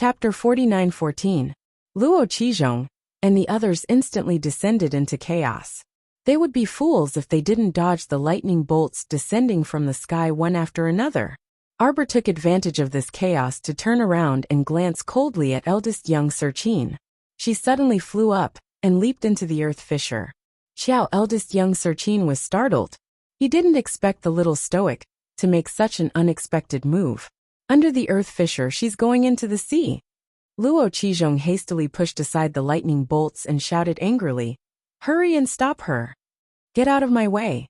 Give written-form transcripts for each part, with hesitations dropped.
Chapter 49:14. Luo Qizhong and the others instantly descended into chaos. They would be fools if they didn't dodge the lightning bolts descending from the sky one after another. Arbor took advantage of this chaos to turn around and glance coldly at eldest young Serchin. She suddenly flew up and leaped into the earth fissure. Xiao, eldest young Serchin, was startled. He didn't expect the little stoic to make such an unexpected move. Under the earth fissure, she's going into the sea. Luo Qizhong hastily pushed aside the lightning bolts and shouted angrily, "Hurry and stop her! Get out of my way!"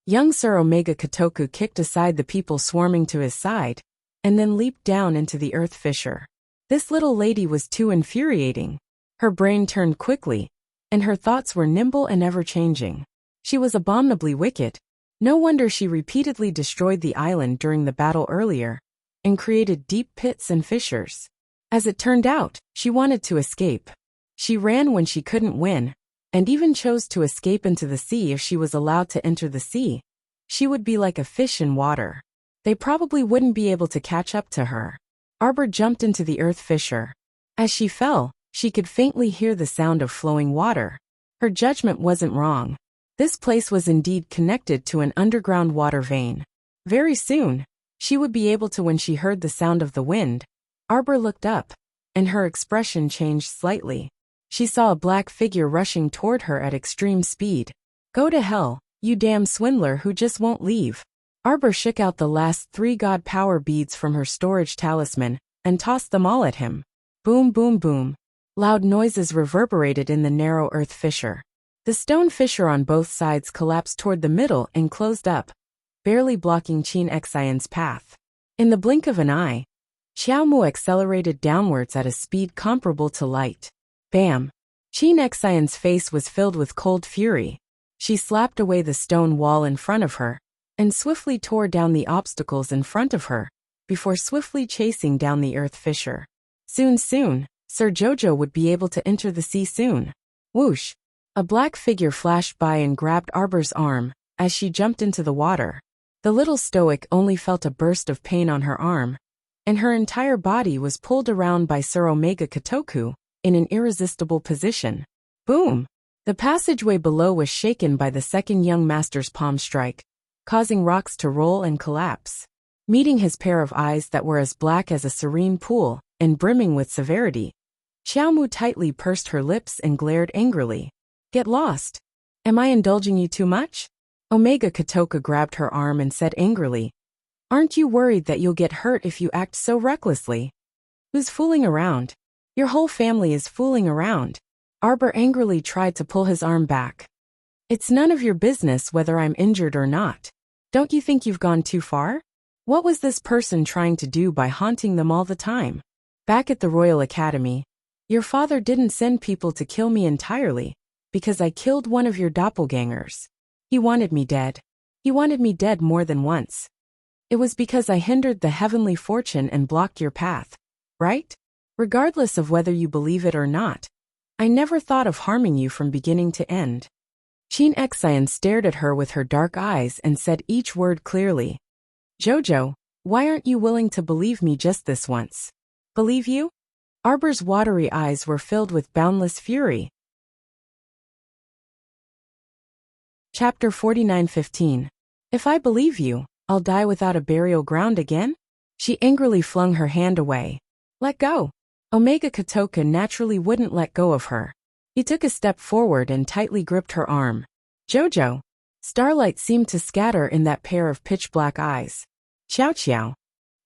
Young Sir Omega Kotoku kicked aside the people swarming to his side, and then leaped down into the earth fissure. This little lady was too infuriating. Her brain turned quickly, and her thoughts were nimble and ever-changing. She was abominably wicked. No wonder she repeatedly destroyed the island during the battle earlier, and created deep pits and fissures. As it turned out, she wanted to escape. She ran when she couldn't win, and even chose to escape into the sea if she was allowed to enter the sea. She would be like a fish in water. They probably wouldn't be able to catch up to her. Arbor jumped into the earth fissure. As she fell, she could faintly hear the sound of flowing water. Her judgment wasn't wrong. This place was indeed connected to an underground water vein. Very soon, she would be able to. When she heard the sound of the wind, Arbor looked up, and her expression changed slightly. She saw a black figure rushing toward her at extreme speed. "Go to hell, you damn swindler who just won't leave." Arbor shook out the last 3 god power beads from her storage talisman and tossed them all at him. Boom, boom, boom. Loud noises reverberated in the narrow earth fissure. The stone fissure on both sides collapsed toward the middle and closed up, barely blocking Qin Xian's path. In the blink of an eye, Xiaomu accelerated downwards at a speed comparable to light. Bam! Qin Xian's face was filled with cold fury. She slapped away the stone wall in front of her, and swiftly tore down the obstacles in front of her, before swiftly chasing down the earth fissure. Soon, Sir Jojo would be able to enter the sea soon. Whoosh! A black figure flashed by and grabbed Arbor's arm, as she jumped into the water. The little stoic only felt a burst of pain on her arm, and her entire body was pulled around by Sir Omega Kotoku, in an irresistible position. Boom! The passageway below was shaken by the second young master's palm strike, causing rocks to roll and collapse. Meeting his pair of eyes that were as black as a serene pool, and brimming with severity, Xiaomu tightly pursed her lips and glared angrily. "Get lost! Am I indulging you too much?" Omega Kotoku grabbed her arm and said angrily, "Aren't you worried that you'll get hurt if you act so recklessly?" "Who's fooling around? Your whole family is fooling around." Arbor angrily tried to pull his arm back. "It's none of your business whether I'm injured or not. Don't you think you've gone too far? What was this person trying to do by haunting them all the time? Back at the Royal Academy, your father didn't send people to kill me entirely, because I killed one of your doppelgangers. He wanted me dead. He wanted me dead more than once. It was because I hindered the heavenly fortune and blocked your path, right? Regardless of whether you believe it or not, I never thought of harming you from beginning to end." Qin Xian stared at her with her dark eyes and said each word clearly. "Jojo, why aren't you willing to believe me just this once?" "Believe you?" Arbor's watery eyes were filled with boundless fury. Chapter 49:15. "If I believe you, I'll die without a burial ground again?" She angrily flung her hand away. "Let go." Omega Kotoku naturally wouldn't let go of her. He took a step forward and tightly gripped her arm. "Jojo." Starlight seemed to scatter in that pair of pitch-black eyes. "Xiao Xiao."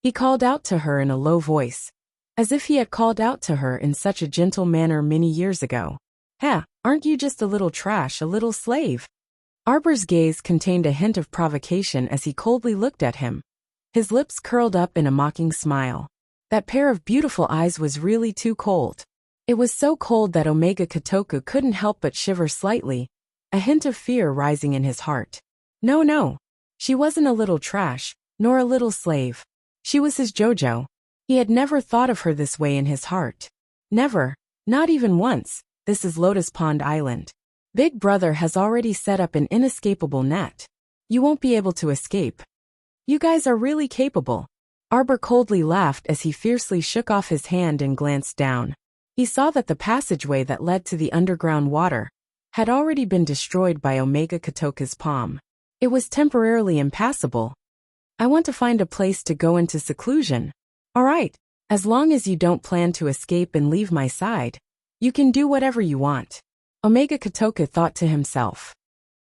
He called out to her in a low voice, as if he had called out to her in such a gentle manner many years ago. Aren't you just a little trash, a little slave?" Arbor's gaze contained a hint of provocation as he coldly looked at him. His lips curled up in a mocking smile. That pair of beautiful eyes was really too cold. It was so cold that Omega Kotoku couldn't help but shiver slightly, a hint of fear rising in his heart. No. She wasn't a little trash, nor a little slave. She was his Jojo. He had never thought of her this way in his heart. Never, not even once. This is Lotus Pond Island. Big Brother has already set up an inescapable net. You won't be able to escape. You guys are really capable. Arbor coldly laughed as he fiercely shook off his hand and glanced down. He saw that the passageway that led to the underground water had already been destroyed by Omega Kotoka's palm. It was temporarily impassable. I want to find a place to go into seclusion. All right, as long as you don't plan to escape and leave my side, you can do whatever you want. Omega Kotoka thought to himself.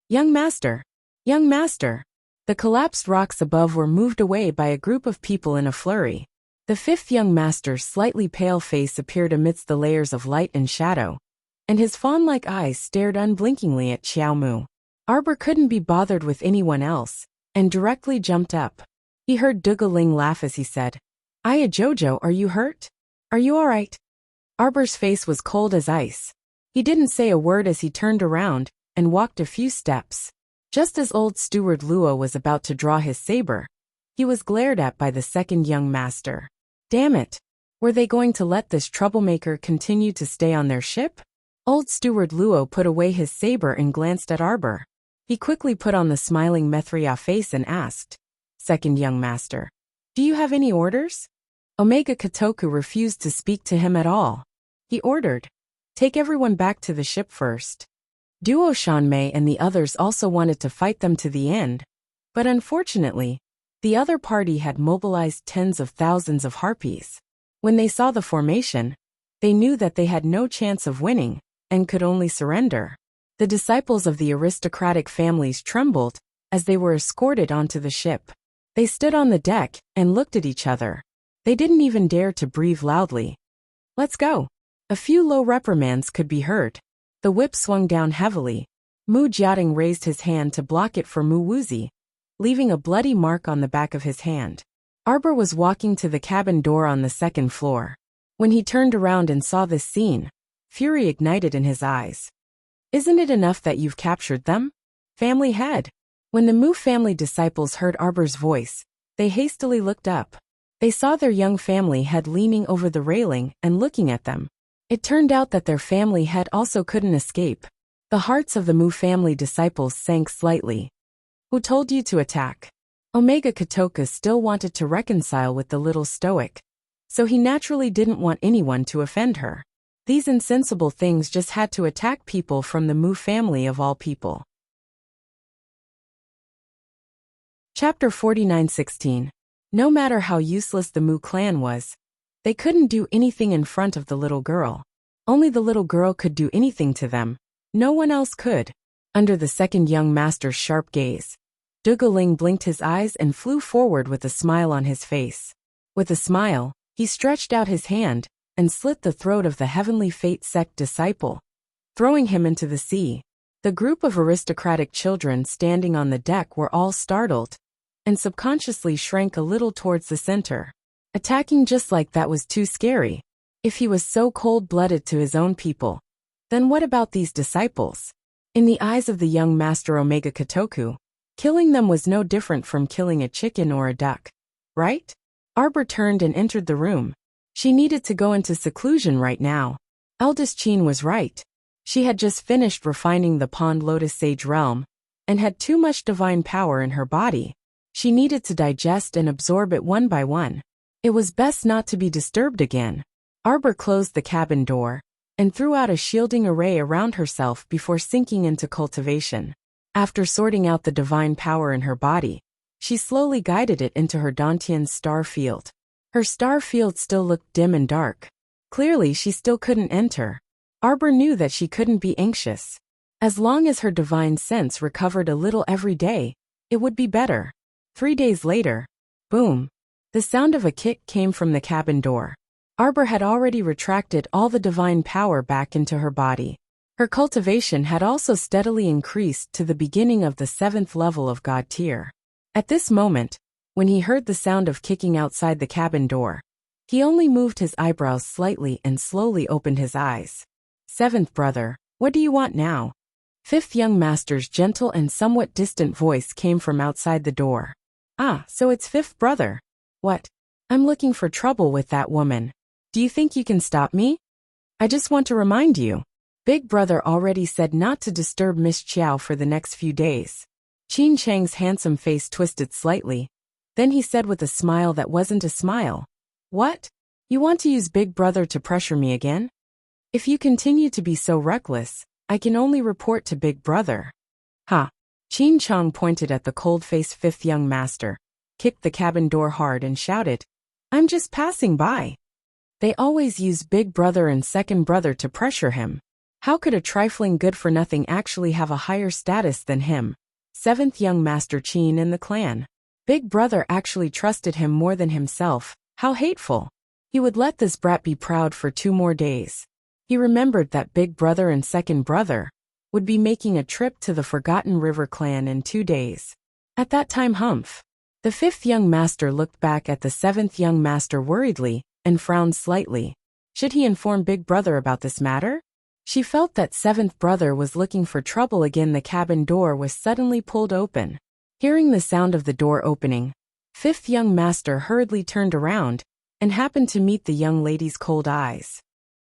Young master. Young master. The collapsed rocks above were moved away by a group of people in a flurry. The fifth young master's slightly pale face appeared amidst the layers of light and shadow, and his fawn-like eyes stared unblinkingly at Xiao Mu. Arbor couldn't be bothered with anyone else, and directly jumped up. He heard Dugaling laugh as he said, Aya Jojo, are you hurt? Are you alright? Arbor's face was cold as ice. He didn't say a word as he turned around and walked a few steps. Just as old steward Luo was about to draw his saber, he was glared at by the second young master. Damn it! Were they going to let this troublemaker continue to stay on their ship? Old steward Luo put away his saber and glanced at Arbor. He quickly put on the smiling Methria face and asked, Second young master, do you have any orders? Omega Kotoku refused to speak to him at all. He ordered, take everyone back to the ship first. Duo Shanmei and the others also wanted to fight them to the end, but unfortunately, the other party had mobilized tens of thousands of harpies. When they saw the formation, they knew that they had no chance of winning and could only surrender. The disciples of the aristocratic families trembled as they were escorted onto the ship. They stood on the deck and looked at each other. They didn't even dare to breathe loudly. Let's go. A few low reprimands could be heard. The whip swung down heavily. Mu Jiating raised his hand to block it for Mu Wuzi, leaving a bloody mark on the back of his hand. Arbor was walking to the cabin door on the second floor. When he turned around and saw this scene, fury ignited in his eyes. Isn't it enough that you've captured them? Family head. When the Mu family disciples heard Arbor's voice, they hastily looked up. They saw their young family head leaning over the railing and looking at them. It turned out that their family head also couldn't escape. The hearts of the Mu family disciples sank slightly. Who told you to attack? Omega Kotoka still wanted to reconcile with the little stoic, so he naturally didn't want anyone to offend her. These insensible things just had to attack people from the Mu family of all people. Chapter 49:16. No matter how useless the Mu clan was, they couldn't do anything in front of the little girl. Only the little girl could do anything to them. No one else could. Under the second young master's sharp gaze, Dugaling blinked his eyes and flew forward with a smile on his face. With a smile, he stretched out his hand and slit the throat of the Heavenly Fate sect disciple, throwing him into the sea. The group of aristocratic children standing on the deck were all startled and subconsciously shrank a little towards the center. Attacking just like that was too scary. If he was so cold-blooded to his own people, then what about these disciples? In the eyes of the young master Omega Kotoku, killing them was no different from killing a chicken or a duck, right? Arbor turned and entered the room. She needed to go into seclusion right now. Eldest Qin was right. She had just finished refining the Pond Lotus Sage realm and had too much divine power in her body. She needed to digest and absorb it one by one. It was best not to be disturbed again. Arbor closed the cabin door and threw out a shielding array around herself before sinking into cultivation. After sorting out the divine power in her body, she slowly guided it into her Dantian's star field. Her star field still looked dim and dark. Clearly she still couldn't enter. Arbor knew that she couldn't be anxious. As long as her divine sense recovered a little every day, it would be better. 3 days later, boom. The sound of a kick came from the cabin door. Arbor had already retracted all the divine power back into her body. Her cultivation had also steadily increased to the beginning of the 7th level of God tier. At this moment, when he heard the sound of kicking outside the cabin door, he only moved his eyebrows slightly and slowly opened his eyes. 7th brother, what do you want now? 5th young master's gentle and somewhat distant voice came from outside the door. Ah, so it's 5th brother. What? I'm looking for trouble with that woman. Do you think you can stop me? I just want to remind you. Big brother already said not to disturb Miss Chiao for the next few days. Qin Chang's handsome face twisted slightly. Then he said with a smile that wasn't a smile, "What? You want to use Big Brother to pressure me again? If you continue to be so reckless, I can only report to Big Brother." Ha! Qin Chong pointed at the cold-faced fifth young master, kicked the cabin door hard and shouted, "I'm just passing by." They always use Big Brother and Second Brother to pressure him. How could a trifling good-for-nothing actually have a higher status than him? Seventh young master Qin in the clan. Big Brother actually trusted him more than himself. How hateful. He would let this brat be proud for 2 more days. He remembered that Big Brother and Second Brother would be making a trip to the Forgotten River clan in 2 days. At that time Humph, the fifth young master, looked back at the seventh young master worriedly and frowned slightly. Should he inform Big Brother about this matter? She felt that seventh brother was looking for trouble again. The cabin door was suddenly pulled open. Hearing the sound of the door opening, fifth young master hurriedly turned around and happened to meet the young lady's cold eyes.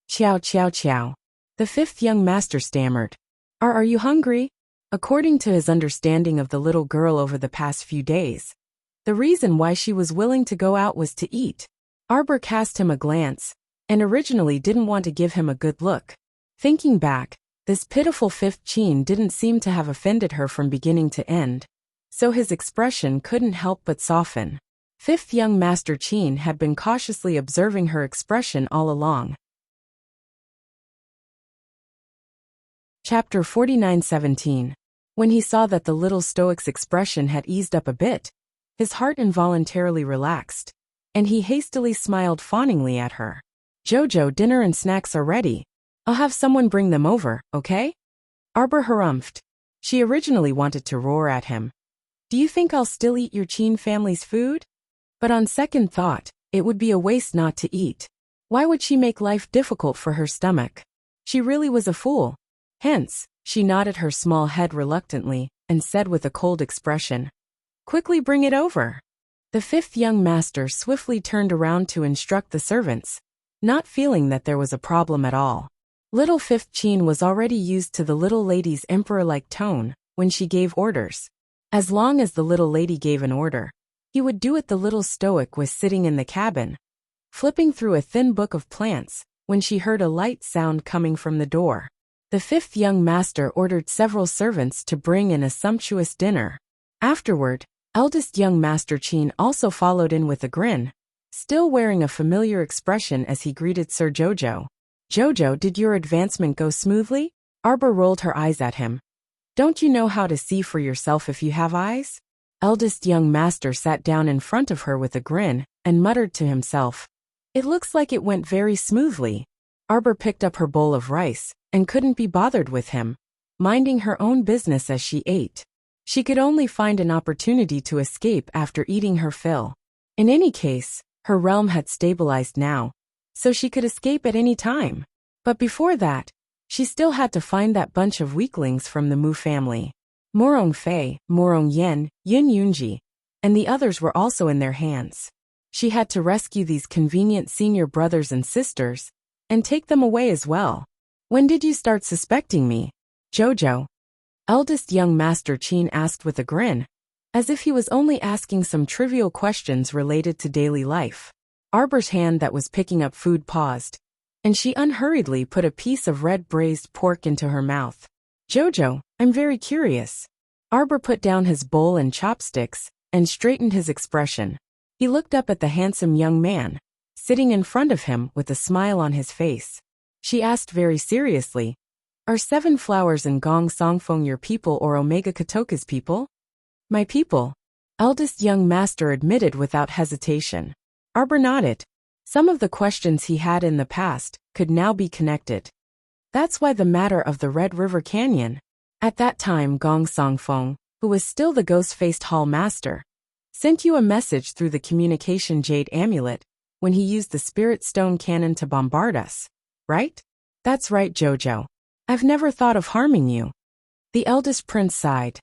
"Chow chow chow." The fifth young master stammered. Are you hungry?" According to his understanding of the little girl over the past few days, the reason why she was willing to go out was to eat. Arbor cast him a glance, and originally didn't want to give him a good look. Thinking back, this pitiful fifth Qin didn't seem to have offended her from beginning to end, so his expression couldn't help but soften. Fifth young master Qin had been cautiously observing her expression all along. Chapter 49:17. When he saw that the little stoic's expression had eased up a bit, his heart involuntarily relaxed, and he hastily smiled fawningly at her. "Jojo, dinner and snacks are ready. I'll have someone bring them over, okay?" Arbor harumphed. She originally wanted to roar at him. "Do you think I'll still eat your Qin family's food?" But on second thought, it would be a waste not to eat. Why would she make life difficult for her stomach? She really was a fool. Hence, she nodded her small head reluctantly and said with a cold expression, "Quickly bring it over." The fifth young master swiftly turned around to instruct the servants, not feeling that there was a problem at all. Little fifth Qin was already used to the little lady's emperor-like tone when she gave orders. As long as the little lady gave an order, he would do it. The little stoic was sitting in the cabin, flipping through a thin book of plants, when she heard a light sound coming from the door. The fifth young master ordered several servants to bring in a sumptuous dinner. Afterward, eldest young master Qin also followed in with a grin, still wearing a familiar expression as he greeted Sir Jojo. "Jojo, did your advancement go smoothly?" Arbor rolled her eyes at him. "Don't you know how to see for yourself if you have eyes?" Eldest young master sat down in front of her with a grin and muttered to himself, "It looks like it went very smoothly." Arbor picked up her bowl of rice and couldn't be bothered with him, minding her own business as she ate. She could only find an opportunity to escape after eating her fill. In any case, her realm had stabilized now, so she could escape at any time. But before that, she still had to find that bunch of weaklings from the Mu family. Morong Fei, Morong Yen, Yun Yunji, and the others were also in their hands. She had to rescue these convenient senior brothers and sisters, and take them away as well. "When did you start suspecting me, Jojo?" Eldest young master Qin asked with a grin, as if he was only asking some trivial questions related to daily life. Arbor's hand that was picking up food paused, and she unhurriedly put a piece of red braised pork into her mouth. "Jojo, I'm very curious." Arbor put down his bowl and chopsticks and straightened his expression. He looked up at the handsome young man, sitting in front of him with a smile on his face. She asked very seriously, "Are Seven Flowers and Gong Songfeng your people or Omega Katoka's people?" "My people," eldest young master admitted without hesitation. Arbor nodded. Some of the questions he had in the past could now be connected. That's why the matter of the Red River Canyon. At that time Gong Songfeng, who was still the ghost-faced hall master, sent you a message through the communication jade amulet when he used the spirit stone cannon to bombard us, right? "That's right, Jojo. I've never thought of harming you." The eldest prince sighed.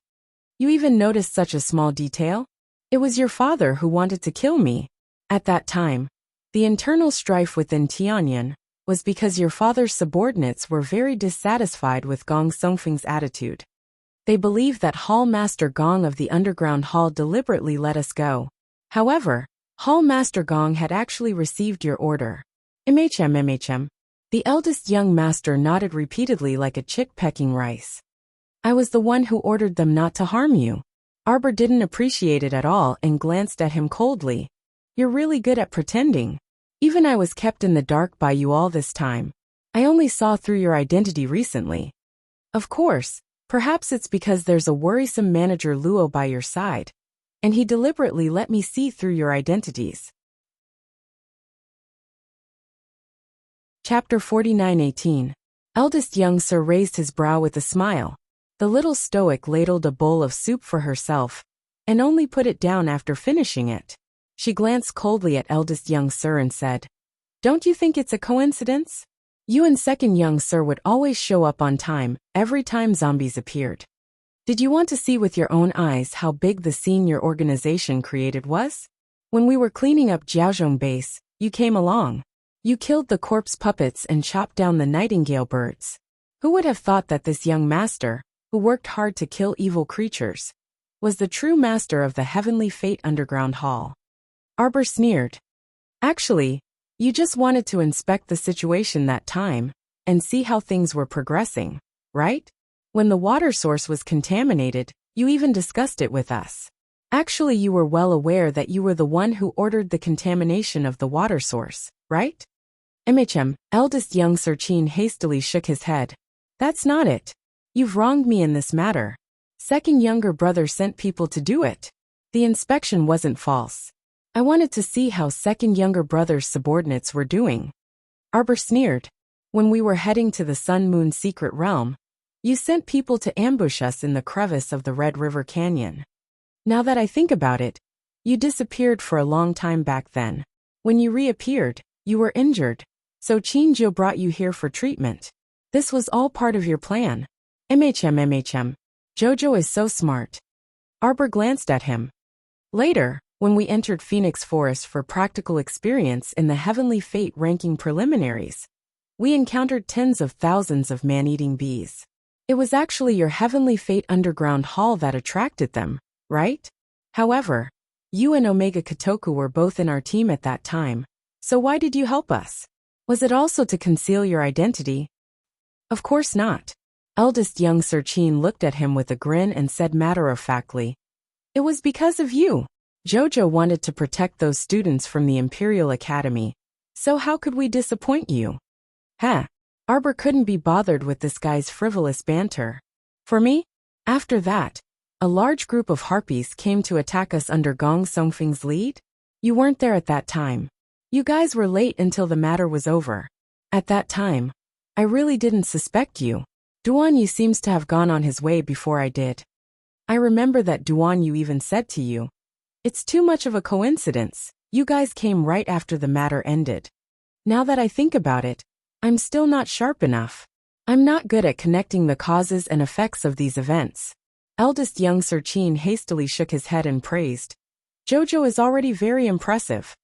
"You even noticed such a small detail? It was your father who wanted to kill me. At that time, the internal strife within Tianyan was because your father's subordinates were very dissatisfied with Gong Songfeng's attitude. They believed that Hall Master Gong of the Underground Hall deliberately let us go. However, Hall Master Gong had actually received your order. MHM. The eldest young master nodded repeatedly like a chick pecking rice. I was the one who ordered them not to harm you. Arbor didn't appreciate it at all and glanced at him coldly. You're really good at pretending. Even I was kept in the dark by you all this time. I only saw through your identity recently. Of course, perhaps it's because there's a worrisome manager Luo by your side, and he deliberately let me see through your identities. Chapter 49:18. Eldest young sir raised his brow with a smile. The little stoic ladled a bowl of soup for herself, and only put it down after finishing it. She glanced coldly at eldest young sir and said, "Don't you think it's a coincidence? You and second young sir would always show up on time, every time zombies appeared. Did you want to see with your own eyes how big the scene your organization created was? When we were cleaning up Jiaozhong base, you came along. You killed the corpse puppets and chopped down the nightingale birds. Who would have thought that this young master, who worked hard to kill evil creatures, was the true master of the Heavenly Fate Underground Hall?" Arbor sneered. "Actually, you just wanted to inspect the situation that time, and see how things were progressing, right? When the water source was contaminated, you even discussed it with us. Actually, you were well aware that you were the one who ordered the contamination of the water source, right?" Eldest young Sir Qin hastily shook his head. "That's not it. You've wronged me in this matter. Second younger brother sent people to do it. The inspection wasn't false. I wanted to see how second younger brother's subordinates were doing." Arbor sneered. "When we were heading to the Sun Moon secret realm, you sent people to ambush us in the crevice of the Red River Canyon. Now that I think about it, you disappeared for a long time back then. When you reappeared, you were injured, so Qinzhou brought you here for treatment. This was all part of your plan. Jojo is so smart." Arbor glanced at him. "Later, when we entered Phoenix Forest for practical experience in the Heavenly Fate ranking preliminaries, we encountered tens of thousands of man-eating bees. It was actually your Heavenly Fate Underground Hall that attracted them, right? However, you and Omega Kotoku were both in our team at that time, so why did you help us? Was it also to conceal your identity?" "Of course not." Eldest young Sir Qin looked at him with a grin and said matter-of-factly, "It was because of you. Jojo wanted to protect those students from the Imperial Academy, so how could we disappoint you?" Arbor couldn't be bothered with this guy's frivolous banter. "For me? After that, a large group of harpies came to attack us under Gong Songfeng's lead? You weren't there at that time. You guys were late until the matter was over. At that time, I really didn't suspect you. Duan Yu seems to have gone on his way before I did. I remember that Duan Yu even said to you, 'It's too much of a coincidence, you guys came right after the matter ended.' Now that I think about it, I'm still not sharp enough. I'm not good at connecting the causes and effects of these events." Eldest young Sir Qin hastily shook his head and praised, "Jojo is already very impressive.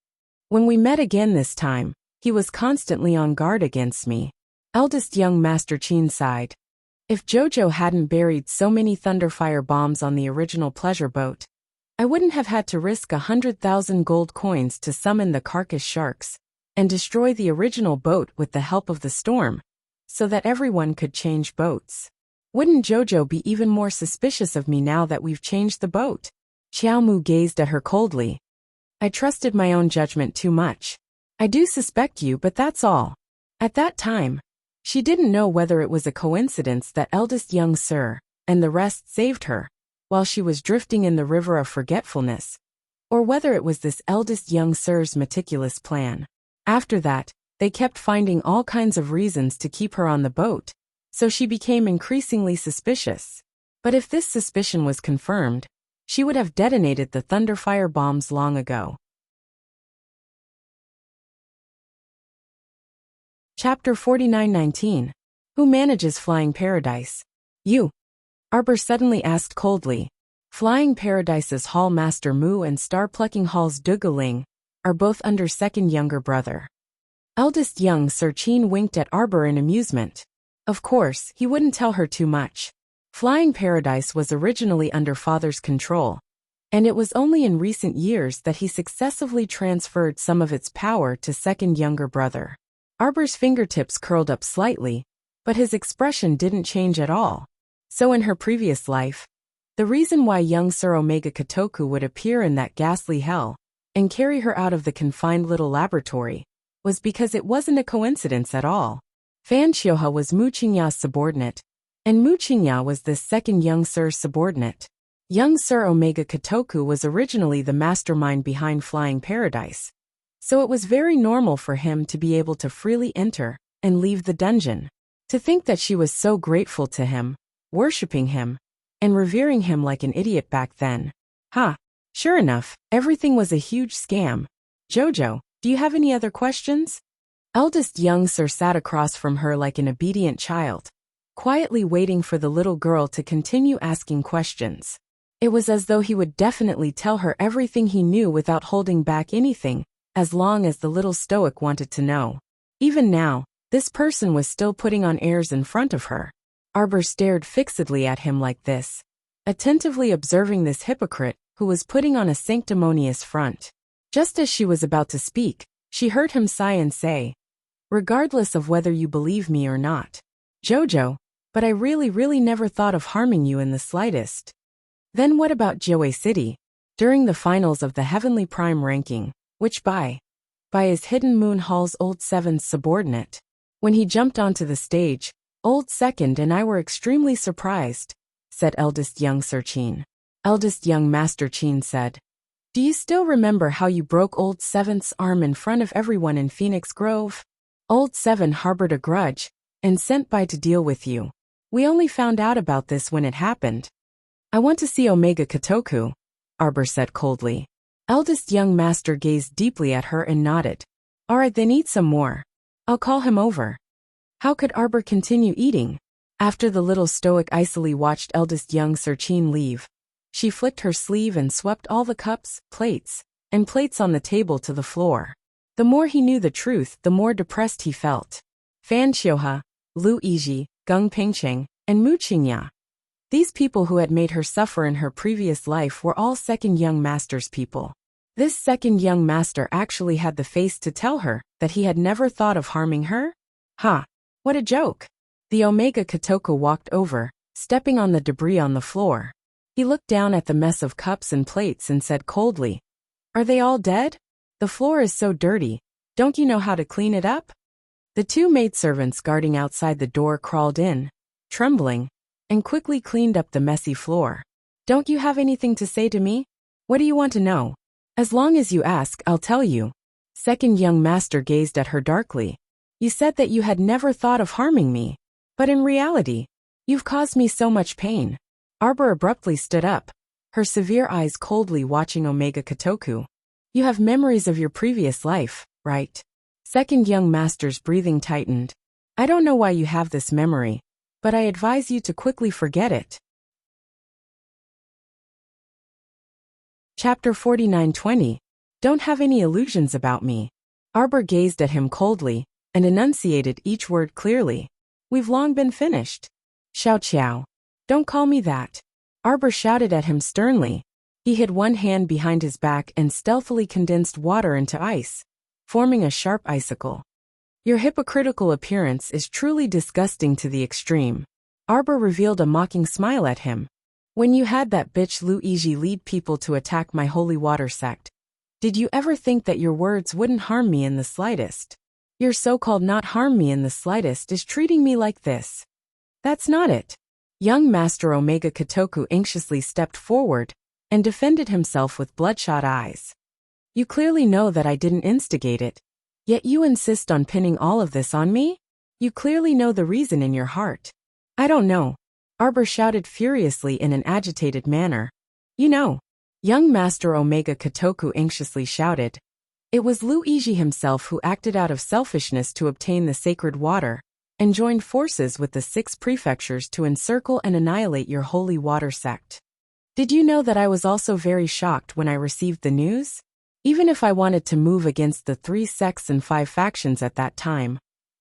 When we met again this time, he was constantly on guard against me." Eldest young Master Qin sighed. "If Jojo hadn't buried so many Thunderfire bombs on the original pleasure boat, I wouldn't have had to risk 100,000 gold coins to summon the carcass sharks and destroy the original boat with the help of the storm, so that everyone could change boats. Wouldn't Jojo be even more suspicious of me now that we've changed the boat?" Xiaomu gazed at her coldly. "I trusted my own judgment too much. I do suspect you, but that's all." At that time, she didn't know whether it was a coincidence that eldest young sir and the rest saved her while she was drifting in the river of forgetfulness, or whether it was this eldest young sir's meticulous plan. After that, they kept finding all kinds of reasons to keep her on the boat, so she became increasingly suspicious. But if this suspicion was confirmed, she would have detonated the Thunderfire bombs long ago. Chapter 49:19. Who manages Flying Paradise? You. Arbor suddenly asked coldly. Flying Paradise's Hall Master Mu and Star-Plucking Hall's Dugaling are both under second younger brother. Eldest young Sir Qin winked at Arbor in amusement. Of course, he wouldn't tell her too much. Flying Paradise was originally under father's control, and it was only in recent years that he successively transferred some of its power to second younger brother. Arbor's fingertips curled up slightly, but his expression didn't change at all. So in her previous life, the reason why young Sir Omega Kotoku would appear in that ghastly hell and carry her out of the confined little laboratory was because it wasn't a coincidence at all. Fan Chioha was Mu Qingya's subordinate, and Mu Qingya was this second young Sir's subordinate. Young Sir Omega Kotoku was originally the mastermind behind Flying Paradise, so it was very normal for him to be able to freely enter and leave the dungeon. To think that she was so grateful to him, worshipping him, and revering him like an idiot back then. Sure enough, everything was a huge scam. Jojo, do you have any other questions? Eldest young Sir sat across from her like an obedient child, quietly waiting for the little girl to continue asking questions. It was as though he would definitely tell her everything he knew without holding back anything, as long as the little stoic wanted to know. Even now, this person was still putting on airs in front of her. Arbor stared fixedly at him like this, attentively observing this hypocrite who was putting on a sanctimonious front. Just as she was about to speak, she heard him sigh and say, "Regardless of whether you believe me or not, Jojo, but I really never thought of harming you in the slightest." Then what about Jiawei City? During the finals of the Heavenly Prime ranking, which by his Hidden Moon Hall's Old Seven's subordinate, when he jumped onto the stage, Old Second and I were extremely surprised, said eldest young Sir Qin. Eldest young Master Qin said, "Do you still remember how you broke Old Seventh's arm in front of everyone in Phoenix Grove? Old Seven harbored a grudge and sent by to deal with you. We only found out about this when it happened." "I want to see Omega Kotoku," Arbor said coldly. Eldest young master gazed deeply at her and nodded. "Alright, then eat some more. I'll call him over." How could Arbor continue eating? After the little stoic icily watched eldest young Sir Qin leave, she flicked her sleeve and swept all the cups, plates on the table to the floor. The more he knew the truth, the more depressed he felt. Fan Chioha, Lu Yiji, Gung Pingcheng, and Mu Qingya. These people who had made her suffer in her previous life were all second young master's people. This second young master actually had the face to tell her that he had never thought of harming her? What a joke. The Omega Kotoku walked over, stepping on the debris on the floor. He looked down at the mess of cups and plates and said coldly, "Are they all dead? The floor is so dirty. Don't you know how to clean it up?" The two maidservants guarding outside the door crawled in, trembling, and quickly cleaned up the messy floor. "Don't you have anything to say to me? What do you want to know?" "As long as you ask, I'll tell you." Second young master gazed at her darkly. "You said that you had never thought of harming me, but in reality, you've caused me so much pain." Arbor abruptly stood up, her severe eyes coldly watching Omega Kotoku. "You have memories of your previous life, right?" Second young master's breathing tightened. "I don't know why you have this memory, but I advise you to quickly forget it." Chapter 49:20. Don't have any illusions about me. Arbor gazed at him coldly and enunciated each word clearly. "We've long been finished." "Xiao Qiao. Don't call me that." Arbor shouted at him sternly. He hid one hand behind his back and stealthily condensed water into ice, forming a sharp icicle. "Your hypocritical appearance is truly disgusting to the extreme." Arbor revealed a mocking smile at him. "When you had that bitch Lu Yiji lead people to attack my holy water sect, did you ever think that your words wouldn't harm me in the slightest? Your so-called not harm me in the slightest is treating me like this. That's not it." Young Master Omega Kotoku anxiously stepped forward and defended himself with bloodshot eyes. "You clearly know that I didn't instigate it, yet you insist on pinning all of this on me? You clearly know the reason in your heart." "I don't know," Arbor shouted furiously in an agitated manner. "You know." Young Master Omega Kotoku anxiously shouted. "It was Lu Yiji himself who acted out of selfishness to obtain the sacred water, and joined forces with the 6 prefectures to encircle and annihilate your holy water sect. Did you know that I was also very shocked when I received the news? Even if I wanted to move against the 3 sects and 5 factions at that time,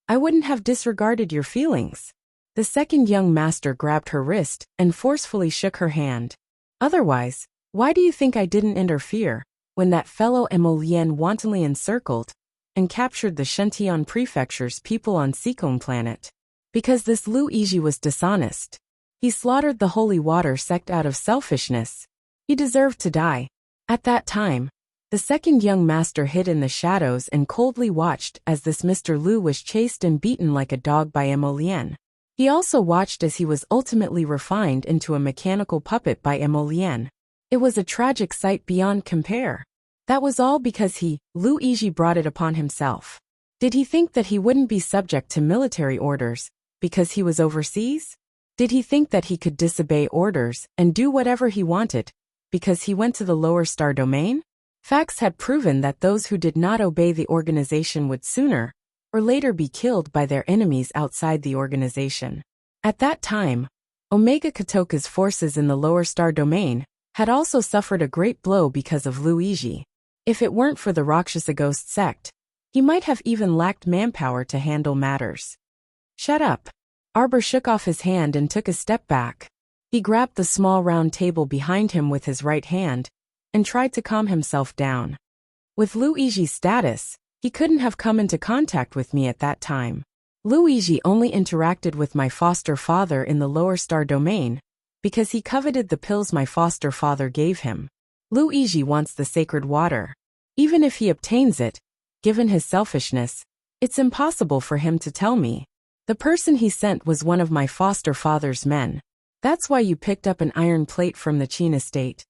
I wouldn't have disregarded your feelings." The second young master grabbed her wrist and forcefully shook her hand. "Otherwise, Why do you think I didn't interfere when that fellow Emolien wantonly encircled and captured the Shention Prefecture's people on Sikong planet? Because this Luigi was dishonest. He slaughtered the holy water sect out of selfishness. He deserved to die. At that time, the second young master hid in the shadows and coldly watched as this Mr. Lu was chased and beaten like a dog by Emolien. He also watched as he was ultimately refined into a mechanical puppet by Emolien. It was a tragic sight beyond compare. That was all because Luigi, brought it upon himself. Did he think that he wouldn't be subject to military orders because he was overseas? Did he think that he could disobey orders and do whatever he wanted because he went to the lower star domain? Facts had proven that those who did not obey the organization would sooner or later be killed by their enemies outside the organization. At that time, Omega Kotoka's forces in the lower star domain had also suffered a great blow because of Luigi. If it weren't for the Rakshasa Ghost sect, he might have even lacked manpower to handle matters. Shut up. Arbor shook off his hand and took a step back. He grabbed the small round table behind him with his right hand and tried to calm himself down. With Luigi's status, he couldn't have come into contact with me at that time. Luigi only interacted with my foster father in the lower star domain because he coveted the pills my foster father gave him. Luigi wants the sacred water. Even if he obtains it, given his selfishness, it's impossible for him to tell me. The person he sent was one of my foster father's men. That's why you picked up an iron plate from the Qin estate.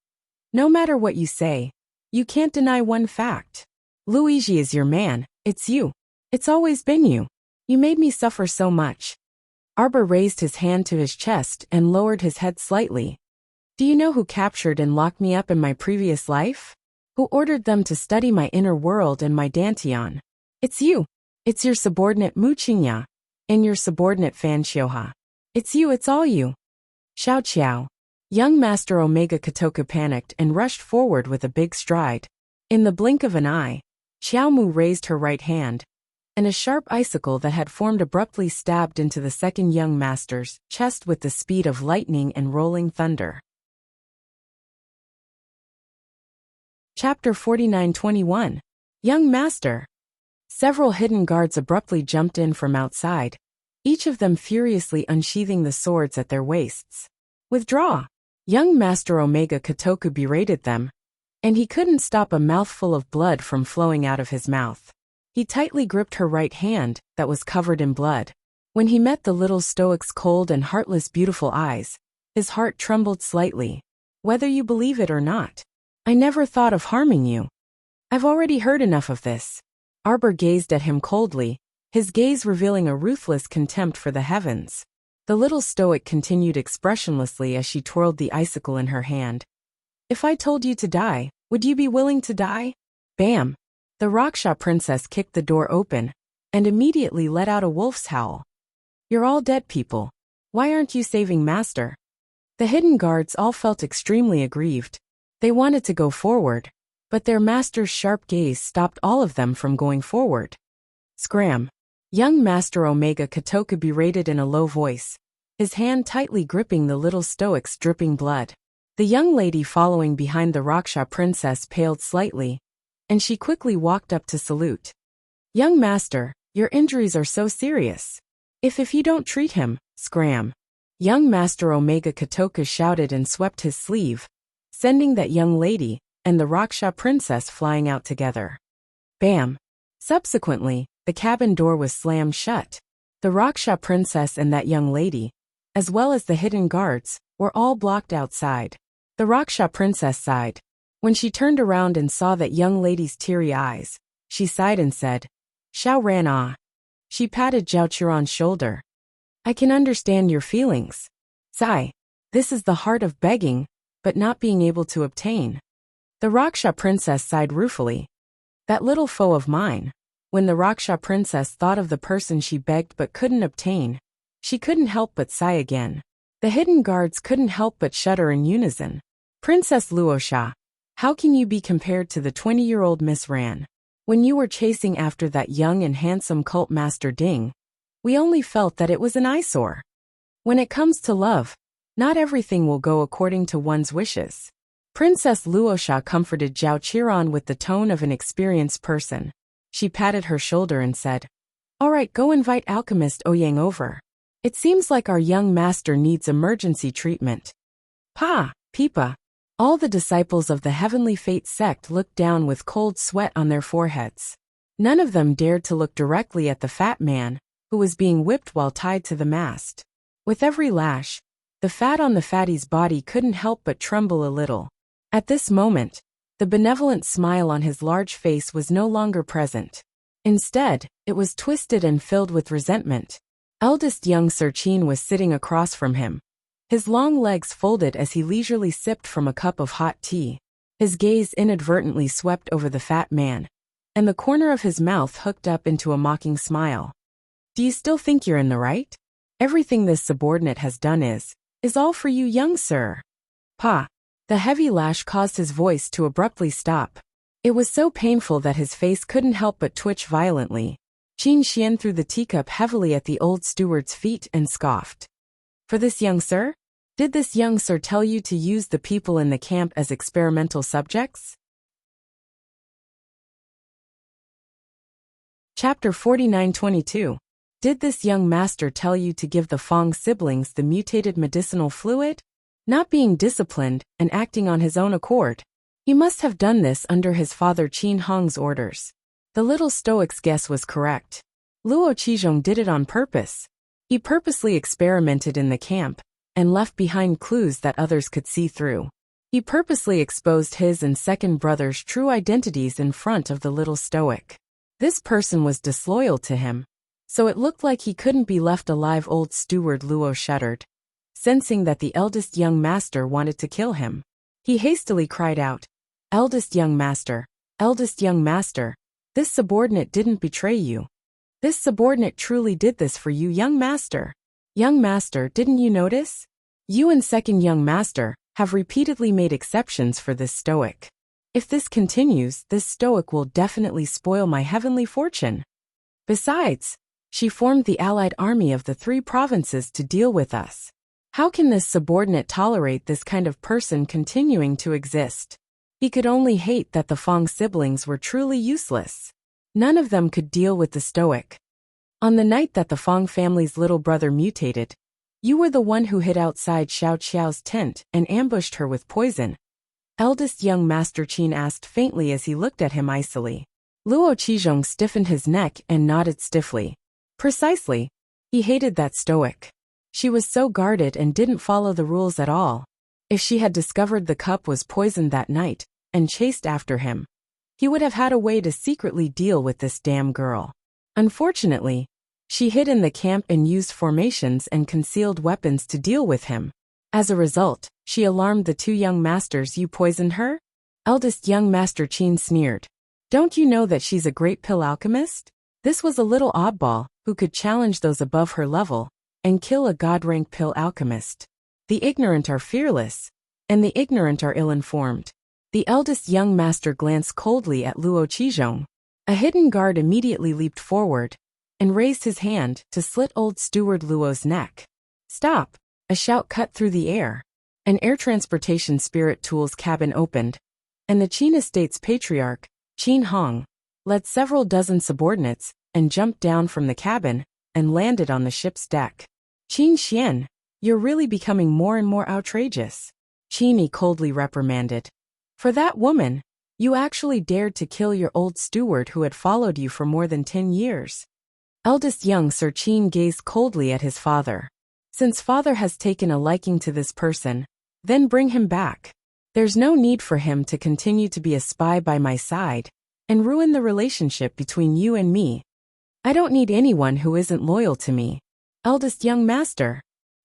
No matter what you say, you can't deny one fact. Luigi is your man. It's you. It's always been you. You made me suffer so much. Arbor raised his hand to his chest and lowered his head slightly. Do you know who captured and locked me up in my previous life? Who ordered them to study my inner world and my dantian? It's you. It's your subordinate Muqingya and your subordinate Fan Xiuha. It's you, it's all you. Xiao Qiao. Young Master Omega Kotoka panicked and rushed forward with a big stride. In the blink of an eye, Xiao Mu raised her right hand, and a sharp icicle that had formed abruptly stabbed into the second young master's chest with the speed of lightning and rolling thunder. Chapter 49-21. Young Master. Several hidden guards abruptly jumped in from outside, each of them furiously unsheathing the swords at their waists. Withdraw! Young Master Omega Kotoku berated them, and he couldn't stop a mouthful of blood from flowing out of his mouth. He tightly gripped her right hand that was covered in blood. When he met the little stoic's cold and heartless beautiful eyes, his heart trembled slightly. Whether you believe it or not, I never thought of harming you. I've already heard enough of this. Arbor gazed at him coldly, his gaze revealing a ruthless contempt for the heavens. The little stoic continued expressionlessly as she twirled the icicle in her hand. If I told you to die, would you be willing to die? Bam! The Raksha princess kicked the door open and immediately let out a wolf's howl. You're all dead people. Why aren't you saving Master? The hidden guards all felt extremely aggrieved. They wanted to go forward, but their master's sharp gaze stopped all of them from going forward. Scram! Young Master Omega Kotoka berated in a low voice, his hand tightly gripping the little stoic's dripping blood. The young lady following behind the Raksha princess paled slightly, and she quickly walked up to salute. Young Master, your injuries are so serious. If you don't treat him, scram. Young Master Omega Kotoka shouted and swept his sleeve, sending that young lady and the Raksha princess flying out together. Bam! Subsequently, the cabin door was slammed shut. The Raksha princess and that young lady, as well as the hidden guards, were all blocked outside. The Raksha princess sighed. When she turned around and saw that young lady's teary eyes, she sighed and said, Xiao Ran ah. She patted Zhao Qiran's shoulder. I can understand your feelings. Sigh. This is the heart of begging, but not being able to obtain. The Raksha princess sighed ruefully. That little foe of mine. When the Raksha princess thought of the person she begged but couldn't obtain, she couldn't help but sigh again. The hidden guards couldn't help but shudder in unison. Princess Luosha, how can you be compared to the 20-year-old Miss Ran? When you were chasing after that young and handsome cult master Ding, we only felt that it was an eyesore. When it comes to love, not everything will go according to one's wishes. Princess Luosha comforted Zhao Qiran with the tone of an experienced person. She patted her shoulder and said, "All right, go invite Alchemist Ouyang over. It seems like our young master needs emergency treatment." Pa, Pipa. All the disciples of the Heavenly Fate sect looked down with cold sweat on their foreheads. None of them dared to look directly at the fat man, who was being whipped while tied to the mast. With every lash, the fat on the fatty's body couldn't help but tremble a little. At this moment, the benevolent smile on his large face was no longer present. Instead, it was twisted and filled with resentment. Eldest young Sir Qin was sitting across from him, his long legs folded as he leisurely sipped from a cup of hot tea. His gaze inadvertently swept over the fat man, and the corner of his mouth hooked up into a mocking smile. "Do you still think you're in the right? Everything this subordinate has done is all for you, young sir." Pa. The heavy lash caused his voice to abruptly stop. It was so painful that his face couldn't help but twitch violently. Qin Xian threw the teacup heavily at the old steward's feet and scoffed. "For this young sir? Did this young sir tell you to use the people in the camp as experimental subjects?" Chapter 49-22. Did this young master tell you to give the Fong siblings the mutated medicinal fluid? Not being disciplined and acting on his own accord. He must have done this under his father Qin Hong's orders. The little stoic's guess was correct. Luo Qizhong did it on purpose. He purposely experimented in the camp and left behind clues that others could see through. He purposely exposed his and second brother's true identities in front of the little stoic. This person was disloyal to him, so it looked like he couldn't be left alive. Old steward Luo shuddered, sensing that the eldest young master wanted to kill him. He hastily cried out, eldest young master, this subordinate didn't betray you. This subordinate truly did this for you, young master. Young master, didn't you notice? You and second young master have repeatedly made exceptions for this stoic. If this continues, this stoic will definitely spoil my heavenly fortune. Besides, she formed the allied army of the 3 provinces to deal with us. How can this subordinate tolerate this kind of person continuing to exist? He could only hate that the Fong siblings were truly useless. None of them could deal with the stoic. On the night that the Fong family's little brother mutated, you were the one who hid outside Xiao Qiao's tent and ambushed her with poison. Eldest young Master Qin asked faintly as he looked at him icily. Luo Qizhong stiffened his neck and nodded stiffly. Precisely. He hated that stoic. She was so guarded and didn't follow the rules at all. If she had discovered the cup was poisoned that night and chased after him, he would have had a way to secretly deal with this damn girl. Unfortunately, she hid in the camp and used formations and concealed weapons to deal with him. As a result, she alarmed the 2 young masters. You poisoned her? Eldest young Master Qin sneered. Don't you know that she's a great pill alchemist? This was a little oddball who could challenge those above her level and kill a god-rank pill alchemist. The ignorant are fearless, and the ignorant are ill-informed. The eldest young master glanced coldly at Luo Qizhong. A hidden guard immediately leaped forward and raised his hand to slit old steward Luo's neck. Stop! A shout cut through the air. An air transportation spirit tools cabin opened, and the Qin estate's patriarch, Qin Hong, led several dozen subordinates and jumped down from the cabin and landed on the ship's deck. Qin Xian, you're really becoming more and more outrageous, Qin coldly reprimanded. For that woman, you actually dared to kill your old steward who had followed you for more than 10 years. Eldest young Sir Qin gazed coldly at his father. Since father has taken a liking to this person, then bring him back. There's no need for him to continue to be a spy by my side and ruin the relationship between you and me. I don't need anyone who isn't loyal to me. Eldest young master.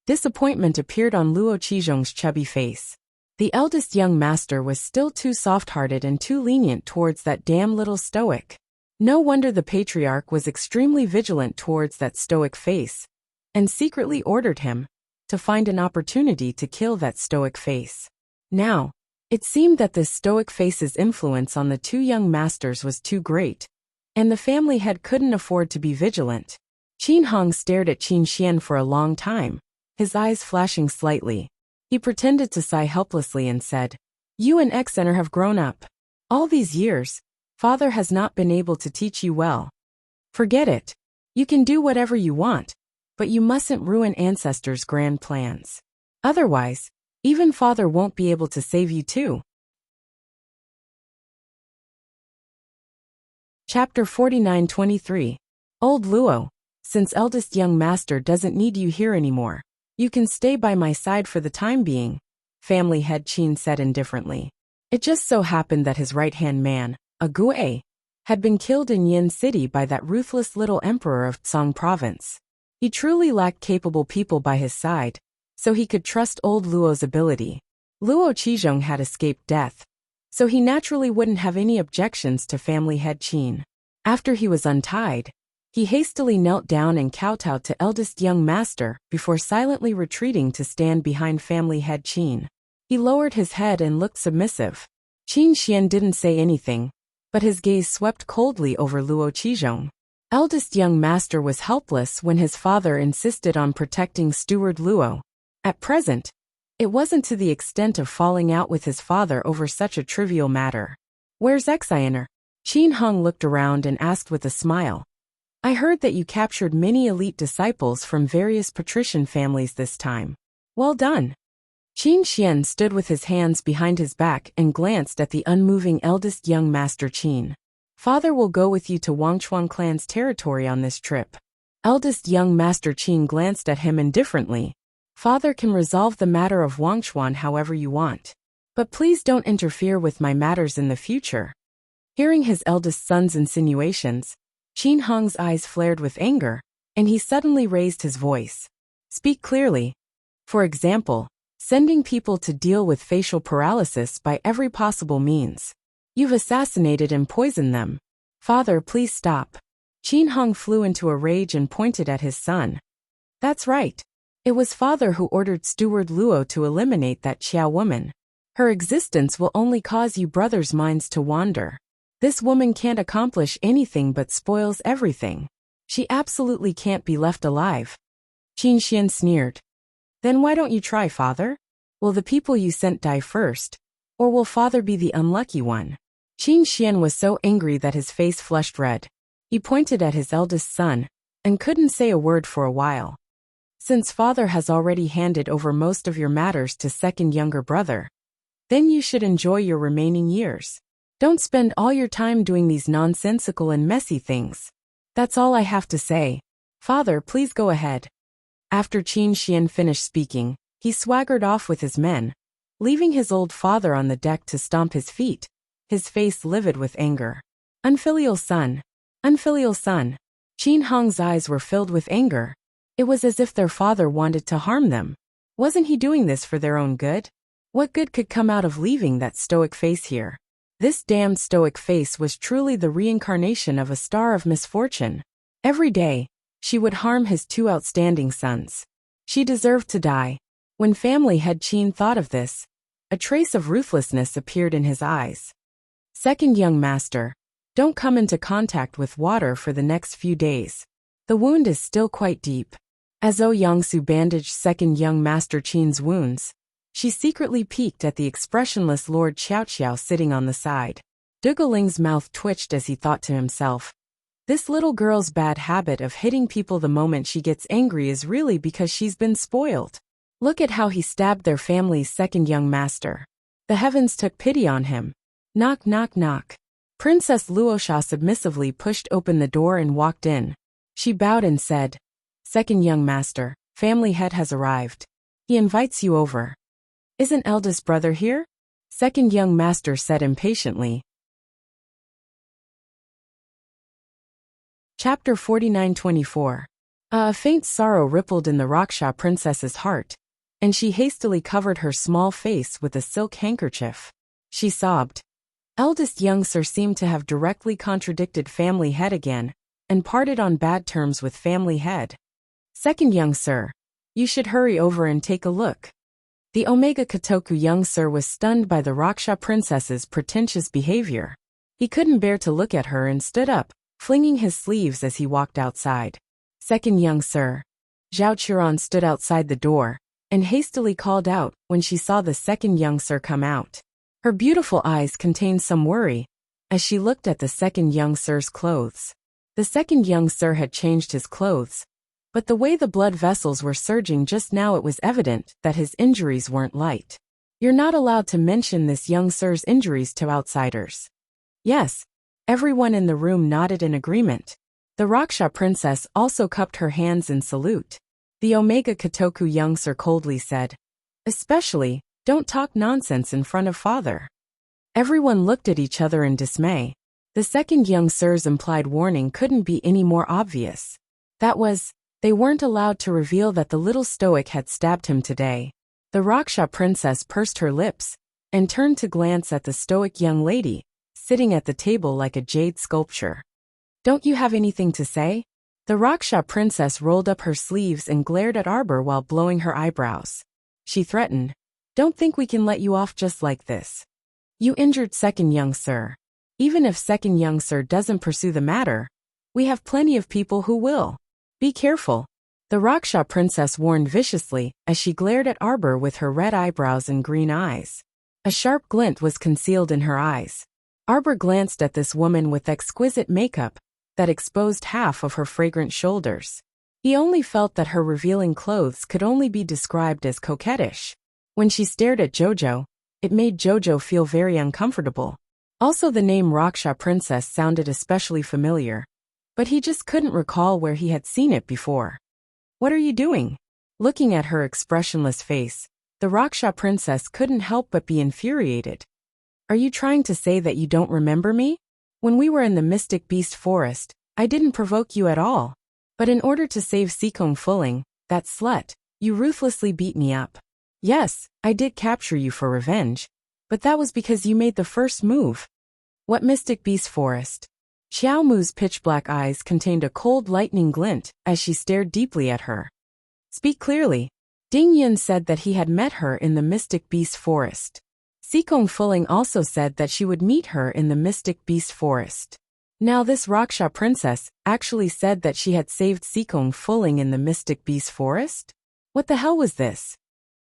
Disappointment appeared on Luo Qizhong's chubby face. The eldest young master was still too soft-hearted and too lenient towards that damn little stoic. No wonder the patriarch was extremely vigilant towards that stoic face, and secretly ordered him to find an opportunity to kill that stoic face. Now, it seemed that this stoic face's influence on the 2 young masters was too great, and the family head couldn't afford to be vigilant. Qin Hong stared at Qin Xian for a long time, his eyes flashing slightly. He pretended to sigh helplessly and said, You and Exeter have grown up. All these years, father has not been able to teach you well. Forget it. You can do whatever you want, but you mustn't ruin ancestors' grand plans. Otherwise, even father won't be able to save you too. Chapter 49:23. Old Luo, since eldest young master doesn't need you here anymore, you can stay by my side for the time being, family head Qin said indifferently. It just so happened that his right-hand man, a Gue, had been killed in Yin City by that ruthless little emperor of Tsang province. He truly lacked capable people by his side, so he could trust old Luo's ability. Luo Qizhong had escaped death, so he naturally wouldn't have any objections to family head Qin. After he was untied, he hastily knelt down and kowtowed to eldest young master before silently retreating to stand behind family head Qin. He lowered his head and looked submissive. Qin Xian didn't say anything, but his gaze swept coldly over Luo Qizhong. Eldest young master was helpless when his father insisted on protecting steward Luo. At present, it wasn't to the extent of falling out with his father over such a trivial matter. Where's Exeter? Qin Hung looked around and asked with a smile. I heard that you captured many elite disciples from various patrician families this time. Well done. Qin Xian stood with his hands behind his back and glanced at the unmoving eldest young master Qin. Father will go with you to Wangchuan clan's territory on this trip. Eldest young master Qin glanced at him indifferently. Father can resolve the matter of Wangchuan however you want. But please don't interfere with my matters in the future. Hearing his eldest son's insinuations, Qin Hong's eyes flared with anger, and he suddenly raised his voice. Speak clearly. For example, sending people to deal with facial paralysis by every possible means. You've assassinated and poisoned them. Father, please stop. Qin Hong flew into a rage and pointed at his son. That's right. It was father who ordered steward Luo to eliminate that Qiao woman. Her existence will only cause you brothers' minds to wander. This woman can't accomplish anything but spoils everything. She absolutely can't be left alive. Qin Xian sneered. Then why don't you try, father? Will the people you sent die first? Or will father be the unlucky one? Qin Xian was so angry that his face flushed red. He pointed at his eldest son, and couldn't say a word for a while. Since father has already handed over most of your matters to second younger brother, then you should enjoy your remaining years. Don't spend all your time doing these nonsensical and messy things. That's all I have to say. Father, please go ahead. After Qin Xian finished speaking, he swaggered off with his men, leaving his old father on the deck to stomp his feet, his face livid with anger. Unfilial son. Unfilial son. Qin Hong's eyes were filled with anger. It was as if their father wanted to harm them. Wasn't he doing this for their own good? What good could come out of leaving that stoic face here? This damned stoic face was truly the reincarnation of a star of misfortune. Every day, she would harm his two outstanding sons. She deserved to die. When family head Qin thought of this, a trace of ruthlessness appeared in his eyes. Second young master, don't come into contact with water for the next few days. The wound is still quite deep. As Ouyangsu bandaged second young master Qin's wounds, she secretly peeked at the expressionless Lord Xiaoqiao sitting on the side. Dugaling's mouth twitched as he thought to himself, this little girl's bad habit of hitting people the moment she gets angry is really because she's been spoiled. Look at how he stabbed their family's second young master. The heavens took pity on him. Knock, knock, knock. Princess Luosha submissively pushed open the door and walked in. She bowed and said, Second young master, family head has arrived. He invites you over. Isn't eldest brother here? Second young master said impatiently. Chapter 49:24. A faint sorrow rippled in the Raksha princess's heart, and she hastily covered her small face with a silk handkerchief. She sobbed. Eldest young sir seemed to have directly contradicted family head again, and parted on bad terms with family head. Second young sir, you should hurry over and take a look. The Omega Kotoku young sir was stunned by the Raksha princess's pretentious behavior. He couldn't bear to look at her and stood up, flinging his sleeves as he walked outside. Second young sir. Zhao Qiran stood outside the door, and hastily called out when she saw the second young sir come out. Her beautiful eyes contained some worry as she looked at the second young sir's clothes. The second young sir had changed his clothes, but the way the blood vessels were surging just now, it was evident that his injuries weren't light. You're not allowed to mention this young sir's injuries to outsiders. Yes. Everyone in the room nodded in agreement. The Raksha princess also cupped her hands in salute. The Omega Kotoku young sir coldly said, "Especially, don't talk nonsense in front of father." Everyone looked at each other in dismay. The second young sir's implied warning couldn't be any more obvious. That was, they weren't allowed to reveal that the little stoic had stabbed him today. The Raksha princess pursed her lips and turned to glance at the stoic young lady, sitting at the table like a jade sculpture. "Don't you have anything to say?" The Raksha princess rolled up her sleeves and glared at Arbor while blowing her eyebrows. She threatened, "Don't think we can let you off just like this. You injured second young sir. Even if second young sir doesn't pursue the matter, we have plenty of people who will. Be careful." The Raksha princess warned viciously as she glared at Arbor with her red eyebrows and green eyes. A sharp glint was concealed in her eyes. Arbor glanced at this woman with exquisite makeup that exposed half of her fragrant shoulders. He only felt that her revealing clothes could only be described as coquettish. When she stared at Jojo, it made Jojo feel very uncomfortable. Also, the name Raksha princess sounded especially familiar, but he just couldn't recall where he had seen it before. "What are you doing?" Looking at her expressionless face, the Raksha princess couldn't help but be infuriated. "Are you trying to say that you don't remember me? When we were in the Mystic Beast Forest, I didn't provoke you at all. But in order to save Sikong Fuling, that slut, you ruthlessly beat me up. Yes, I did capture you for revenge, but that was because you made the first move." "What Mystic Beast Forest?" Xiao Mu's pitch-black eyes contained a cold lightning glint as she stared deeply at her. "Speak clearly." Ding Yun said that he had met her in the Mystic Beast Forest. Sikong Fuling also said that she would meet her in the Mystic Beast Forest. Now this Raksha princess actually said that she had saved Sikong Fuling in the Mystic Beast Forest? What the hell was this?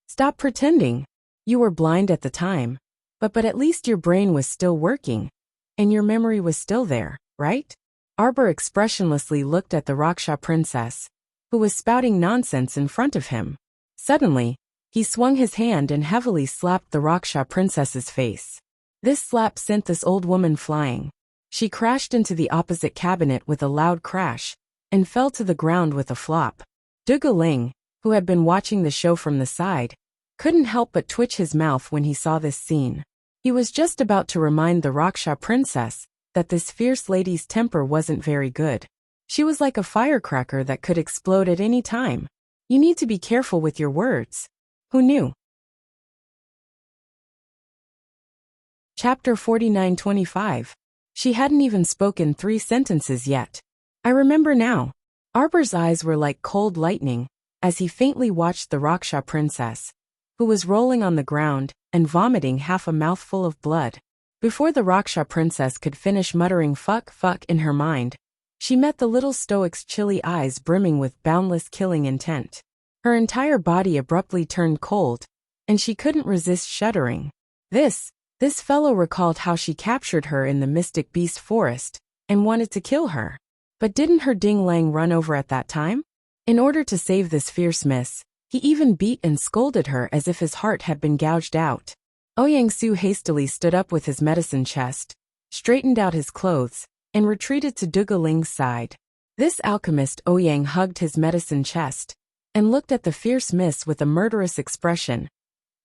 "Stop pretending. You were blind at the time, but at least your brain was still working, and your memory was still there, right?" Arbor expressionlessly looked at the Raksha princess, who was spouting nonsense in front of him. Suddenly, he swung his hand and heavily slapped the Raksha princess's face. This slap sent this old woman flying. She crashed into the opposite cabinet with a loud crash and fell to the ground with a flop. Duga Ling, who had been watching the show from the side, couldn't help but twitch his mouth when he saw this scene. He was just about to remind the Raksha princess that this fierce lady's temper wasn't very good. She was like a firecracker that could explode at any time. You need to be careful with your words. Who knew? Chapter 49-25. She hadn't even spoken 3 sentences yet. "I remember now." Arbor's eyes were like cold lightning as he faintly watched the Raksha princess, who was rolling on the ground and vomiting half a mouthful of blood. Before the Raksha princess could finish muttering fuck in her mind, she met the little stoic's chilly eyes brimming with boundless killing intent. Her entire body abruptly turned cold, and she couldn't resist shuddering. This fellow recalled how she captured her in the Mystic Beast Forest and wanted to kill her. But didn't her Ding Lang run over at that time? In order to save this fierce miss, he even beat and scolded her as if his heart had been gouged out. Ouyang Su hastily stood up with his medicine chest, straightened out his clothes, and retreated to Duga Ling's side. This alchemist Ouyang hugged his medicine chest and looked at the fierce miss with a murderous expression,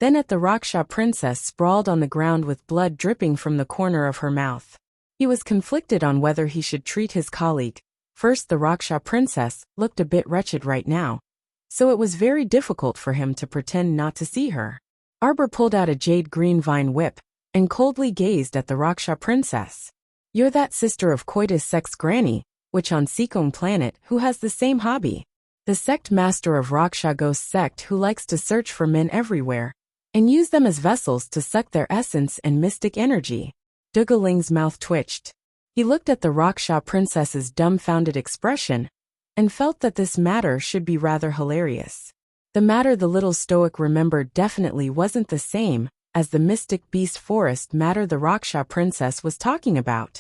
then at the Raksha princess sprawled on the ground with blood dripping from the corner of her mouth. He was conflicted on whether he should treat his colleague. First, the Raksha princess looked a bit wretched right now, so it was very difficult for him to pretend not to see her. Arbor pulled out a jade green vine whip and coldly gazed at the Raksha princess. "You're that sister of Coitus Sex Granny, which on Sikong planet who has the same hobby. The sect master of Raksha Ghost sect who likes to search for men everywhere and use them as vessels to suck their essence and mystic energy." Duga Ling's mouth twitched. He looked at the Raksha princess's dumbfounded expression and felt that this matter should be rather hilarious. The matter the little stoic remembered definitely wasn't the same as the mystic beast forest matter the Raksha princess was talking about.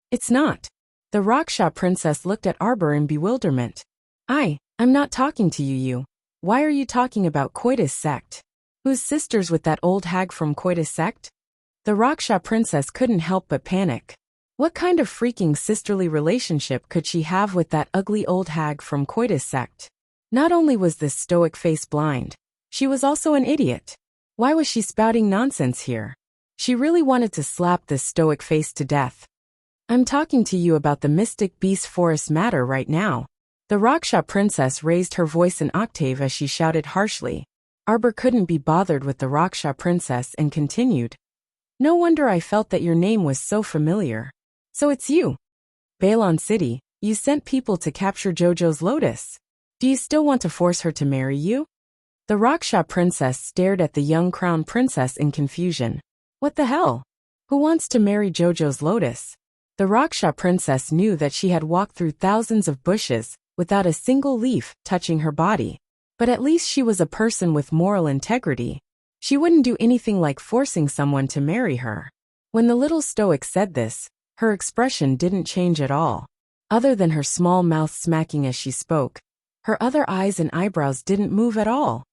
It's not. The Raksha princess looked at Arbor in bewilderment. I'm not talking to you. Why are you talking about Coitus sect? Who's sisters with that old hag from Coitus sect? The Raksha princess couldn't help but panic. What kind of freaking sisterly relationship could she have with that ugly old hag from Coitus sect? Not only was this stoic face blind, she was also an idiot. Why was she spouting nonsense here? She really wanted to slap this stoic face to death. I'm talking to you about the mystic beast forest matter right now. The Raksha princess raised her voice an octave as she shouted harshly. Arbor couldn't be bothered with the Raksha princess and continued. No wonder I felt that your name was so familiar. So it's you. Balon City, you sent people to capture Jojo's lotus. Do you still want to force her to marry you? The Raksha princess stared at the young crown princess in confusion. What the hell? Who wants to marry Jojo's lotus? The Raksha princess knew that she had walked through thousands of bushes, without a single leaf touching her body. But at least she was a person with moral integrity. She wouldn't do anything like forcing someone to marry her. When the little stoic said this, her expression didn't change at all. Other than her small mouth smacking as she spoke, her other eyes and eyebrows didn't move at all.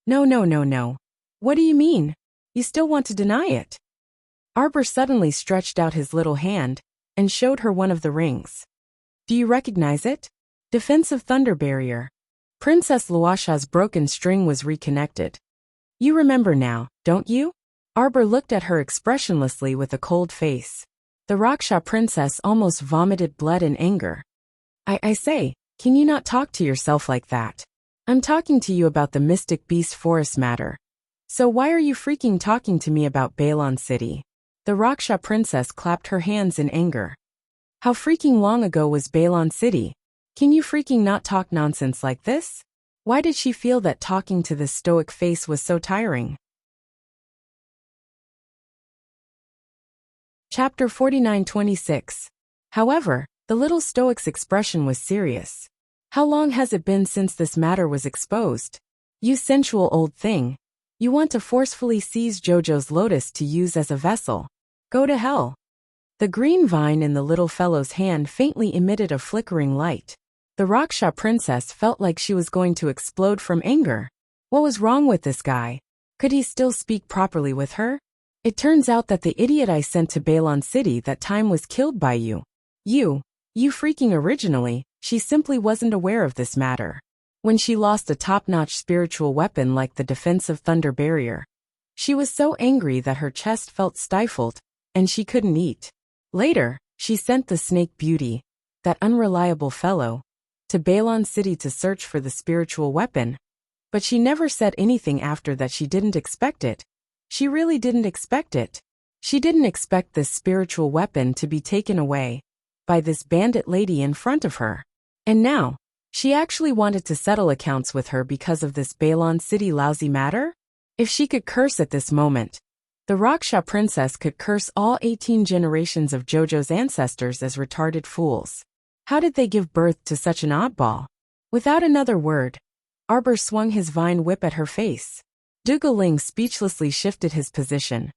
No. What do you mean? You still want to deny it? Arbor suddenly stretched out his little hand and showed her one of the rings. Do you recognize it? Defensive Thunder Barrier. Princess Luasha's broken string was reconnected. You remember now, don't you? Arbor looked at her expressionlessly with a cold face. The Raksha princess almost vomited blood in anger. I say, can you not talk to yourself like that? I'm talking to you about the mystic beast forest matter. So why are you freaking talking to me about Balon City? The Raksha princess clapped her hands in anger. How freaking long ago was Balon City? Can you freaking not talk nonsense like this? Why did she feel that talking to this stoic face was so tiring? Chapter 49-26. However, the little stoic's expression was serious. How long has it been since this matter was exposed? You sensual old thing. You want to forcefully seize Jojo's lotus to use as a vessel. Go to hell. The green vine in the little fellow's hand faintly emitted a flickering light. The Raksha princess felt like she was going to explode from anger. What was wrong with this guy? Could he still speak properly with her? It turns out that the idiot I sent to Balon City that time was killed by you. You freaking originally, she simply wasn't aware of this matter. When she lost a top-notch spiritual weapon like the defensive Thunder Barrier, she was so angry that her chest felt stifled, and she couldn't eat. Later, she sent the Snake Beauty, that unreliable fellow, to Balon City to search for the spiritual weapon. But she never said anything after that. She didn't expect it. She really didn't expect it. She didn't expect this spiritual weapon to be taken away by this bandit lady in front of her. And now, she actually wanted to settle accounts with her because of this Balon City lousy matter? If she could curse at this moment, the Raksha princess could curse all 18 generations of Jojo's ancestors as retarded fools. How did they give birth to such an oddball? Without another word, Arbor swung his vine whip at her face. Dugaling speechlessly shifted his position.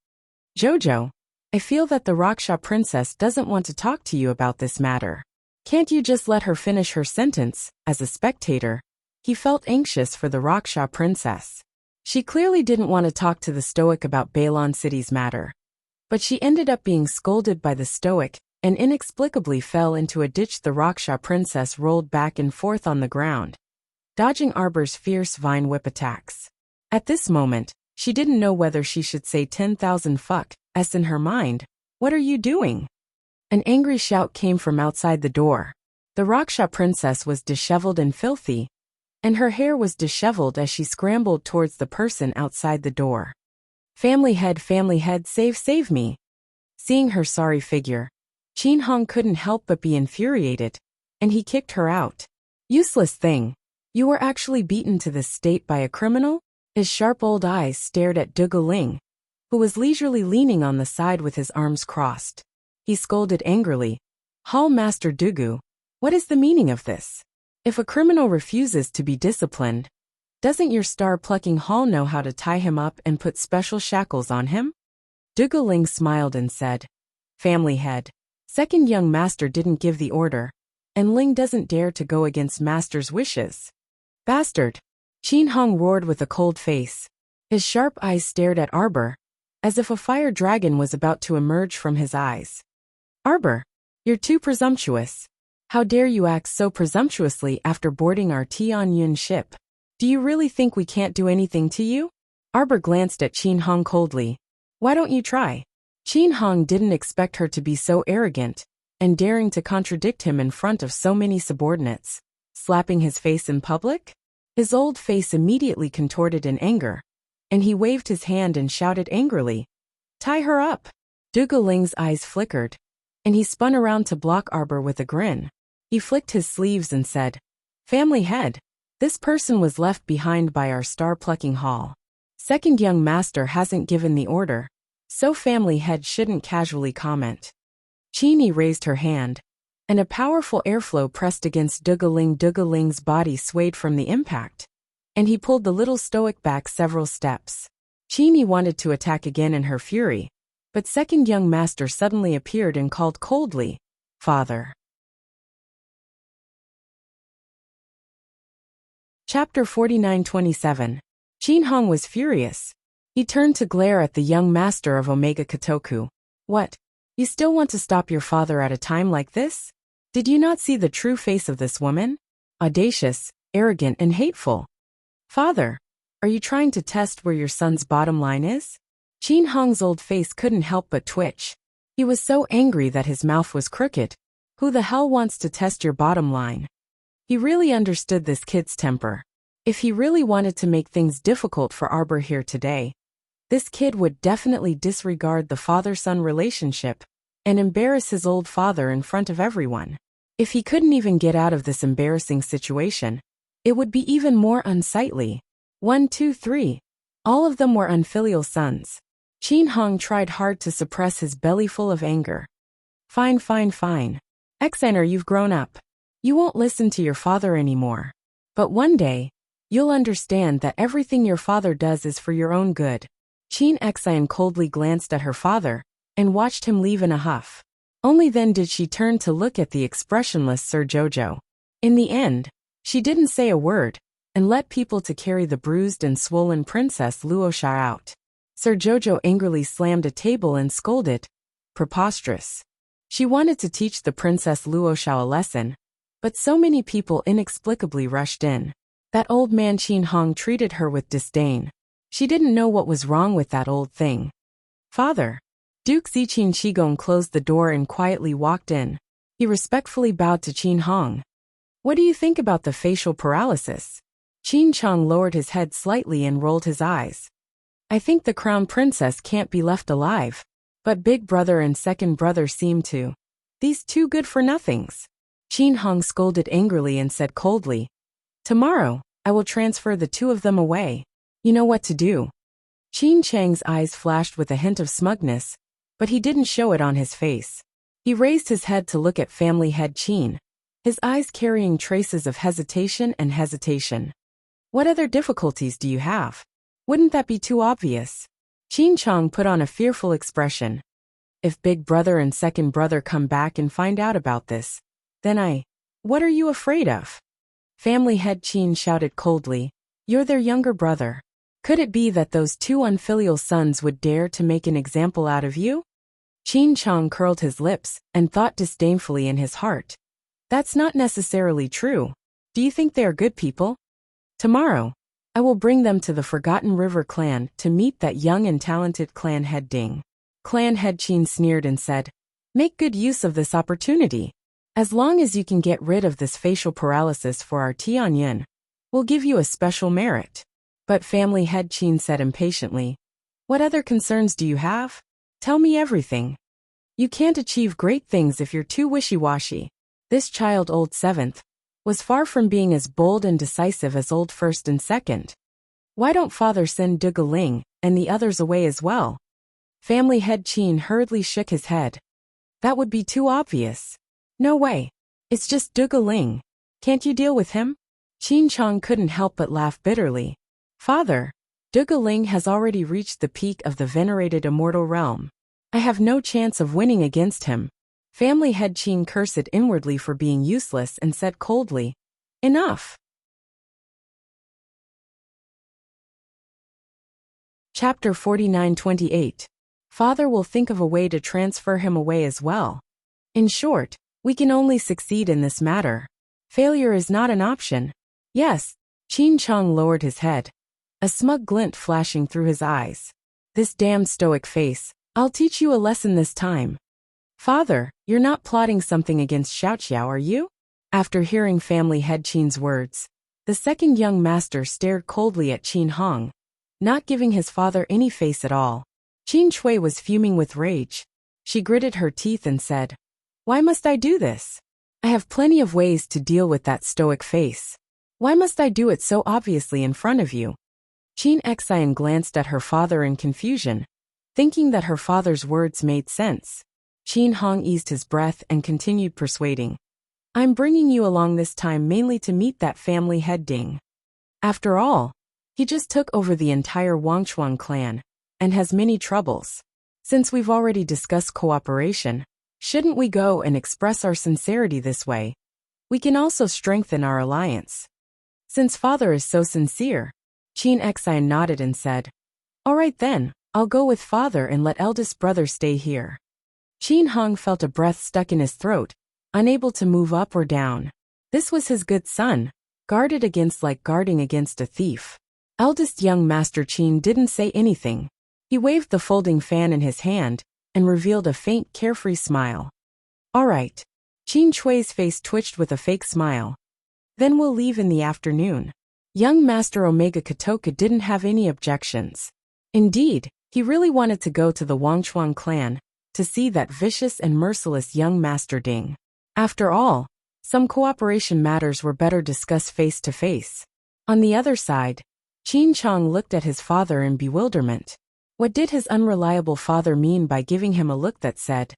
Jojo, I feel that the Raksha princess doesn't want to talk to you about this matter. Can't you just let her finish her sentence? As a spectator, he felt anxious for the Raksha princess. She clearly didn't want to talk to the stoic about Balon City's matter. But she ended up being scolded by the stoic, and inexplicably fell into a ditch. The Raksha princess rolled back and forth on the ground, dodging Arbor's fierce vine whip attacks. At this moment, she didn't know whether she should say 10,000 fuck, as in her mind, what are you doing? An angry shout came from outside the door. The Raksha princess was disheveled and filthy, and her hair was disheveled as she scrambled towards the person outside the door. Family head, save me. Seeing her sorry figure, Qin Hong couldn't help but be infuriated, and he kicked her out. Useless thing. You were actually beaten to this state by a criminal? His sharp old eyes stared at Dugu Ling, who was leisurely leaning on the side with his arms crossed. He scolded angrily. Hall Master Dugu, what is the meaning of this? If a criminal refuses to be disciplined, Doesn't your star-plucking hall know how to tie him up and put special shackles on him? Dugaling smiled and said, Family head. Second young master didn't give the order, and Ling doesn't dare to go against master's wishes. Bastard! Qin Hong roared with a cold face. His sharp eyes stared at Arbor, as if a fire dragon was about to emerge from his eyes. Arbor, you're too presumptuous. How dare you act so presumptuously after boarding our Tianyun ship? Do you really think we can't do anything to you? Arbor glanced at Qin Hong coldly. Why don't you try? Qin Hong didn't expect her to be so arrogant, and daring to contradict him in front of so many subordinates. Slapping his face in public? His old face immediately contorted in anger, and he waved his hand and shouted angrily, Tie her up! Dugaling's eyes flickered, and he spun around to block Arbor with a grin. He flicked his sleeves and said, Family head, this person was left behind by our star-plucking hall. Second young master hasn't given the order, so family head shouldn't casually comment. Chini raised her hand, and a powerful airflow pressed against Dugaling. Dugaling's body swayed from the impact, and he pulled the little stoic back several steps. Chini wanted to attack again in her fury, but second young master suddenly appeared and called coldly, Father. Chapter 49-27. Qin Hong was furious. He turned to glare at the young master of Omega Kotoku. What? You still want to stop your father at a time like this? Did you not see the true face of this woman? Audacious, arrogant, and hateful. Father, are you trying to test where your son's bottom line is? Qin Hong's old face couldn't help but twitch. He was so angry that his mouth was crooked. Who the hell wants to test your bottom line? He really understood this kid's temper. If he really wanted to make things difficult for Arbor here today, this kid would definitely disregard the father-son relationship and embarrass his old father in front of everyone. If he couldn't even get out of this embarrassing situation, it would be even more unsightly. 1, 2, 3. All of them were unfilial sons. Qin Hong tried hard to suppress his bellyful of anger. Fine. Xaner, you've grown up. You won't listen to your father anymore. But one day, you'll understand that everything your father does is for your own good. Qin Xian coldly glanced at her father and watched him leave in a huff. Only then did she turn to look at the expressionless Sir Jojo. In the end, she didn't say a word and let people to carry the bruised and swollen Princess Luosha out. Sir Jojo angrily slammed a table and scolded. Preposterous. She wanted to teach the Princess Luosha a lesson, but so many people inexplicably rushed in. That old man Qin Hong treated her with disdain. She didn't know what was wrong with that old thing. Father. Duke Ziqin Qigong closed the door and quietly walked in. He respectfully bowed to Qin Hong. What do you think about the facial paralysis? Qin Chong lowered his head slightly and rolled his eyes. I think the crown princess can't be left alive. But big brother and second brother seem to. These two good-for-nothings. Qin Hong scolded angrily and said coldly, Tomorrow, I will transfer the two of them away. You know what to do. Qin Chang's eyes flashed with a hint of smugness, but he didn't show it on his face. He raised his head to look at family head Qin, his eyes carrying traces of hesitation. What other difficulties do you have? Wouldn't that be too obvious? Qin Chong put on a fearful expression. If big brother and second brother come back and find out about this, then What are you afraid of? Family head Qin shouted coldly. You're their younger brother. Could it be that those two unfilial sons would dare to make an example out of you? Qin Chong curled his lips and thought disdainfully in his heart. That's not necessarily true. Do you think they are good people? Tomorrow, I will bring them to the Forgotten River clan to meet that young and talented clan head Ding. Clan head Qin sneered and said, Make good use of this opportunity. As long as you can get rid of this facial paralysis for our Tianyun, we'll give you a special merit. But family head Qin said impatiently, What other concerns do you have? Tell me everything. You can't achieve great things if you're too wishy-washy. This child old seventh was far from being as bold and decisive as old first and second. Why don't father send Dugaling and the others away as well? Family head Qin hurriedly shook his head. That would be too obvious. No way. It's just Dugaling. Can't you deal with him? Qin Chong couldn't help but laugh bitterly. Father, Dugaling has already reached the peak of the venerated immortal realm. I have no chance of winning against him. Family head Qin cursed inwardly for being useless and said coldly, Enough. Chapter 49-28. Father will think of a way to transfer him away as well. In short, we can only succeed in this matter. Failure is not an option. Yes, Qin Chong lowered his head, a smug glint flashing through his eyes. This damned stoic face, I'll teach you a lesson this time. Father, you're not plotting something against Xiaoqiao, are you? After hearing family head Qin's words, the second young master stared coldly at Qin Hong, not giving his father any face at all. Qin Shui was fuming with rage. She gritted her teeth and said, Why must I do this? I have plenty of ways to deal with that stoic face. Why must I do it so obviously in front of you? Qin Xian glanced at her father in confusion, thinking that her father's words made sense. Qin Hong eased his breath and continued persuading. I'm bringing you along this time mainly to meet that family head Ding. After all, he just took over the entire Wangchuan clan, and has many troubles. Since we've already discussed cooperation, shouldn't we go and express our sincerity this way? We can also strengthen our alliance. Since father is so sincere, Qin Xian nodded and said, All right then, I'll go with father and let eldest brother stay here. Qin Hong felt a breath stuck in his throat, unable to move up or down. This was his good son, guarded against like guarding against a thief. Eldest young Master Qin didn't say anything. He waved the folding fan in his hand and revealed a faint carefree smile. All right. Qin Shui's face twitched with a fake smile. Then we'll leave in the afternoon. Young Master Omega Kotoka didn't have any objections. Indeed, he really wanted to go to the Wangchuan clan to see that vicious and merciless young Master Ding. After all, some cooperation matters were better discussed face to face. On the other side, Qin Chong looked at his father in bewilderment. What did his unreliable father mean by giving him a look that said,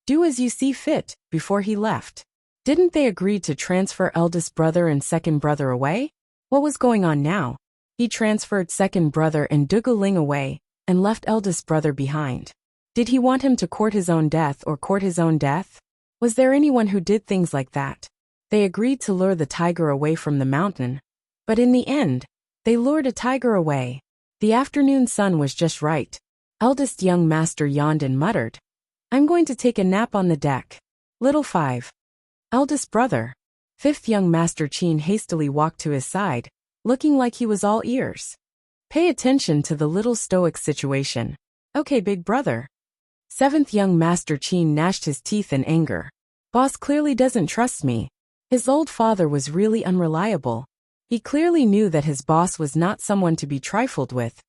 Do as you see fit, before he left? Didn't they agree to transfer eldest brother and second brother away? What was going on now? He transferred second brother and Dugaling away, and left eldest brother behind. Did he want him to court his own death or court his own death? Was there anyone who did things like that? They agreed to lure the tiger away from the mountain, but in the end, they lured a tiger away. The afternoon sun was just right. Eldest young master yawned and muttered, I'm going to take a nap on the deck. Little 5. Eldest brother. Fifth young master Qin hastily walked to his side, looking like he was all ears. Pay attention to the little stoic situation. Okay, big brother. Seventh young master Qin gnashed his teeth in anger. Boss clearly doesn't trust me. His old father was really unreliable. He clearly knew that his boss was not someone to be trifled with.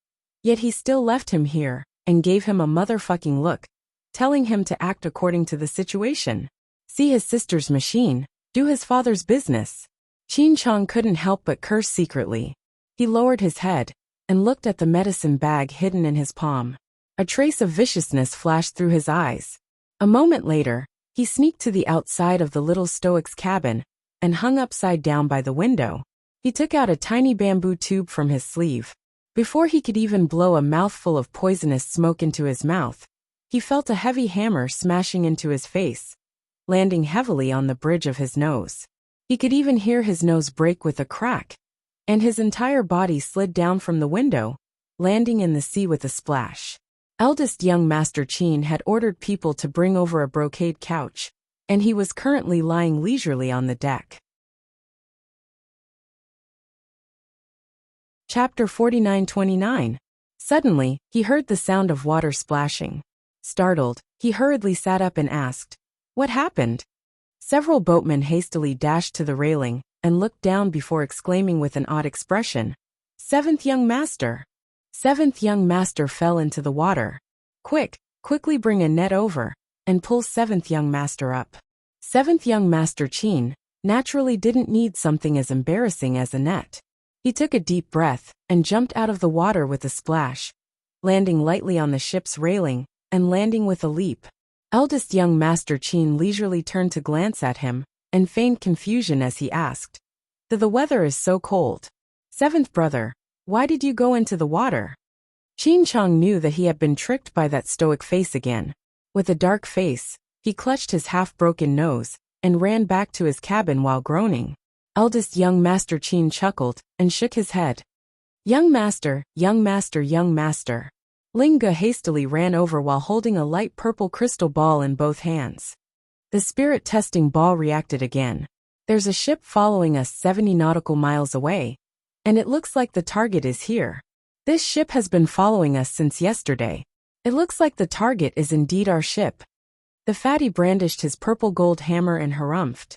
Yet he still left him here, and gave him a motherfucking look, telling him to act according to the situation. See his sister's machine, do his father's business. Qin Chong couldn't help but curse secretly. He lowered his head, and looked at the medicine bag hidden in his palm. A trace of viciousness flashed through his eyes. A moment later, he sneaked to the outside of the little stoic's cabin, and hung upside down by the window. He took out a tiny bamboo tube from his sleeve. Before he could even blow a mouthful of poisonous smoke into his mouth, he felt a heavy hammer smashing into his face, landing heavily on the bridge of his nose. He could even hear his nose break with a crack, and his entire body slid down from the window, landing in the sea with a splash. Eldest young Master Qin had ordered people to bring over a brocade couch, and he was currently lying leisurely on the deck. Chapter 49-29. Suddenly, he heard the sound of water splashing. Startled, he hurriedly sat up and asked, What happened? Several boatmen hastily dashed to the railing, and looked down before exclaiming with an odd expression, Seventh young master! Seventh young master fell into the water. Quickly bring a net over, and pull seventh young master up. Seventh young Master Qin naturally didn't need something as embarrassing as a net. He took a deep breath, and jumped out of the water with a splash, landing lightly on the ship's railing, and landing with a leap. Eldest young Master Qin leisurely turned to glance at him, and feigned confusion as he asked, The weather is so cold. Seventh brother, why did you go into the water? Qin Chang knew that he had been tricked by that stoic face again. With a dark face, he clutched his half-broken nose and ran back to his cabin while groaning. Eldest young master Qin chuckled and shook his head. Young master, young master, young master. Ling Ge hastily ran over while holding a light purple crystal ball in both hands. The spirit testing ball reacted again. There's a ship following us 70 nautical miles away, and it looks like the target is here. This ship has been following us since yesterday. It looks like the target is indeed our ship. The fatty brandished his purple gold hammer and harumphed.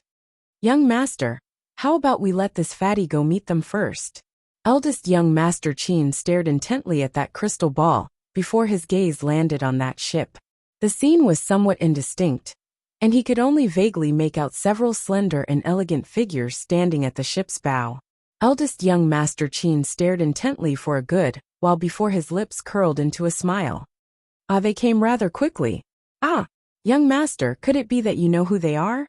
Young master, how about we let this fatty go meet them first? Eldest young master Qin stared intently at that crystal ball before his gaze landed on that ship. The scene was somewhat indistinct, and he could only vaguely make out several slender and elegant figures standing at the ship's bow. Eldest young master Qin stared intently for a good while before his lips curled into a smile. They came rather quickly. Young master, could it be that you know who they are?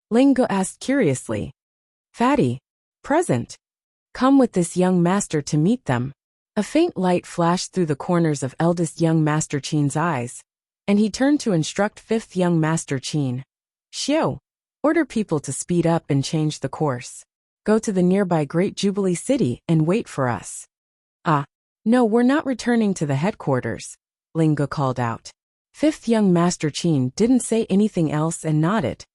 Ling Ge asked curiously. Fatty. Present. Come with this young master to meet them. A faint light flashed through the corners of eldest young master Qin's eyes, and he turned to instruct fifth young master Qin. Xiao, order people to speed up and change the course. Go to the nearby Great Jubilee City and wait for us. No, we're not returning to the headquarters, Ling Ge called out. Fifth young master Qin didn't say anything else and nodded.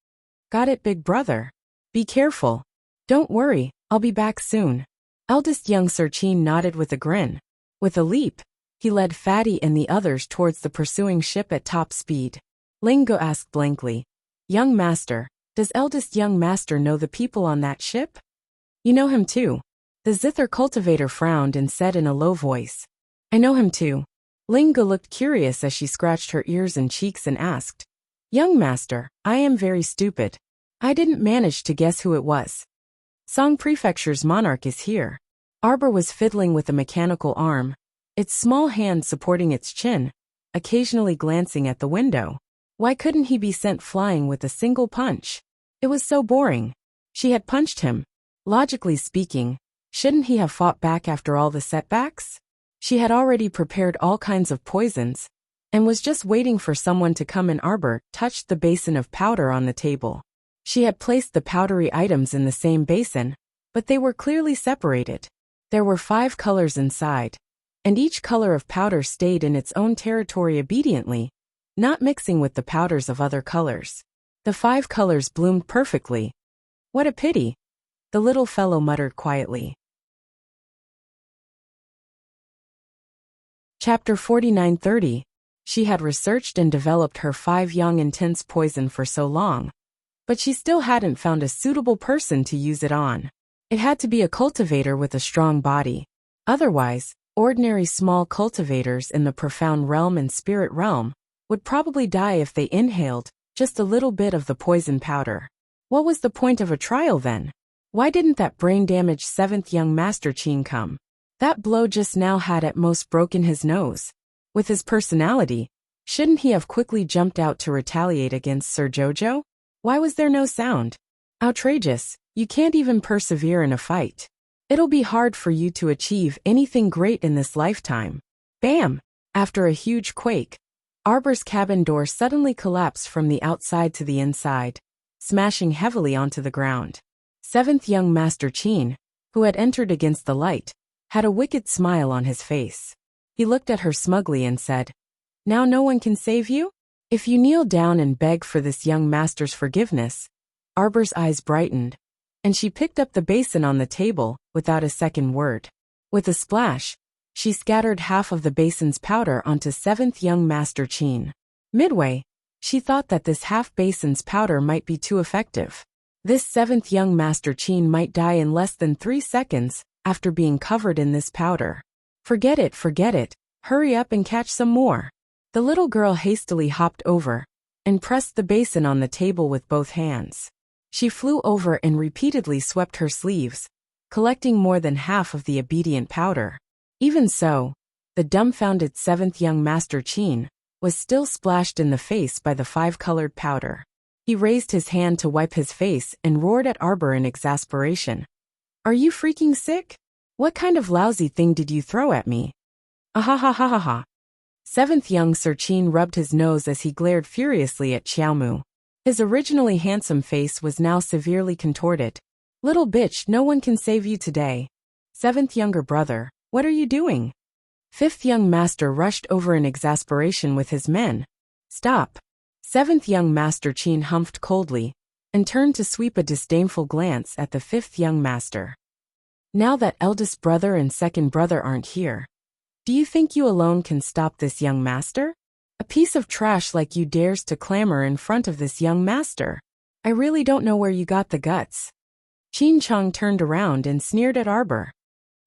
Got it, big brother. Be careful. Don't worry, I'll be back soon. Eldest young Sir Qin nodded with a grin. With a leap, he led Fatty and the others towards the pursuing ship at top speed. Ling Ge asked blankly, Young master, does eldest young master know the people on that ship? You know him too. The zither cultivator frowned and said in a low voice. I know him too. Ling Ge looked curious as she scratched her ears and cheeks and asked, Young master, I am very stupid. I didn't manage to guess who it was. Song Prefecture's monarch is here. Arbor was fiddling with a mechanical arm, its small hand supporting its chin, occasionally glancing at the window. Why couldn't he be sent flying with a single punch? It was so boring. She had punched him. Logically speaking, shouldn't he have fought back after all the setbacks? She had already prepared all kinds of poisons, and was just waiting for someone to come in. Arbor touched the basin of powder on the table. She had placed the powdery items in the same basin, but they were clearly separated. There were 5 colors inside, and each color of powder stayed in its own territory obediently, not mixing with the powders of other colors. The 5 colors bloomed perfectly. What a pity, the little fellow muttered quietly. Chapter 49:30. She had researched and developed her 5 young intense poison for so long, but she still hadn't found a suitable person to use it on. It had to be a cultivator with a strong body. Otherwise, ordinary small cultivators in the profound realm and spirit realm would probably die if they inhaled just a little bit of the poison powder. What was the point of a trial then? Why didn't that brain-damaged 7th young master Qin come? That blow just now had at most broken his nose. With his personality, shouldn't he have quickly jumped out to retaliate against Sir Jojo? Why was there no sound? Outrageous, you can't even persevere in a fight. It'll be hard for you to achieve anything great in this lifetime. Bam! After a huge quake, Arbor's cabin door suddenly collapsed from the outside to the inside, smashing heavily onto the ground. 7th young master Qin, who had entered against the light, had a wicked smile on his face. He looked at her smugly and said, Now no one can save you? If you kneel down and beg for this young master's forgiveness. Arbor's eyes brightened, and she picked up the basin on the table without a second word. With a splash, she scattered half of the basin's powder onto 7th young master Qin. Midway, she thought that this half basin's powder might be too effective. This 7th young master Qin might die in less than 3 seconds after being covered in this powder. Forget it, hurry up and catch some more. The little girl hastily hopped over and pressed the basin on the table with both hands. She flew over and repeatedly swept her sleeves, collecting more than half of the obedient powder. Even so, the dumbfounded 7th young master Qin was still splashed in the face by the 5-colored powder. He raised his hand to wipe his face and roared at Arbor in exasperation. Are you freaking sick? What kind of lousy thing did you throw at me? Ahahahaha. Seventh young Sir Qin rubbed his nose as he glared furiously at Xiaomu. His originally handsome face was now severely contorted. Little bitch, no one can save you today. Seventh younger brother, what are you doing? Fifth young master rushed over in exasperation with his men. Stop. Seventh young master Qin humphed coldly and turned to sweep a disdainful glance at the fifth young master. Now that eldest brother and second brother aren't here, do you think you alone can stop this young master? A piece of trash like you dares to clamor in front of this young master. I really don't know where you got the guts. Qin Chong turned around and sneered at Arbor.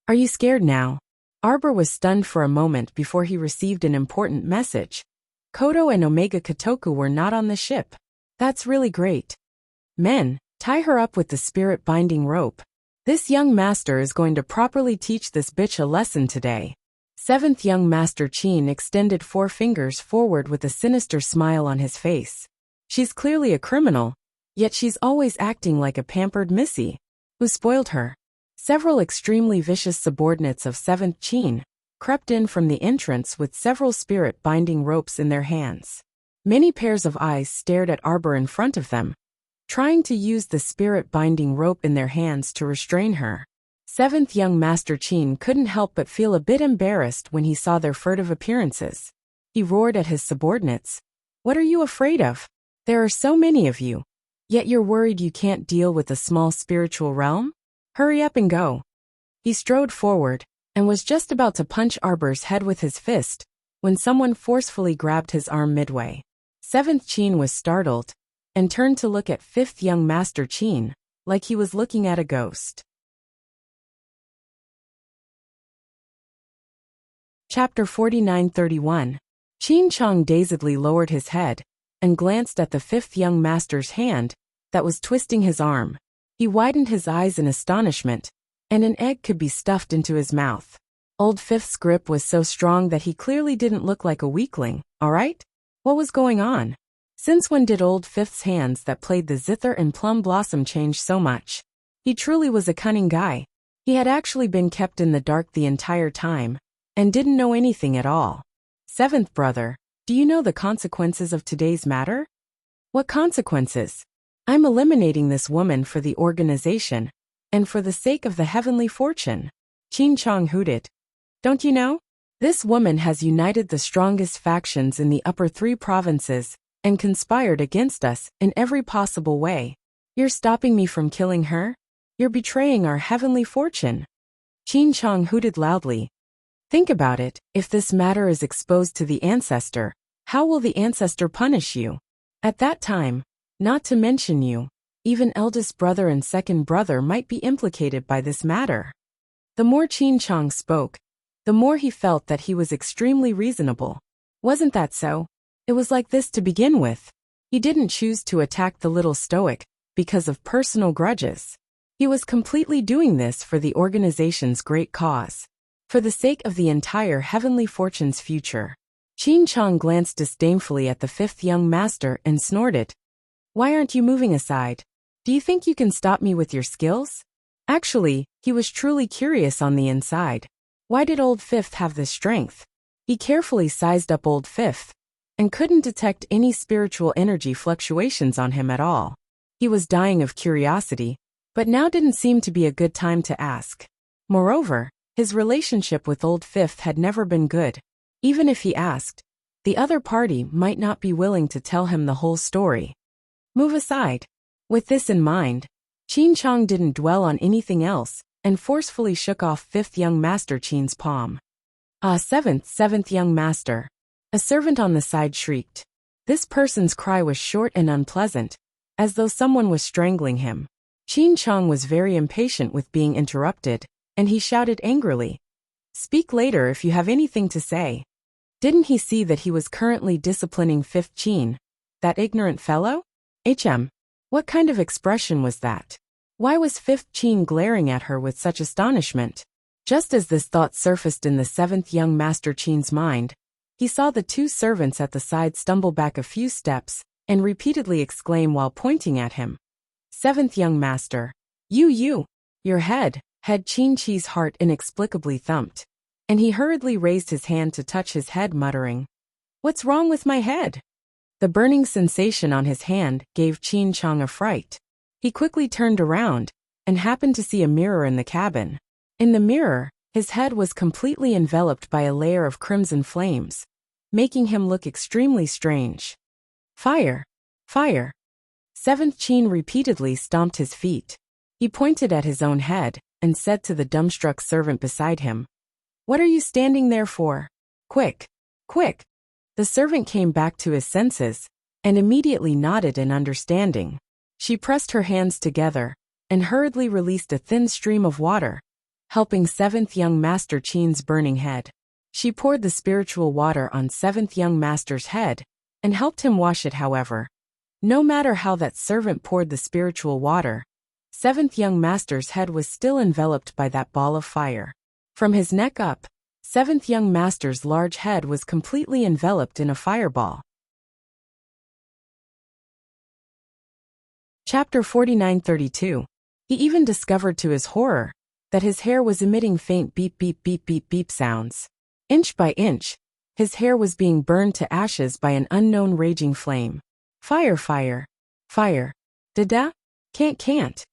Are you scared now? Arbor was stunned for a moment before he received an important message. Kodo and Omega Kotoku were not on the ship. That's really great. Men, tie her up with the spirit binding rope. This young master is going to properly teach this bitch a lesson today. Seventh young master Qin extended 4 fingers forward with a sinister smile on his face. She's clearly a criminal, yet she's always acting like a pampered missy. Who spoiled her? Several extremely vicious subordinates of Seventh Qin crept in from the entrance with several spirit binding ropes in their hands. Many pairs of eyes stared at Arbor in front of them, trying to use the spirit binding rope in their hands to restrain her. Seventh young master Qin couldn't help but feel a bit embarrassed when he saw their furtive appearances. He roared at his subordinates. What are you afraid of? There are so many of you. Yet you're worried you can't deal with a small spiritual realm? Hurry up and go. He strode forward and was just about to punch Arbor's head with his fist when someone forcefully grabbed his arm midway. Seventh Qin was startled and turned to look at fifth young master Qin like he was looking at a ghost. Chapter 49-31. Qin Chong dazedly lowered his head and glanced at the fifth young master's hand that was twisting his arm. He widened his eyes in astonishment, and an egg could be stuffed into his mouth. Old Fifth's grip was so strong that he clearly didn't look like a weakling, alright? What was going on? Since when did Old Fifth's hands that played the zither and plum blossom change so much? He truly was a cunning guy. He had actually been kept in the dark the entire time, and didn't know anything at all. Seventh brother, do you know the consequences of today's matter? What consequences? I'm eliminating this woman for the organization, and for the sake of the heavenly fortune. Qin Chong hooted. Don't you know? This woman has united the strongest factions in the upper 3 provinces, and conspired against us in every possible way. You're stopping me from killing her? You're betraying our heavenly fortune. Qin Chong hooted loudly. Think about it, if this matter is exposed to the ancestor, how will the ancestor punish you? At that time, not to mention you, even eldest brother and second brother might be implicated by this matter. The more Qin Chong spoke, the more he felt that he was extremely reasonable. Wasn't that so? It was like this to begin with. He didn't choose to attack the little stoic because of personal grudges. He was completely doing this for the organization's great cause, for the sake of the entire heavenly fortune's future. Qin Chong glanced disdainfully at the fifth young master and snorted. Why aren't you moving aside? Do you think you can stop me with your skills? Actually, he was truly curious on the inside. Why did Old Fifth have this strength? He carefully sized up Old Fifth, and couldn't detect any spiritual energy fluctuations on him at all. He was dying of curiosity, but now didn't seem to be a good time to ask. Moreover, his relationship with Old Fifth had never been good. Even if he asked, the other party might not be willing to tell him the whole story. Move aside. With this in mind, Qin Chong didn't dwell on anything else, and forcefully shook off fifth young master Qin's palm. Seventh young master. A servant on the side shrieked. This person's cry was short and unpleasant, as though someone was strangling him. Qin Chong was very impatient with being interrupted, and he shouted angrily. Speak later if you have anything to say. Didn't he see that he was currently disciplining fifth Qin, that ignorant fellow? What kind of expression was that? Why was fifth Qin glaring at her with such astonishment? Just as this thought surfaced in the seventh young master Qin's mind, he saw the 2 servants at the side stumble back a few steps and repeatedly exclaim while pointing at him. Seventh young master. Your head. head Qin Chi's heart inexplicably thumped, and he hurriedly raised his hand to touch his head, muttering, "What's wrong with my head?" The burning sensation on his hand gave Qin Chang a fright. He quickly turned around and happened to see a mirror in the cabin. In the mirror, his head was completely enveloped by a layer of crimson flames, making him look extremely strange. Fire! Fire! Seventh Qin repeatedly stomped his feet. He pointed at his own head and said to the dumbstruck servant beside him, "What are you standing there for? Quick! Quick!" The servant came back to his senses and immediately nodded in understanding. She pressed her hands together and hurriedly released a thin stream of water, helping seventh young Master Qin's burning head. She poured the spiritual water on seventh young Master's head and helped him wash it. However, no matter how that servant poured the spiritual water, seventh young Master's head was still enveloped by that ball of fire. From his neck up, seventh young Master's large head was completely enveloped in a fireball. Chapter 49-32. He even discovered to his horror that his hair was emitting faint beep beep beep beep beep sounds. Inch by inch, his hair was being burned to ashes by an unknown raging flame. Fire, fire, fire. Da-da? Can't.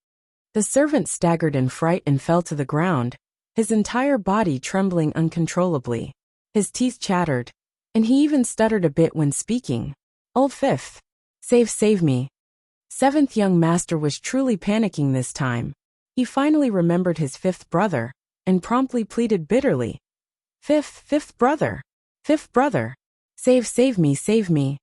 The servant staggered in fright and fell to the ground, his entire body trembling uncontrollably. His teeth chattered, and he even stuttered a bit when speaking. "Old fifth. Save me." Seventh young Master was truly panicking this time. He finally remembered his fifth brother, and promptly pleaded bitterly. Fifth brother. Save me.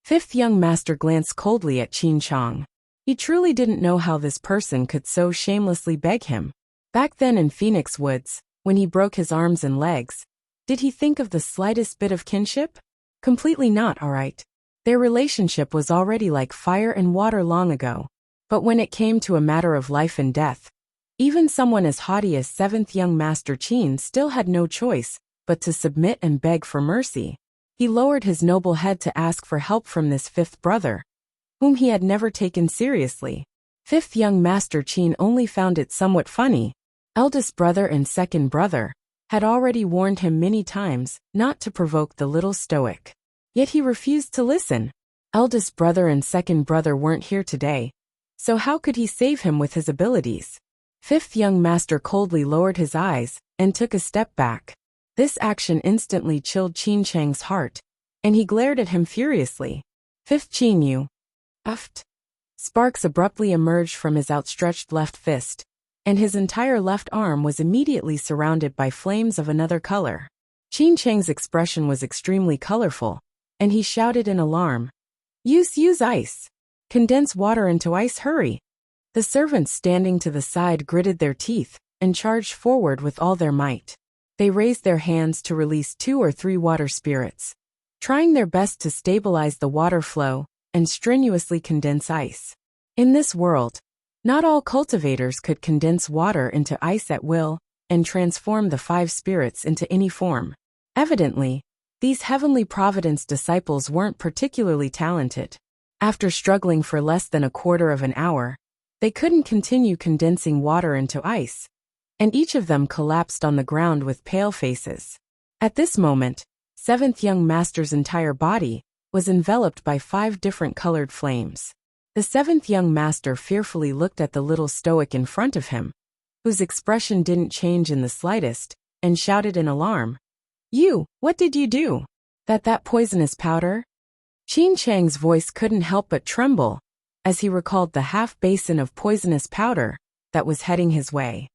Fifth young Master glanced coldly at Qin Chang. He truly didn't know how this person could so shamelessly beg him. Back then in Phoenix Woods, when he broke his arms and legs, did he think of the slightest bit of kinship? Completely not, alright. Their relationship was already like fire and water long ago. But when it came to a matter of life and death, even someone as haughty as seventh young Master Qin still had no choice but to submit and beg for mercy. He lowered his noble head to ask for help from this fifth brother, whom he had never taken seriously. Fifth young Master Qin only found it somewhat funny. Eldest brother and second brother had already warned him many times not to provoke the little stoic. Yet he refused to listen. Eldest brother and second brother weren't here today, so how could he save him with his abilities? Fifth young Master coldly lowered his eyes and took a step back. This action instantly chilled Qin Chang's heart, and he glared at him furiously. Fifth Qin, you. Uft. Sparks abruptly emerged from his outstretched left fist, and his entire left arm was immediately surrounded by flames of another color. Qin Chang's expression was extremely colorful, and he shouted in alarm. Use ice. Condense water into ice, hurry. The servants standing to the side gritted their teeth and charged forward with all their might. They raised their hands to release 2 or 3 water spirits, trying their best to stabilize the water flow and strenuously condense ice. In this world, not all cultivators could condense water into ice at will and transform the 5 spirits into any form. Evidently, these Heavenly Providence disciples weren't particularly talented. After struggling for less than a quarter of an hour, they couldn't continue condensing water into ice, and each of them collapsed on the ground with pale faces. At this moment, seventh young Master's entire body was enveloped by 5 different colored flames. The seventh young Master fearfully looked at the little stoic in front of him, whose expression didn't change in the slightest, and shouted in alarm. You, what did you do? That poisonous powder? Qin Chang's voice couldn't help but tremble as he recalled the half basin of poisonous powder that was heading his way.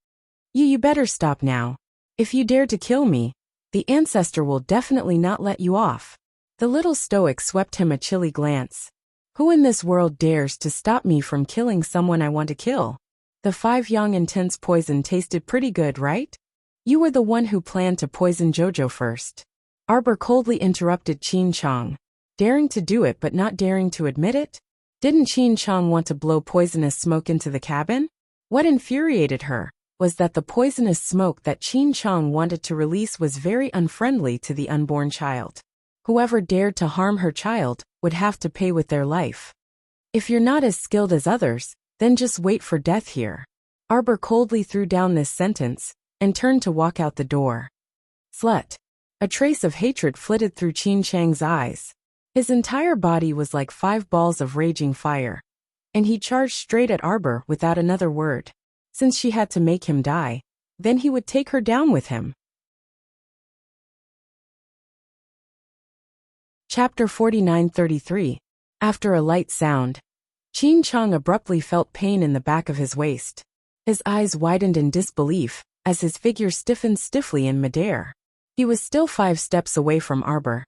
You better stop now. If you dare to kill me, the ancestor will definitely not let you off. The little stoic swept him a chilly glance. Who in this world dares to stop me from killing someone I want to kill? The 5 yang intense poison tasted pretty good, right? You were the one who planned to poison Jojo first. Arbor coldly interrupted Qin Chang, daring to do it but not daring to admit it. Didn't Qin Chang want to blow poisonous smoke into the cabin? What infuriated her was that the poisonous smoke that Qin Chang wanted to release was very unfriendly to the unborn child. Whoever dared to harm her child would have to pay with their life. If you're not as skilled as others, then just wait for death here. Arbor coldly threw down this sentence and turned to walk out the door. Slut. A trace of hatred flitted through Qin Chang's eyes. His entire body was like 5 balls of raging fire, and he charged straight at Arbor without another word. Since she had to make him die, then he would take her down with him. Chapter 49:33. After a light sound, Qin Chang abruptly felt pain in the back of his waist. His eyes widened in disbelief as his figure stiffened stiffly in midair. He was still 5 steps away from Arbor,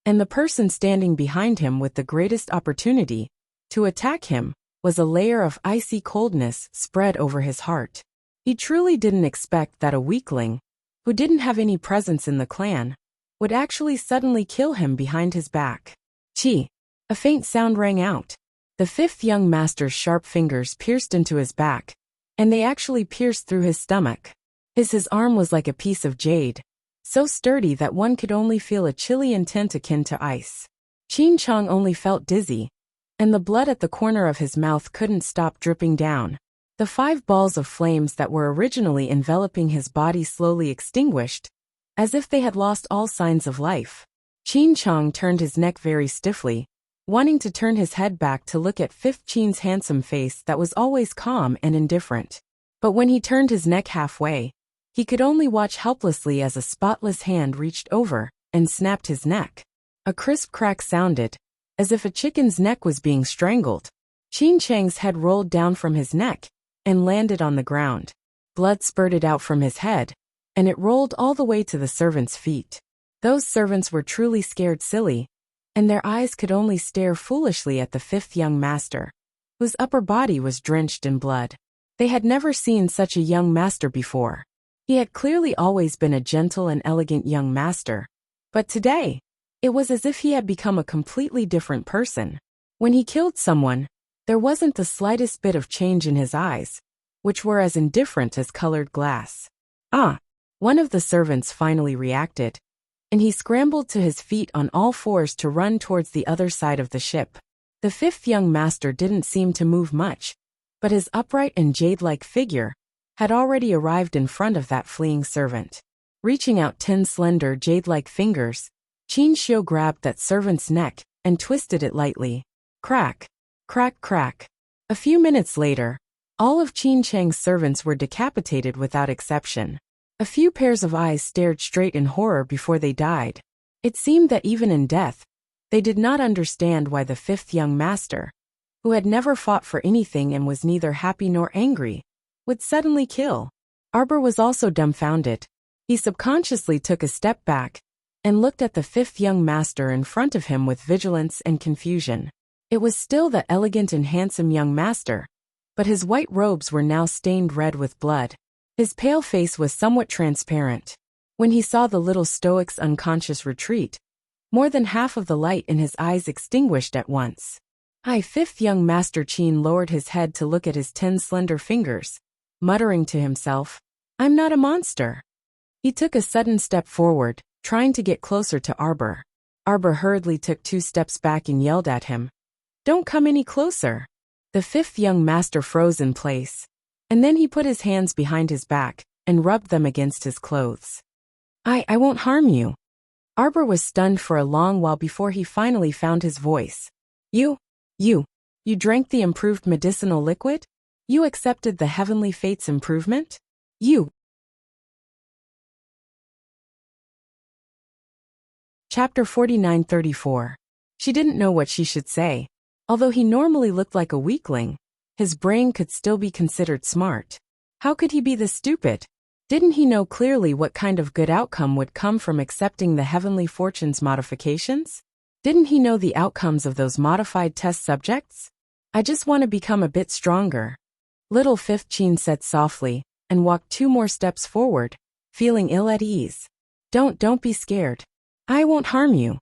and the person standing behind him with the greatest opportunity to attack him was a layer of icy coldness spread over his heart. He truly didn't expect that a weakling, who didn't have any presence in the clan, would actually suddenly kill him behind his back. Chi! A faint sound rang out. The 5th young master's sharp fingers pierced into his back, and they actually pierced through his stomach. His arm was like a piece of jade, so sturdy that one could only feel a chilly intent akin to ice. Qin Chang only felt dizzy, and the blood at the corner of his mouth couldn't stop dripping down. The 5 balls of flames that were originally enveloping his body slowly extinguished, as if they had lost all signs of life. Qin Chang turned his neck very stiffly, wanting to turn his head back to look at 5th Qin's handsome face that was always calm and indifferent. But when he turned his neck halfway, he could only watch helplessly as a spotless hand reached over and snapped his neck. A crisp crack sounded, as if a chicken's neck was being strangled. Qin Chang's head rolled down from his neck and landed on the ground. Blood spurted out from his head, and it rolled all the way to the servants' feet. Those servants were truly scared silly, and their eyes could only stare foolishly at the 5th young master, whose upper body was drenched in blood. They had never seen such a young master before. He had clearly always been a gentle and elegant young master, but today, it was as if he had become a completely different person. When he killed someone, there wasn't the slightest bit of change in his eyes, which were as indifferent as colored glass. Ah! One of the servants finally reacted, and he scrambled to his feet on all 4s to run towards the other side of the ship. The 5th young master didn't seem to move much, but his upright and jade-like figure had already arrived in front of that fleeing servant. Reaching out 10 slender jade-like fingers, Qin Xiu grabbed that servant's neck and twisted it lightly. Crack! Crack crack! A few minutes later, all of Qin Chang's servants were decapitated without exception. A few pairs of eyes stared straight in horror before they died. It seemed that even in death, they did not understand why the 5th young master, who had never fought for anything and was neither happy nor angry, would suddenly kill. Arbor was also dumbfounded. He subconsciously took a step back and looked at the 5th young master in front of him with vigilance and confusion. It was still the elegant and handsome young master, but his white robes were now stained red with blood. His pale face was somewhat transparent. When he saw the little stoic's unconscious retreat, more than half of the light in his eyes extinguished at once. 5th young master Qin lowered his head to look at his 10 slender fingers, muttering to himself, "I'm not a monster." He took a sudden step forward, trying to get closer to Arbor. Arbor hurriedly took 2 steps back and yelled at him, "Don't come any closer." The 5th young master froze in place, and then he put his hands behind his back and rubbed them against his clothes. I won't harm you." Arbor was stunned for a long while before he finally found his voice. You drank the improved medicinal liquid? You accepted the heavenly fate's improvement? You. Chapter 49:34. She didn't know what she should say. Although he normally looked like a weakling, his brain could still be considered smart. How could he be this stupid? Didn't he know clearly what kind of good outcome would come from accepting the heavenly fortune's modifications? Didn't he know the outcomes of those modified test subjects? I just want to become a bit stronger. Little 5th Qin said softly, and walked 2 more steps forward, feeling ill at ease. Don't be scared. I won't harm you."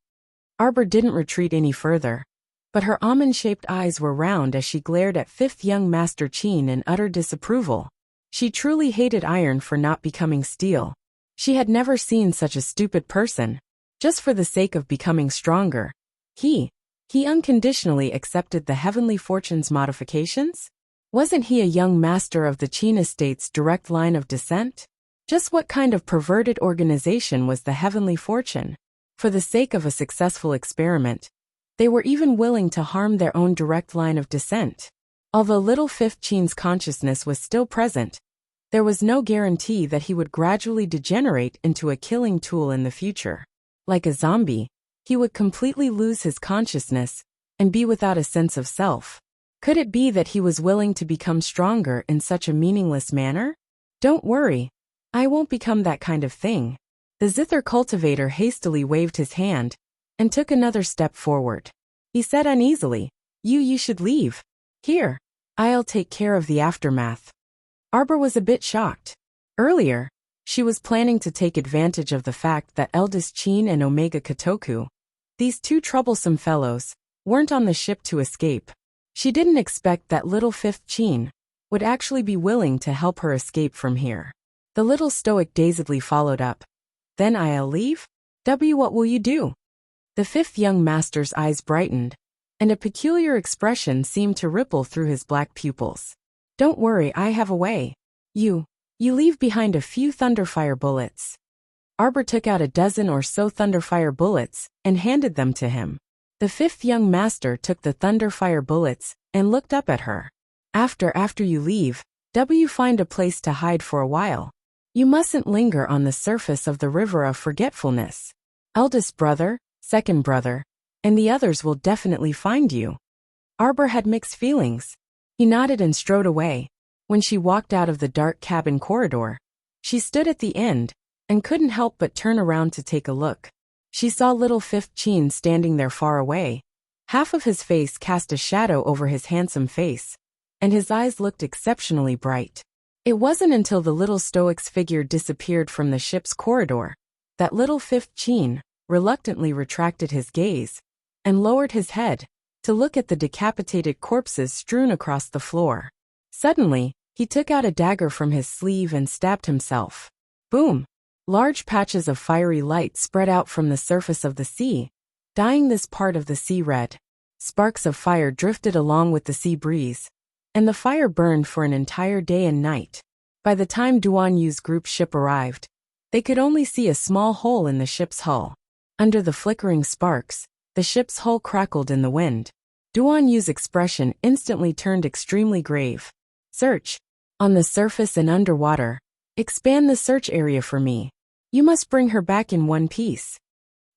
Arbor didn't retreat any further, but her almond-shaped eyes were round as she glared at 5th young master Qin in utter disapproval. She truly hated iron for not becoming steel. She had never seen such a stupid person. Just for the sake of becoming stronger, he unconditionally accepted the heavenly fortune's modifications? Wasn't he a young master of the Qin estate's direct line of descent? Just what kind of perverted organization was the Heavenly Fortune? For the sake of a successful experiment, they were even willing to harm their own direct line of descent. Although little Fifth Qin's consciousness was still present, there was no guarantee that he would gradually degenerate into a killing tool in the future. Like a zombie, he would completely lose his consciousness and be without a sense of self. Could it be that he was willing to become stronger in such a meaningless manner? Don't worry, I won't become that kind of thing. The zither cultivator hastily waved his hand and took another step forward. He said uneasily, You should leave. Here, I'll take care of the aftermath. Arbor was a bit shocked. Earlier, she was planning to take advantage of the fact that eldest Qin and Omega Kotoku, these two troublesome fellows, weren't on the ship to escape. She didn't expect that little Fifth Qin would actually be willing to help her escape from here. The little stoic dazedly followed up. Then I'll leave? What will you do? The fifth young master's eyes brightened, and a peculiar expression seemed to ripple through his black pupils. Don't worry, I have a way. You leave behind a few thunderfire bullets. Arbor took out a dozen or so thunderfire bullets and handed them to him. The fifth young master took the thunderfire bullets and looked up at her. After you leave, find a place to hide for a while. You mustn't linger on the surface of the river of forgetfulness. Eldest brother, second brother, and the others will definitely find you. Arbor had mixed feelings. He nodded and strode away. When she walked out of the dark cabin corridor, she stood at the end and couldn't help but turn around to take a look. She saw little Fifth Qin standing there far away. Half of his face cast a shadow over his handsome face, and his eyes looked exceptionally bright. It wasn't until the little stoic's figure disappeared from the ship's corridor that little Fifth Qin reluctantly retracted his gaze and lowered his head to look at the decapitated corpses strewn across the floor. Suddenly, he took out a dagger from his sleeve and stabbed himself. Boom! Large patches of fiery light spread out from the surface of the sea, dyeing this part of the sea red. Sparks of fire drifted along with the sea breeze, and the fire burned for an entire day and night. By the time Duan Yu's group ship arrived, they could only see a small hole in the ship's hull. Under the flickering sparks, the ship's hull crackled in the wind. Duan Yu's expression instantly turned extremely grave. Search. On the surface and underwater. Expand the search area for me. You must bring her back in one piece.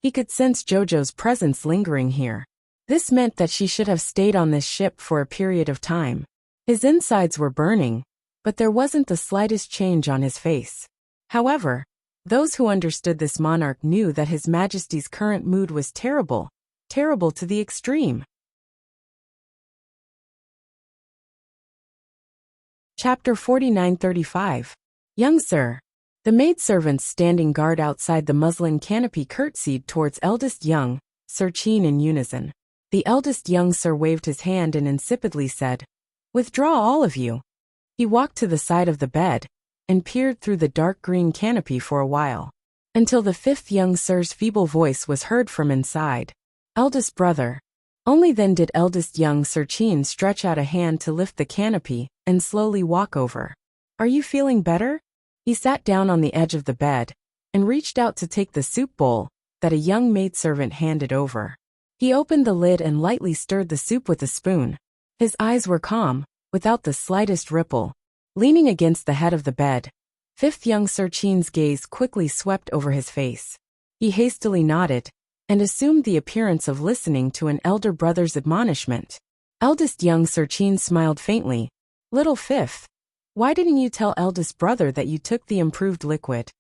He could sense Jojo's presence lingering here. This meant that she should have stayed on this ship for a period of time. His insides were burning, but there wasn't the slightest change on his face. However, those who understood this monarch knew that His Majesty's current mood was terrible, terrible to the extreme. Chapter 4935. Young sir. The maidservants standing guard outside the muslin canopy curtsied towards eldest young Sir Qin in unison. The eldest young sir waved his hand and insipidly said, Withdraw all of you. He walked to the side of the bed and peered through the dark green canopy for a while, until the fifth young sir's feeble voice was heard from inside. Eldest brother. Only then did eldest young Sir Qin stretch out a hand to lift the canopy and slowly walk over. Are you feeling better? He sat down on the edge of the bed and reached out to take the soup bowl that a young maidservant handed over. He opened the lid and lightly stirred the soup with a spoon. His eyes were calm, without the slightest ripple. Leaning against the head of the bed, fifth young Sir Qin's gaze quickly swept over his face. He hastily nodded and assumed the appearance of listening to an elder brother's admonishment. Eldest young Sir Qin smiled faintly. Little fifth. Why didn't you tell eldest brother that you took the improved liquid?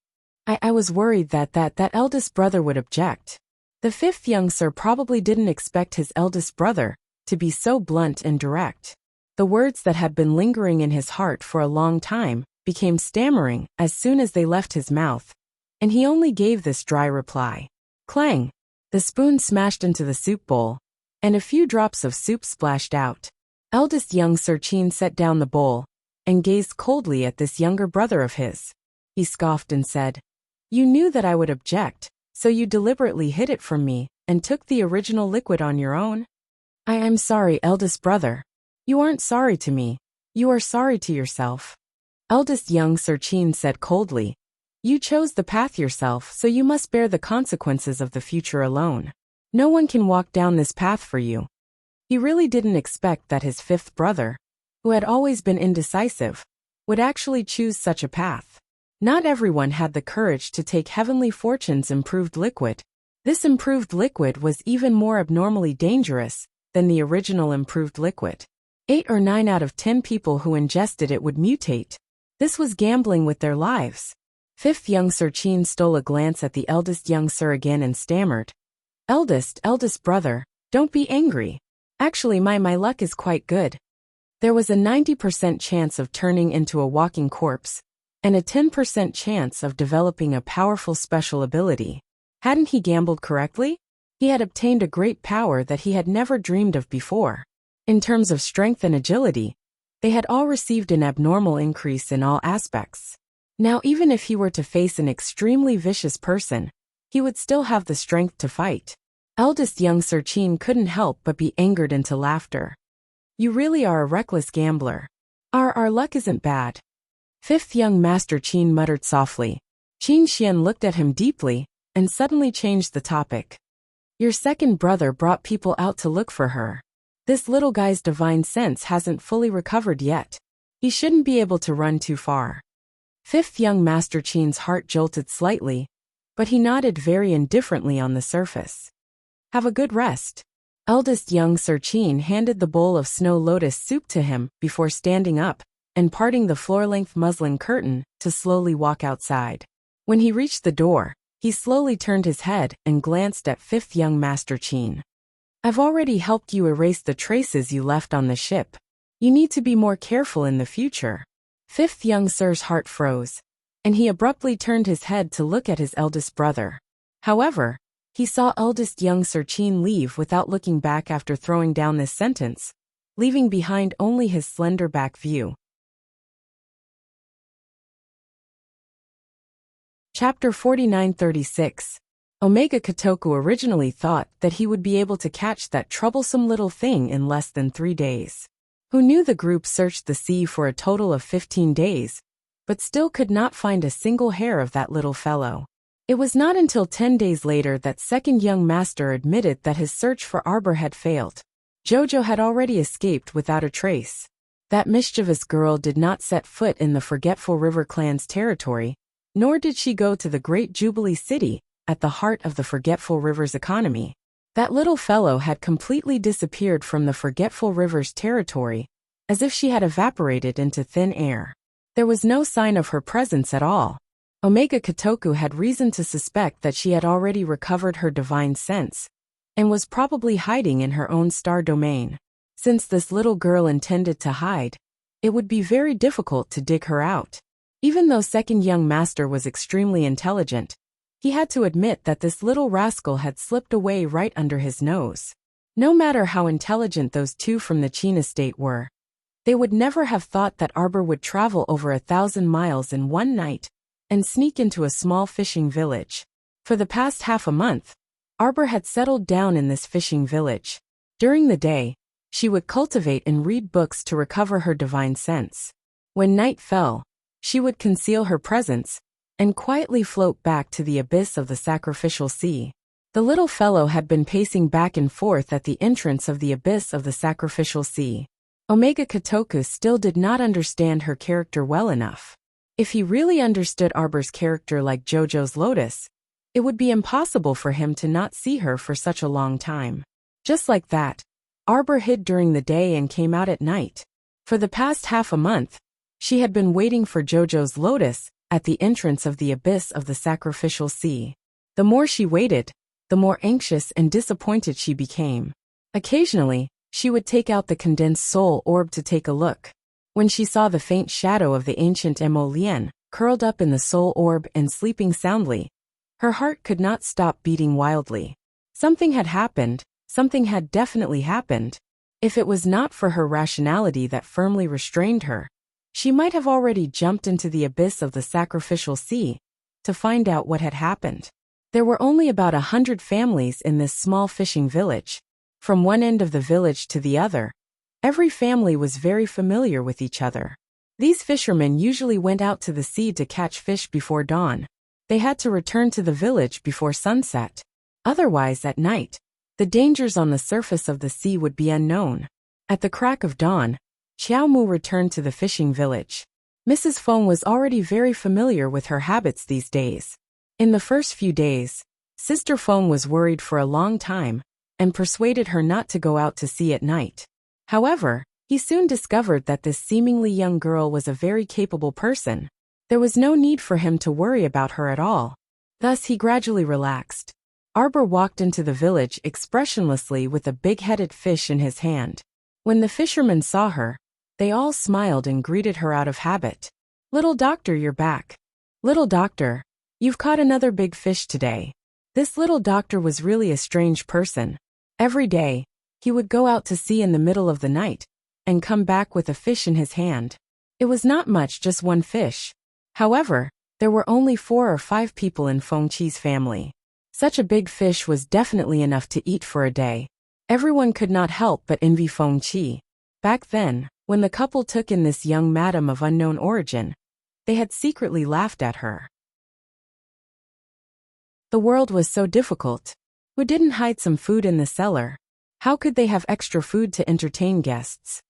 I was worried that eldest brother would object. The fifth young sir probably didn't expect his eldest brother to be so blunt and direct. The words that had been lingering in his heart for a long time became stammering as soon as they left his mouth, and he only gave this dry reply. Clang! The spoon smashed into the soup bowl, and a few drops of soup splashed out. Eldest young Sir Qin set down the bowl and gazed coldly at this younger brother of his. He scoffed and said, You knew that I would object, so you deliberately hid it from me and took the original liquid on your own? I'm sorry, eldest brother. You aren't sorry to me. You are sorry to yourself. Eldest young Sir Chin said coldly. You chose the path yourself, so you must bear the consequences of the future alone. No one can walk down this path for you. He really didn't expect that his fifth brother, who had always been indecisive, would actually choose such a path. Not everyone had the courage to take Heavenly Fortune's improved liquid. This improved liquid was even more abnormally dangerous than the original improved liquid. 8 or 9 out of 10 people who ingested it would mutate. This was gambling with their lives. Fifth young Sir Chin stole a glance at the eldest young Sir again and stammered. Eldest brother, don't be angry. Actually my luck is quite good. There was a 90% chance of turning into a walking corpse, and a 10% chance of developing a powerful special ability. Hadn't he gambled correctly? He had obtained a great power that he had never dreamed of before. In terms of strength and agility, they had all received an abnormal increase in all aspects. Now even if he were to face an extremely vicious person, he would still have the strength to fight. Eldest young Sir Chin couldn't help but be angered into laughter. You really are a reckless gambler. Our luck isn't bad. Fifth young Master Chin muttered softly. Qin Xian looked at him deeply, and suddenly changed the topic. Your second brother brought people out to look for her. This little guy's divine sense hasn't fully recovered yet. He shouldn't be able to run too far. Fifth young Master Chin's heart jolted slightly, but he nodded very indifferently on the surface. Have a good rest. Eldest young Sir Chin handed the bowl of snow lotus soup to him before standing up and parting the floor-length muslin curtain to slowly walk outside. When he reached the door, he slowly turned his head and glanced at fifth young Master Chin. I've already helped you erase the traces you left on the ship. You need to be more careful in the future. Fifth young Sir's heart froze, and he abruptly turned his head to look at his eldest brother. However, he saw eldest young Sir Chin leave without looking back after throwing down this sentence, leaving behind only his slender back view. Chapter 4936. Omega Kotoku originally thought that he would be able to catch that troublesome little thing in less than 3 days. Who knew the group searched the sea for a total of 15 days, but still could not find a single hair of that little fellow. It was not until 10 days later that second young master admitted that his search for Arbor had failed. Jojo had already escaped without a trace. That mischievous girl did not set foot in the Forgetful River clan's territory, nor did she go to the Great Jubilee City, at the heart of the Forgetful River's economy. That little fellow had completely disappeared from the Forgetful River's territory, as if she had evaporated into thin air. There was no sign of her presence at all. Omega Kotoku had reason to suspect that she had already recovered her divine sense, and was probably hiding in her own star domain. Since this little girl intended to hide, it would be very difficult to dig her out. Even though second young master was extremely intelligent, he had to admit that this little rascal had slipped away right under his nose. No matter how intelligent those two from the Chin estate were, they would never have thought that Arbor would travel over 1,000 miles in one night and sneak into a small fishing village. For the past half a month, Arbor had settled down in this fishing village. During the day, she would cultivate and read books to recover her divine sense. When night fell, she would conceal her presence and quietly float back to the abyss of the sacrificial sea. The little fellow had been pacing back and forth at the entrance of the abyss of the sacrificial sea. Omega Kotoku still did not understand her character well enough. If he really understood Arbor's character like Jojo's lotus, it would be impossible for him to not see her for such a long time. Just like that, Arbor hid during the day and came out at night. For the past half a month, she had been waiting for Jojo's lotus at the entrance of the abyss of the sacrificial sea. The more she waited, the more anxious and disappointed she became. Occasionally, she would take out the condensed soul orb to take a look. When she saw the faint shadow of the ancient Mo Lien, curled up in the soul orb and sleeping soundly, her heart could not stop beating wildly. Something had happened, something had definitely happened. If it was not for her rationality that firmly restrained her, she might have already jumped into the abyss of the sacrificial sea to find out what had happened. There were only about 100 families in this small fishing village. From one end of the village to the other, Every family was very familiar with each other. These fishermen usually went out to the sea to catch fish before dawn. They had to return to the village before sunset. Otherwise, at night, the dangers on the surface of the sea would be unknown. At the crack of dawn, Xiao Mu returned to the fishing village. Mrs. Feng was already very familiar with her habits these days. In the first few days, Sister Feng was worried for a long time and persuaded her not to go out to sea at night. However, he soon discovered that this seemingly young girl was a very capable person. There was no need for him to worry about her at all. Thus he gradually relaxed. Arbor walked into the village expressionlessly with a big-headed fish in his hand. When the fishermen saw her, they all smiled and greeted her out of habit. "Little doctor, you're back. Little doctor, you've caught another big fish today." This little doctor was really a strange person. Every day, he would go out to sea in the middle of the night and come back with a fish in his hand. It was not much, just one fish. However, there were only 4 or 5 people in Feng Qi's family. Such a big fish was definitely enough to eat for a day. Everyone could not help but envy Feng Qi. Back then, when the couple took in this young madam of unknown origin, they had secretly laughed at her. The world was so difficult. Who didn't hide some food in the cellar? How could they have extra food to entertain guests?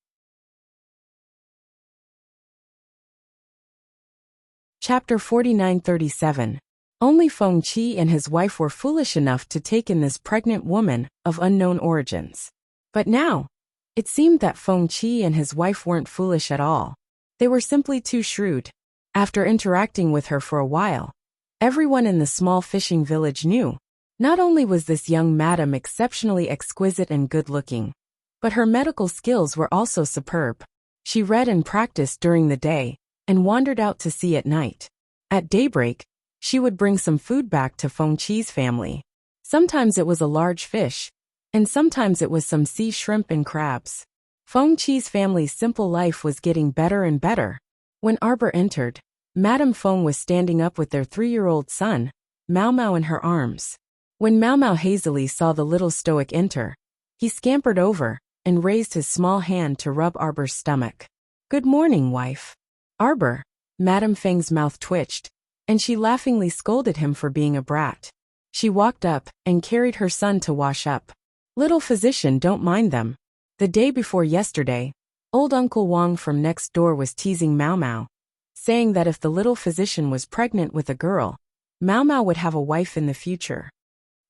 Chapter 49-37. Only Feng Qi and his wife were foolish enough to take in this pregnant woman of unknown origins. But now, it seemed that Feng Qi and his wife weren't foolish at all. They were simply too shrewd. After interacting with her for a while, everyone in the small fishing village knew. Not only was this young madam exceptionally exquisite and good-looking, but her medical skills were also superb. She read and practiced during the day and wandered out to sea at night. At daybreak, she would bring some food back to Feng Qi's family. Sometimes it was a large fish, and sometimes it was some sea shrimp and crabs. Feng Qi's family's simple life was getting better and better. When Arbor entered, Madame Feng was standing up with their 3-year-old son, Mao Mao, in her arms. When Mao Mao hazily saw the little stoic enter, he scampered over and raised his small hand to rub Arbor's stomach. "Good morning, wife." "Arbor," Madame Feng's mouth twitched, and she laughingly scolded him for being a brat. She walked up and carried her son to wash up. "Little physician, don't mind them." The day before yesterday, old Uncle Wang from next door was teasing Mao Mao, saying that if the little physician was pregnant with a girl, Mao Mao would have a wife in the future.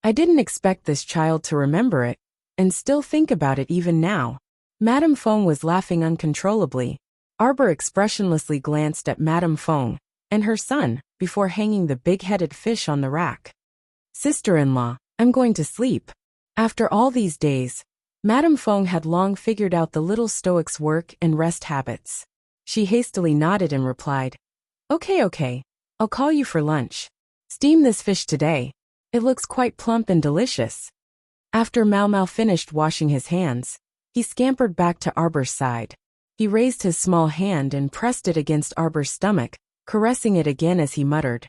I didn't expect this child to remember it, and still think about it even now. Madame Feng was laughing uncontrollably. Arbor expressionlessly glanced at Madame Feng and her son before hanging the big-headed fish on the rack. "Sister-in-law, I'm going to sleep." After all these days, Madame Feng had long figured out the little stoic's work and rest habits. She hastily nodded and replied, Okay, I'll call you for lunch. Steam this fish today. It looks quite plump and delicious." After Mao Mao finished washing his hands, he scampered back to Arbor's side. He raised his small hand and pressed it against Arbor's stomach, caressing it again as he muttered.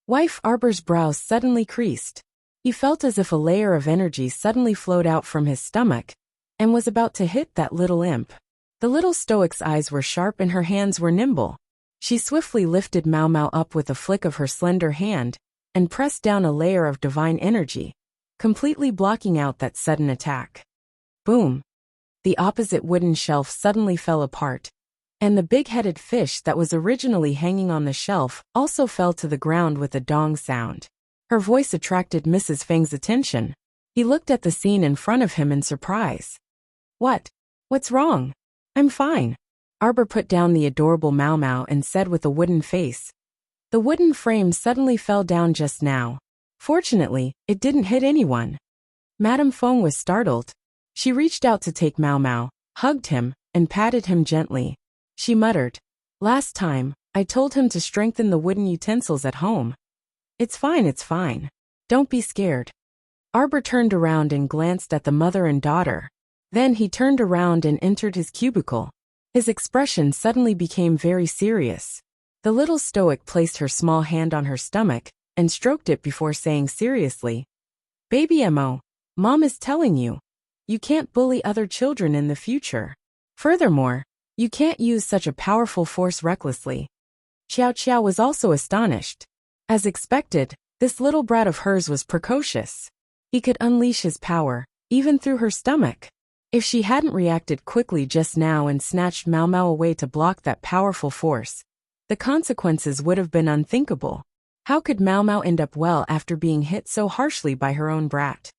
Wife Arbor's brows suddenly creased. He felt as if a layer of energy suddenly flowed out from his stomach and was about to hit that little imp. The little stoic's eyes were sharp and her hands were nimble. She swiftly lifted Mao Mao up with a flick of her slender hand and pressed down a layer of divine energy, completely blocking out that sudden attack. Boom! The opposite wooden shelf suddenly fell apart, and the big-headed fish that was originally hanging on the shelf also fell to the ground with a dong sound. Her voice attracted Mrs. Feng's attention. He looked at the scene in front of him in surprise. What's wrong? I'm fine. Arbor put down the adorable Mao Mao and said with a wooden face. The wooden frame suddenly fell down just now. Fortunately, it didn't hit anyone. Madame Feng was startled. She reached out to take Mao Mao, hugged him, and patted him gently. She muttered, Last time, I told him to strengthen the wooden utensils at home. It's fine. Don't be scared. Arbor turned around and glanced at the mother and daughter. Then he turned around and entered his cubicle. His expression suddenly became very serious. The little stoic placed her small hand on her stomach and stroked it before saying seriously, Baby Mo, Mom is telling you, you can't bully other children in the future. Furthermore, you can't use such a powerful force recklessly. Xiao Xiao was also astonished. As expected, this little brat of hers was precocious. He could unleash his power, even through her stomach. If she hadn't reacted quickly just now and snatched Mao Mao away to block that powerful force, the consequences would have been unthinkable. How could Mao Mao end up well after being hit so harshly by her own brat?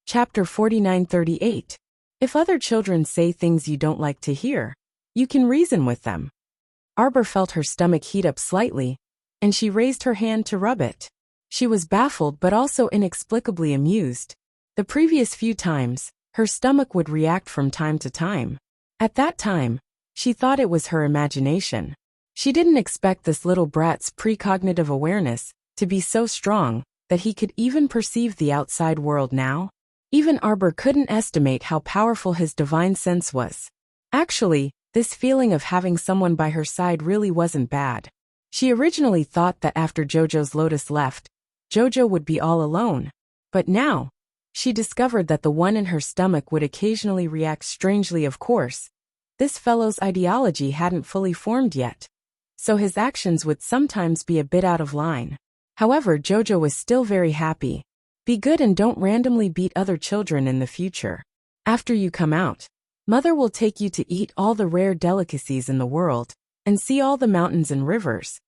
Chapter 4938. If other children say things you don't like to hear, you can reason with them. Arbor felt her stomach heat up slightly, and she raised her hand to rub it. She was baffled but also inexplicably amused. The previous few times, her stomach would react from time to time. At that time, she thought it was her imagination. She didn't expect this little brat's precognitive awareness to be so strong that he could even perceive the outside world now. Even Arbor couldn't estimate how powerful his divine sense was. Actually, this feeling of having someone by her side really wasn't bad. She originally thought that after Jojo's lotus left, Jojo would be all alone. But now, she discovered that the one in her stomach would occasionally react strangely. Of course, this fellow's ideology hadn't fully formed yet, so his actions would sometimes be a bit out of line. However, Jojo was still very happy. Be good and don't randomly beat other children in the future. After you come out, Mother will take you to eat all the rare delicacies in the world, and see all the mountains and rivers.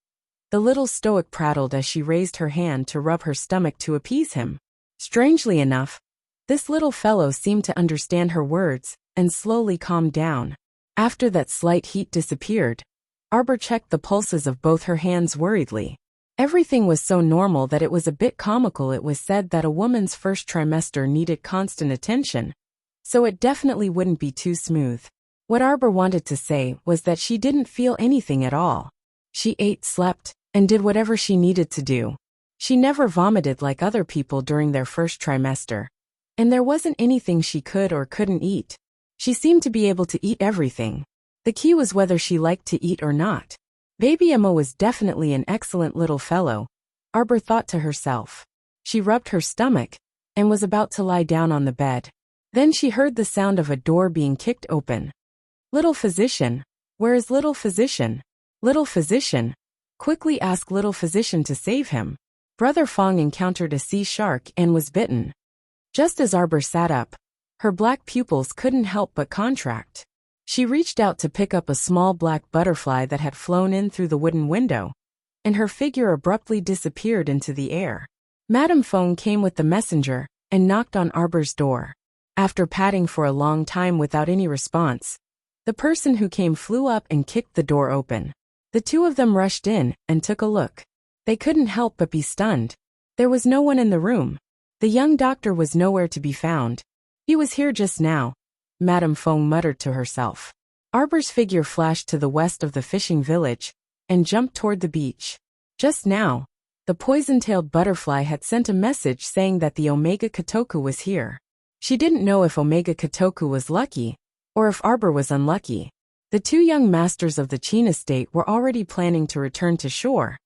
The little stoic prattled as she raised her hand to rub her stomach to appease him. Strangely enough, this little fellow seemed to understand her words, and slowly calmed down. After that slight heat disappeared, Arbor checked the pulses of both her hands worriedly. Everything was so normal that it was a bit comical. It was said that a woman's first trimester needed constant attention, so it definitely wouldn't be too smooth. What Arbor wanted to say was that she didn't feel anything at all. She ate, slept, and did whatever she needed to do. She never vomited like other people during their first trimester, and there wasn't anything she could or couldn't eat. She seemed to be able to eat everything. The key was whether she liked to eat or not. Baby Emma was definitely an excellent little fellow, Arbor thought to herself. She rubbed her stomach, and was about to lie down on the bed. Then she heard the sound of a door being kicked open. Little Physician, where is Little Physician? Little Physician, quickly ask Little Physician to save him. Brother Fong encountered a sea shark and was bitten. Just as Arbor sat up, her black pupils couldn't help but contract. She reached out to pick up a small black butterfly that had flown in through the wooden window, and her figure abruptly disappeared into the air. Madame Fong came with the messenger and knocked on Arbor's door. After patting for a long time without any response, the person who came flew up and kicked the door open. The two of them rushed in and took a look. They couldn't help but be stunned. There was no one in the room. The young doctor was nowhere to be found. He was here just now, Madame Fong muttered to herself. Arbor's figure flashed to the west of the fishing village and jumped toward the beach. Just now, the poison-tailed butterfly had sent a message saying that the Omega Kotoku was here. She didn't know if Omega Kotoku was lucky, or if Arbor was unlucky. The two young masters of the Qin estate were already planning to return to shore,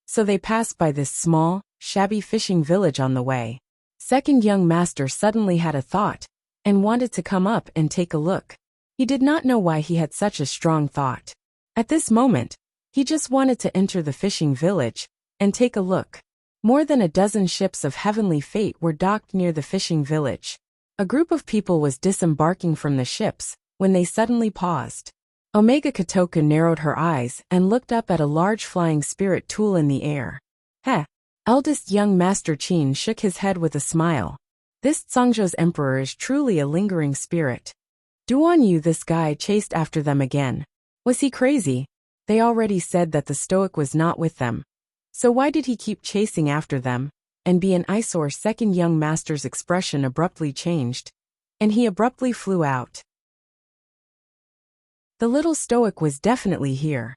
so they passed by this small, shabby fishing village on the way. Second young master suddenly had a thought, and wanted to come up and take a look. He did not know why he had such a strong thought. At this moment, he just wanted to enter the fishing village and take a look. More than a dozen ships of heavenly fate were docked near the fishing village. A group of people was disembarking from the ships when they suddenly paused. Omega Kotoku narrowed her eyes and looked up at a large flying spirit tool in the air. Heh! Eldest young Master Qin shook his head with a smile. This Zhangzhou's emperor is truly a lingering spirit. Duan Yu, this guy chased after them again. Was he crazy? They already said that the stoic was not with them. So why did he keep chasing after them and be an eyesore? Second young master's expression abruptly changed, and he abruptly flew out. The little stoic was definitely here.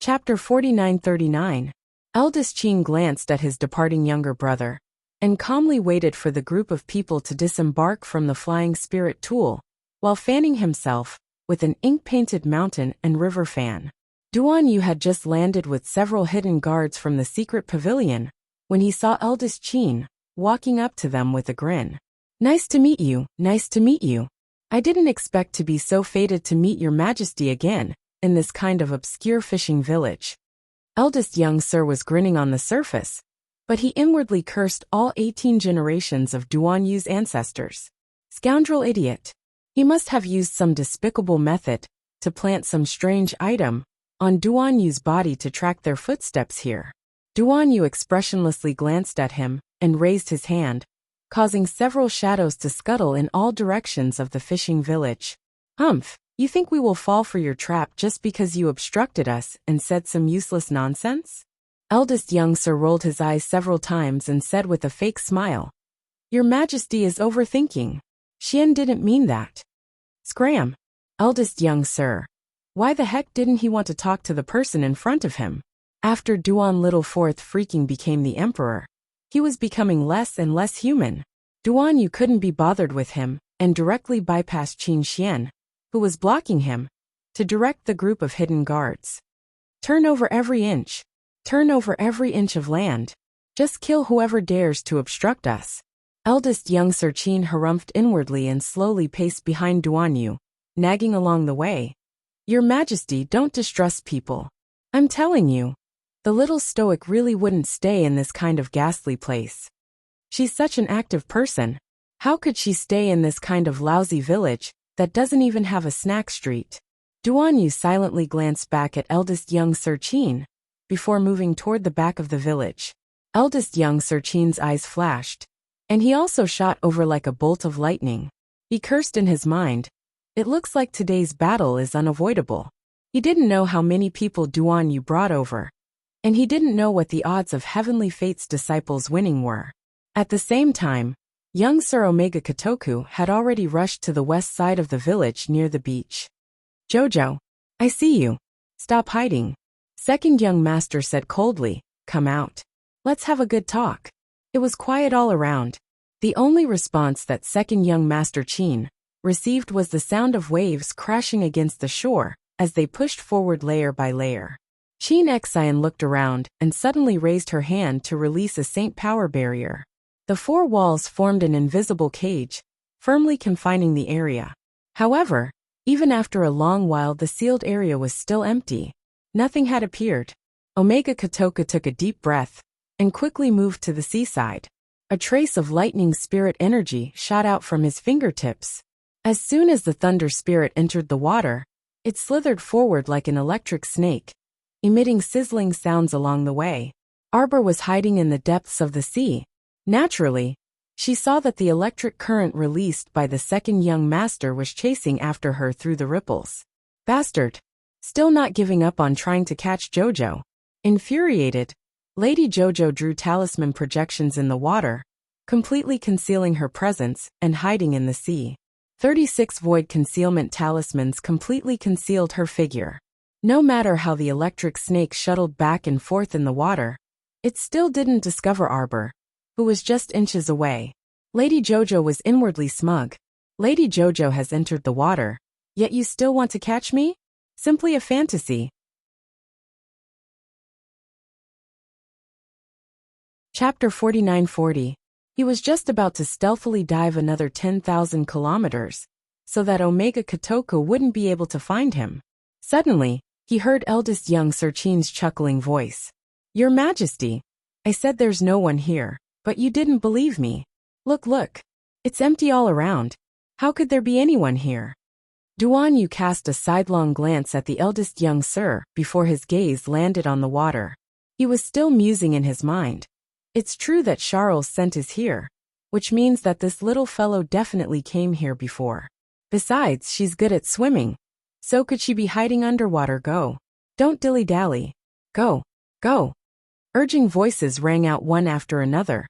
Chapter 4939. Eldest Qin glanced at his departing younger brother, and calmly waited for the group of people to disembark from the flying spirit tool, while fanning himself with an ink-painted mountain and river fan. Duan Yu had just landed with several hidden guards from the secret pavilion, when he saw eldest Qin walking up to them with a grin. Nice to meet you, nice to meet you. I didn't expect to be so fated to meet your majesty again, in this kind of obscure fishing village. Eldest young sir was grinning on the surface, but he inwardly cursed all 18 generations of Duan Yu's ancestors. Scoundrel idiot. He must have used some despicable method to plant some strange item on Duan Yu's body to track their footsteps here. Duan Yu expressionlessly glanced at him and raised his hand, causing several shadows to scuttle in all directions of the fishing village. Humph, you think we will fall for your trap just because you obstructed us and said some useless nonsense? Eldest young sir rolled his eyes several times and said with a fake smile, Your Majesty is overthinking. Xian didn't mean that. Scram. Eldest young sir. Why the heck didn't he want to talk to the person in front of him? After Duan Little Fourth freaking became the emperor, he was becoming less and less human. Duan Yu couldn't be bothered with him and directly bypassed Qin Xian, who was blocking him, to direct the group of hidden guards. Turn over every inch. Turn over every inch of land. Just kill whoever dares to obstruct us. Eldest young Sir Qin harumphed inwardly and slowly paced behind Duan Yu, nagging along the way. Your Majesty, don't distrust people. I'm telling you, the little stoic really wouldn't stay in this kind of ghastly place. She's such an active person. How could she stay in this kind of lousy village that doesn't even have a snack street? Duan Yu silently glanced back at eldest young Sir Qin before moving toward the back of the village. Eldest young Sir Qin's eyes flashed, and he also shot over like a bolt of lightning. He cursed in his mind. It looks like today's battle is unavoidable. He didn't know how many people Duan Yu brought over, and he didn't know what the odds of Heavenly Fate's disciples winning were. At the same time, young Sir Omega Kotoku had already rushed to the west side of the village near the beach. Jojo, I see you. Stop hiding. Second young master said coldly, come out. Let's have a good talk. It was quiet all around. The only response that second young master Qin received was the sound of waves crashing against the shore as they pushed forward layer by layer. Qin Xian looked around and suddenly raised her hand to release a Saint Power barrier. The four walls formed an invisible cage, firmly confining the area. However, even after a long while the sealed area was still empty. Nothing had appeared. Omega Kotoku took a deep breath and quickly moved to the seaside. A trace of lightning spirit energy shot out from his fingertips. As soon as the thunder spirit entered the water, it slithered forward like an electric snake, emitting sizzling sounds along the way. Arbor was hiding in the depths of the sea. Naturally, she saw that the electric current released by the second young master was chasing after her through the ripples. Bastard! Still not giving up on trying to catch Jojo. Infuriated, Lady Jojo drew talisman projections in the water, completely concealing her presence and hiding in the sea. 36 void concealment talismans completely concealed her figure. No matter how the electric snake shuttled back and forth in the water, it still didn't discover Arbor, who was just inches away. Lady Jojo was inwardly smug. Lady Jojo has entered the water, yet you still want to catch me? Simply a fantasy. Chapter 4940. He was just about to stealthily dive another 10,000 kilometers, so that Omega Kotoku wouldn't be able to find him. Suddenly, he heard eldest young Sir Qin's chuckling voice. Your Majesty, I said there's no one here, but you didn't believe me. Look. It's empty all around. How could there be anyone here? Duan Yu cast a sidelong glance at the eldest young sir before his gaze landed on the water. He was still musing in his mind. It's true that Charles' scent is here, which means that this little fellow definitely came here before. Besides, she's good at swimming. So could she be hiding underwater? Go. Don't dilly-dally. Go. Urging voices rang out one after another,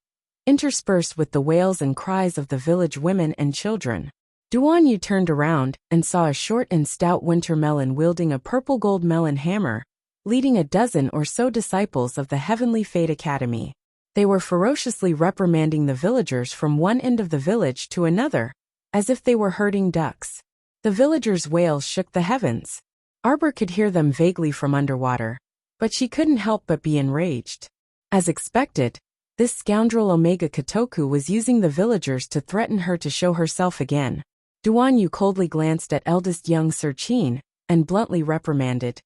interspersed with the wails and cries of the village women and children. Duan Yu turned around and saw a short and stout winter melon wielding a purple gold melon hammer, leading a dozen or so disciples of the Heavenly Fate Academy. They were ferociously reprimanding the villagers from one end of the village to another, as if they were herding ducks. The villagers' wails shook the heavens. Arbor could hear them vaguely from underwater, but she couldn't help but be enraged. As expected, This scoundrel Omega Kotoku was using the villagers to threaten her to show herself again. Duan Yu coldly glanced at eldest young Sir Qin and bluntly reprimanded.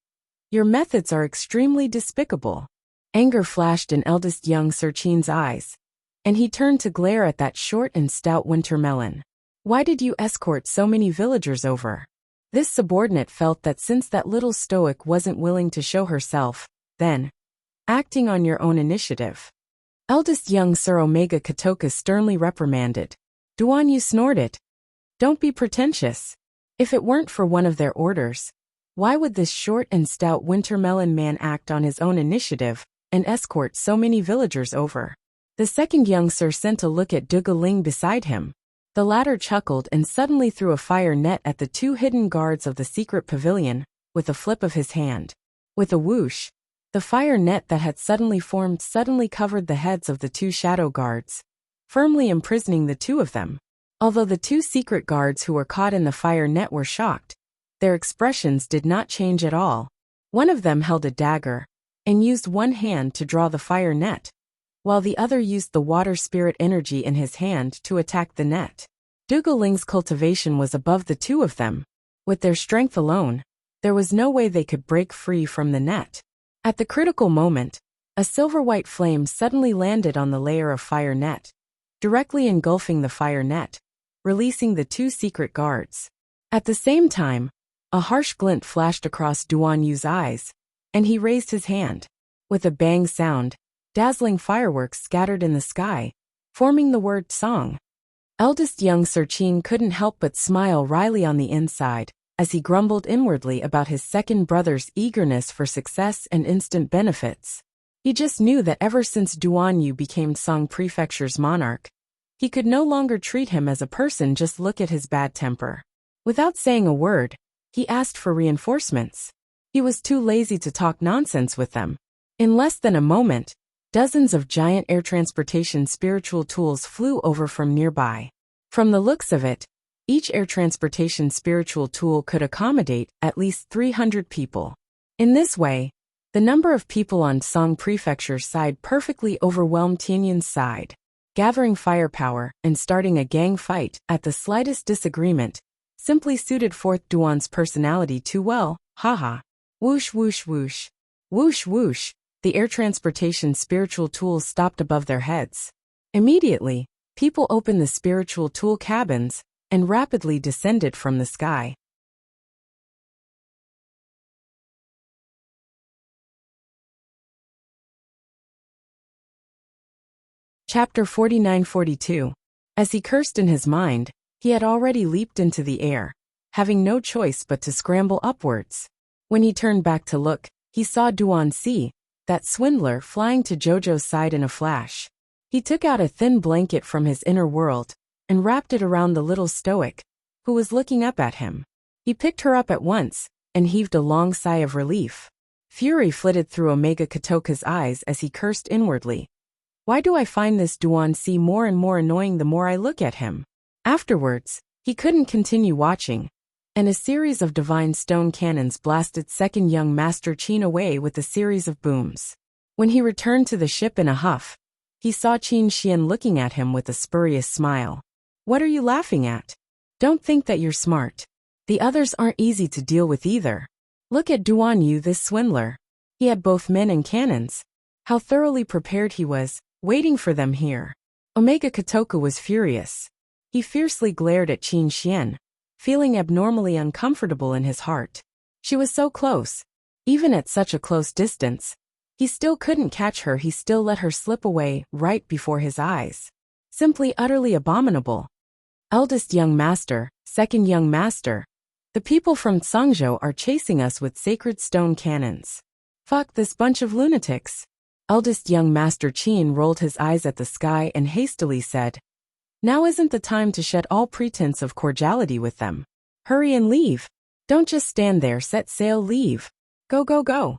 Your methods are extremely despicable. Anger flashed in eldest young Sir Qin's eyes, and he turned to glare at that short and stout wintermelon. Why did you escort so many villagers over? This subordinate felt that since that little stoic wasn't willing to show herself, then, acting on your own initiative. Eldest young Sir Omega Kotoku sternly reprimanded. Duan Yu snorted. Don't be pretentious. If it weren't for one of their orders, why would this short and stout wintermelon man act on his own initiative and escort so many villagers over? The second young sir sent a look at Duga Ling beside him. The latter chuckled and suddenly threw a fire net at the two hidden guards of the secret pavilion, with a flip of his hand. With a whoosh, the fire net that had suddenly formed suddenly covered the heads of the two shadow guards, firmly imprisoning the two of them. Although the two secret guards who were caught in the fire net were shocked, their expressions did not change at all. One of them held a dagger and used one hand to draw the fire net, while the other used the water spirit energy in his hand to attack the net. Duga Ling's cultivation was above the two of them. With their strength alone, there was no way they could break free from the net. At the critical moment, a silver-white flame suddenly landed on the layer of fire net, directly engulfing the fire net, releasing the two secret guards. At the same time, a harsh glint flashed across Duan Yu's eyes, and he raised his hand. With a bang sound, dazzling fireworks scattered in the sky, forming the word song. Eldest young Sir Qin couldn't help but smile wryly on the inside, as he grumbled inwardly about his second brother's eagerness for success and instant benefits. He just knew that ever since Duan Yu became Song Prefecture's monarch, he could no longer treat him as a person, just look at his bad temper. Without saying a word, he asked for reinforcements. He was too lazy to talk nonsense with them. In less than a moment, dozens of giant air transportation spiritual tools flew over from nearby. From the looks of it, each air transportation spiritual tool could accommodate at least 300 people. In this way, the number of people on Song Prefecture's side perfectly overwhelmed Tianyun's side. Gathering firepower and starting a gang fight at the slightest disagreement simply suited forth Duan's personality too well, haha. Whoosh whoosh whoosh. Whoosh whoosh, the air transportation spiritual tools stopped above their heads. Immediately, people opened the spiritual tool cabins and rapidly descended from the sky. Chapter 49-42. As he cursed in his mind, he had already leaped into the air, having no choice but to scramble upwards. When he turned back to look, he saw Duan Si, that swindler, flying to Jojo's side in a flash. He took out a thin blanket from his inner world and wrapped it around the little stoic, who was looking up at him. He picked her up at once and heaved a long sigh of relief. Fury flitted through Omega Kotoku's eyes as he cursed inwardly. Why do I find this Duan Si more and more annoying the more I look at him? Afterwards, he couldn't continue watching, and a series of divine stone cannons blasted second young Master Qin away with a series of booms. When he returned to the ship in a huff, he saw Qin Xian looking at him with a spurious smile. What are you laughing at? Don't think that you're smart. The others aren't easy to deal with either. Look at Duan Yu, this swindler. He had both men and cannons. How thoroughly prepared he was, waiting for them here. Omega Kotoku was furious. He fiercely glared at Qin Xian, feeling abnormally uncomfortable in his heart. She was so close. Even at such a close distance, he still couldn't catch her. He still let her slip away right before his eyes. Simply utterly abominable. Eldest young master, second young master. The people from Tsangzhou are chasing us with sacred stone cannons. Fuck this bunch of lunatics. Eldest young Master Qin rolled his eyes at the sky and hastily said, Now isn't the time to shed all pretense of cordiality with them. Hurry and leave. Don't just stand there, set sail, leave. Go, go, go.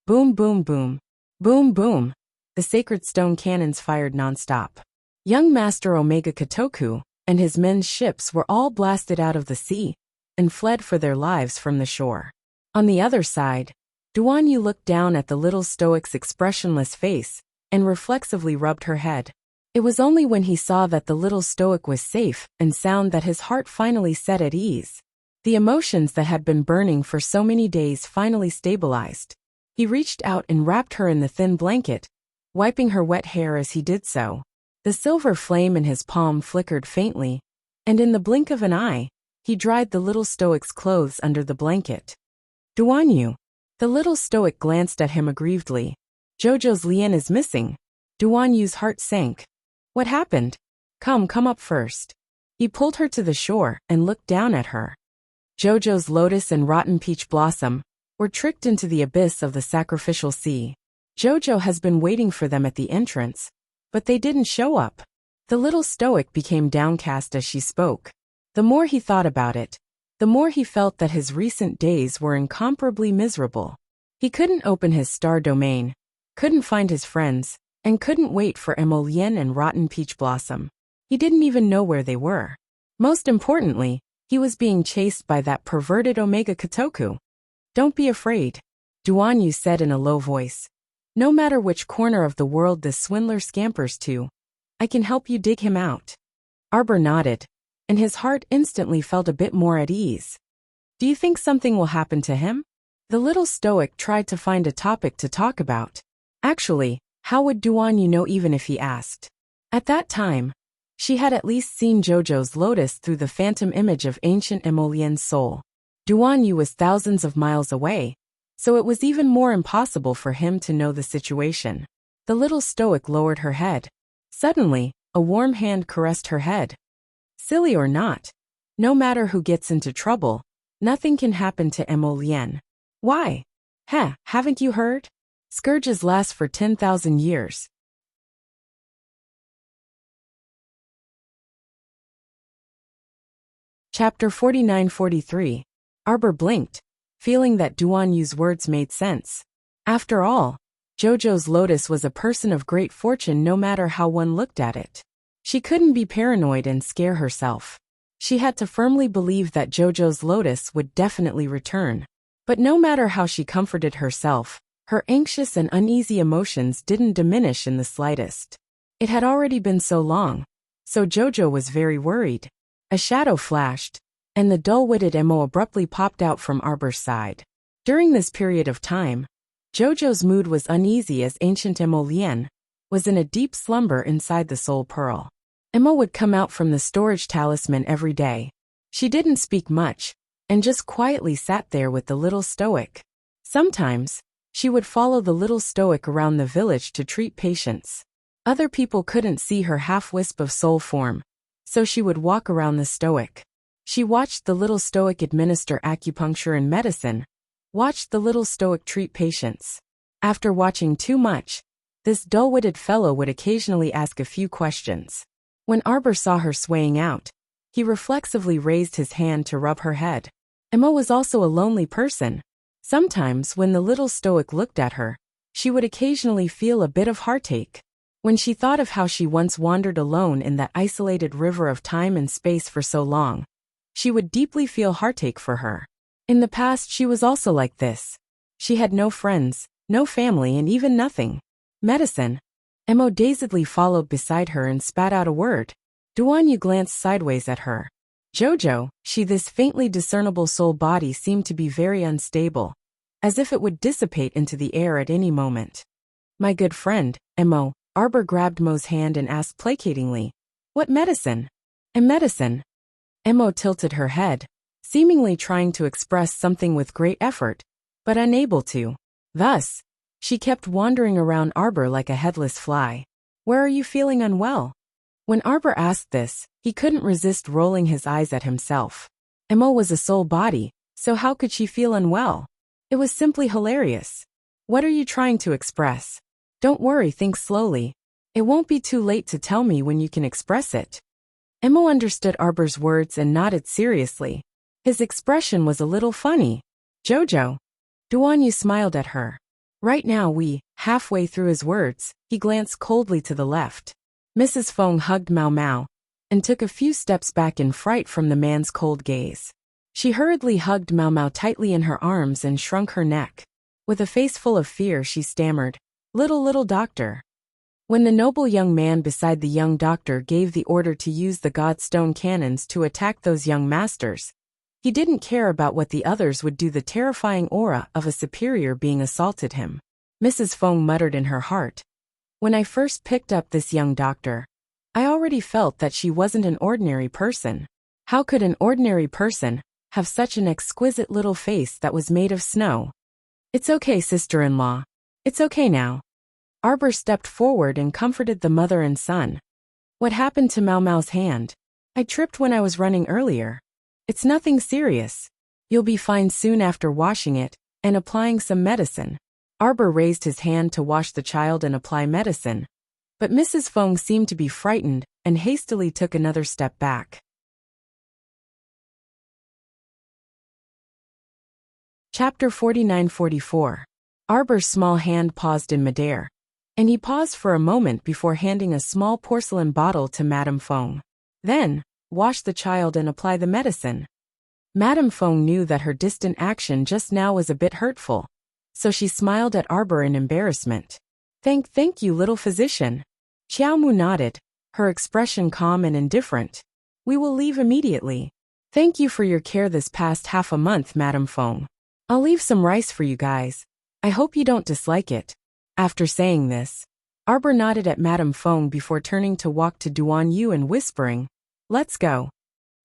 Boom, boom, boom. Boom, boom. The sacred stone cannons fired non-stop. Young Master Omega Kotoku and his men's ships were all blasted out of the sea and fled for their lives from the shore. On the other side, Duan Yu looked down at the little stoic's expressionless face and reflexively rubbed her head. It was only when he saw that the little stoic was safe and sound that his heart finally set at ease. The emotions that had been burning for so many days finally stabilized. He reached out and wrapped her in the thin blanket, wiping her wet hair as he did so. The silver flame in his palm flickered faintly, and in the blink of an eye, he dried the little stoic's clothes under the blanket. Duanyu. The little stoic glanced at him aggrievedly. Jojo's Lien is missing. Duanyu's heart sank. What happened? Come up first. He pulled her to the shore and looked down at her. Jojo's lotus and rotten peach blossom were tricked into the abyss of the sacrificial sea. Jojo has been waiting for them at the entrance, but they didn't show up. The little stoic became downcast as she spoke. The more he thought about it, the more he felt that his recent days were incomparably miserable. He couldn't open his star domain, couldn't find his friends, and couldn't wait for Emolien and Rotten Peach Blossom. He didn't even know where they were. Most importantly, he was being chased by that perverted Omega Kotoku. Don't be afraid, Duanyu said in a low voice. No matter which corner of the world this swindler scampers to, I can help you dig him out. Arbor nodded, and his heart instantly felt a bit more at ease. Do you think something will happen to him? The little stoic tried to find a topic to talk about. Actually, how would Duanyu know even if he asked? At that time, she had at least seen Jojo's lotus through the phantom image of ancient Emolien's soul. Duanyu was thousands of miles away, so it was even more impossible for him to know the situation. The little stoic lowered her head. Suddenly, a warm hand caressed her head. Silly or not, no matter who gets into trouble, nothing can happen to Emolien. Why? Haven't you heard? Scourges last for 10,000 years. Chapter 49-43. Arbor blinked, feeling that Duanyu's words made sense. After all, Jojo's lotus was a person of great fortune no matter how one looked at it. She couldn't be paranoid and scare herself. She had to firmly believe that Jojo's lotus would definitely return. But no matter how she comforted herself, her anxious and uneasy emotions didn't diminish in the slightest. It had already been so long, so Jojo was very worried. A shadow flashed, and the dull-witted Emo abruptly popped out from Arbor's side. During this period of time, Jojo's mood was uneasy as ancient Emolien was in a deep slumber inside the soul pearl. Emo would come out from the storage talisman every day. She didn't speak much, and just quietly sat there with the little stoic. Sometimes, she would follow the little stoic around the village to treat patients. Other people couldn't see her half-wisp of soul form, so she would walk around the stoic. She watched the little stoic administer acupuncture and medicine, watched the little stoic treat patients. After watching too much, this dull-witted fellow would occasionally ask a few questions. When Arbor saw her swaying out, he reflexively raised his hand to rub her head. Emma was also a lonely person. Sometimes when the little stoic looked at her, she would occasionally feel a bit of heartache. When she thought of how she once wandered alone in that isolated river of time and space for so long, she would deeply feel heartache for her. In the past she was also like this. She had no friends, no family and even nothing. Medicine. Emo dazedly followed beside her and spat out a word. Duanyu glanced sideways at her. Jojo, this faintly discernible soul body seemed to be very unstable, as if it would dissipate into the air at any moment. My good friend, Emo, Arbor grabbed Mo's hand and asked placatingly, what medicine? A medicine. Emo tilted her head, seemingly trying to express something with great effort, but unable to. Thus, she kept wandering around Arbor like a headless fly. Where are you feeling unwell? When Arbor asked this, he couldn't resist rolling his eyes at himself. Emo was a soul body, so how could she feel unwell? It was simply hilarious. What are you trying to express? Don't worry, think slowly. It won't be too late to tell me when you can express it. Emo understood Arbor's words and nodded seriously. His expression was a little funny. Jojo. Duanyu smiled at her. Right now halfway through his words, he glanced coldly to the left. Mrs. Feng hugged Mao Mao, and took a few steps back in fright from the man's cold gaze. She hurriedly hugged Mao Mao tightly in her arms and shrunk her neck. With a face full of fear she stammered, little doctor. When the noble young man beside the young doctor gave the order to use the godstone cannons to attack those young masters, he didn't care about what the others would do. The terrifying aura of a superior being assaulted him. Mrs. Feng muttered in her heart. When I first picked up this young doctor, I already felt that she wasn't an ordinary person. How could an ordinary person have such an exquisite little face that was made of snow? It's okay, sister-in-law. It's okay now. Arbor stepped forward and comforted the mother and son. What happened to Mau Mau's hand? I tripped when I was running earlier. It's nothing serious. You'll be fine soon after washing it and applying some medicine. Arbor raised his hand to wash the child and apply medicine, but Mrs. Feng seemed to be frightened and hastily took another step back. Chapter 49-44. Arbor's small hand paused in midair, and he paused for a moment before handing a small porcelain bottle to Madame Feng. Then, wash the child and apply the medicine. Madame Feng knew that her distant action just now was a bit hurtful, so she smiled at Arbor in embarrassment. Thank you, little physician. Xiao Mu nodded, her expression calm and indifferent. We will leave immediately. Thank you for your care this past half a month, Madame Feng. I'll leave some rice for you guys. I hope you don't dislike it. After saying this, Arbor nodded at Madame Feng before turning to walk to Duan Yu and whispering, "Let's go."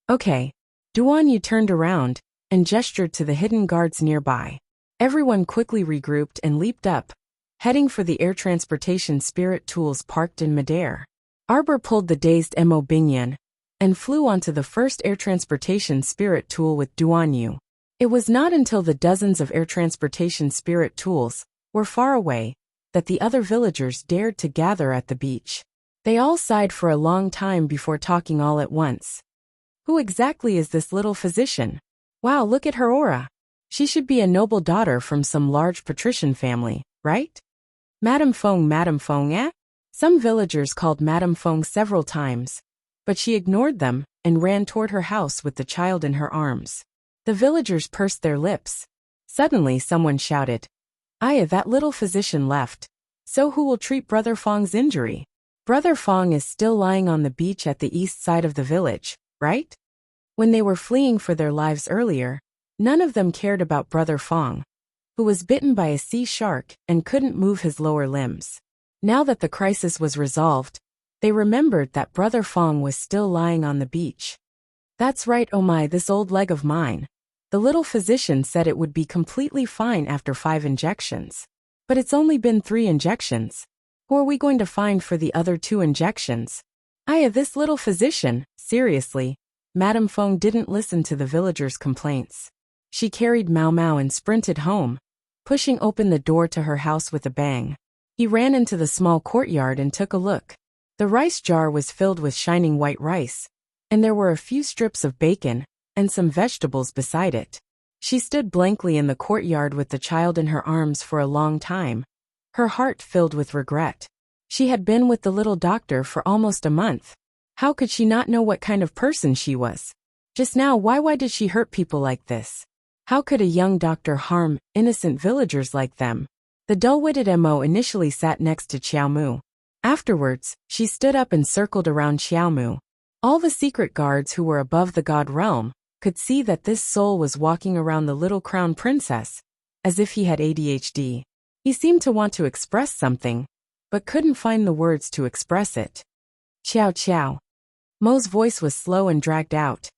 Okay. Duan Yu turned around and gestured to the hidden guards nearby. Everyone quickly regrouped and leaped up, heading for the air transportation spirit tools parked in midair. Arbor pulled the dazed Mo Bingyan and flew onto the first air transportation spirit tool with Duan Yu. It was not until the dozens of air transportation spirit tools were far away that the other villagers dared to gather at the beach. They all sighed for a long time before talking all at once. Who exactly is this little physician? Wow, look at her aura. She should be a noble daughter from some large patrician family, right? Madame Feng, eh? Some villagers called Madame Feng several times, but she ignored them and ran toward her house with the child in her arms. The villagers pursed their lips. Suddenly someone shouted, "Aya, that little physician left. So who will treat Brother Feng's injury? Brother Feng is still lying on the beach at the east side of the village, right?" When they were fleeing for their lives earlier, none of them cared about Brother Feng, who was bitten by a sea shark and couldn't move his lower limbs. Now that the crisis was resolved, they remembered that Brother Feng was still lying on the beach. That's right, oh my, this old leg of mine. The little physician said it would be completely fine after 5 injections. But it's only been 3 injections. Who are we going to find for the other 2 injections? Aya, this little physician, seriously. Madame Feng didn't listen to the villagers' complaints. She carried Mau Mau and sprinted home, pushing open the door to her house with a bang. He ran into the small courtyard and took a look. The rice jar was filled with shining white rice, and there were a few strips of bacon and some vegetables beside it. She stood blankly in the courtyard with the child in her arms for a long time, her heart filled with regret. She had been with the little doctor for almost a month. How could she not know what kind of person she was? Just now, why did she hurt people like this? How could a young doctor harm innocent villagers like them? The dull-witted Mo initially sat next to Xiao Mu. Afterwards, she stood up and circled around Xiao Mu. All the secret guards who were above the god realm could see that this soul was walking around the little crown princess, as if he had ADHD. He seemed to want to express something, but couldn't find the words to express it. Ciao. Mo's voice was slow and dragged out.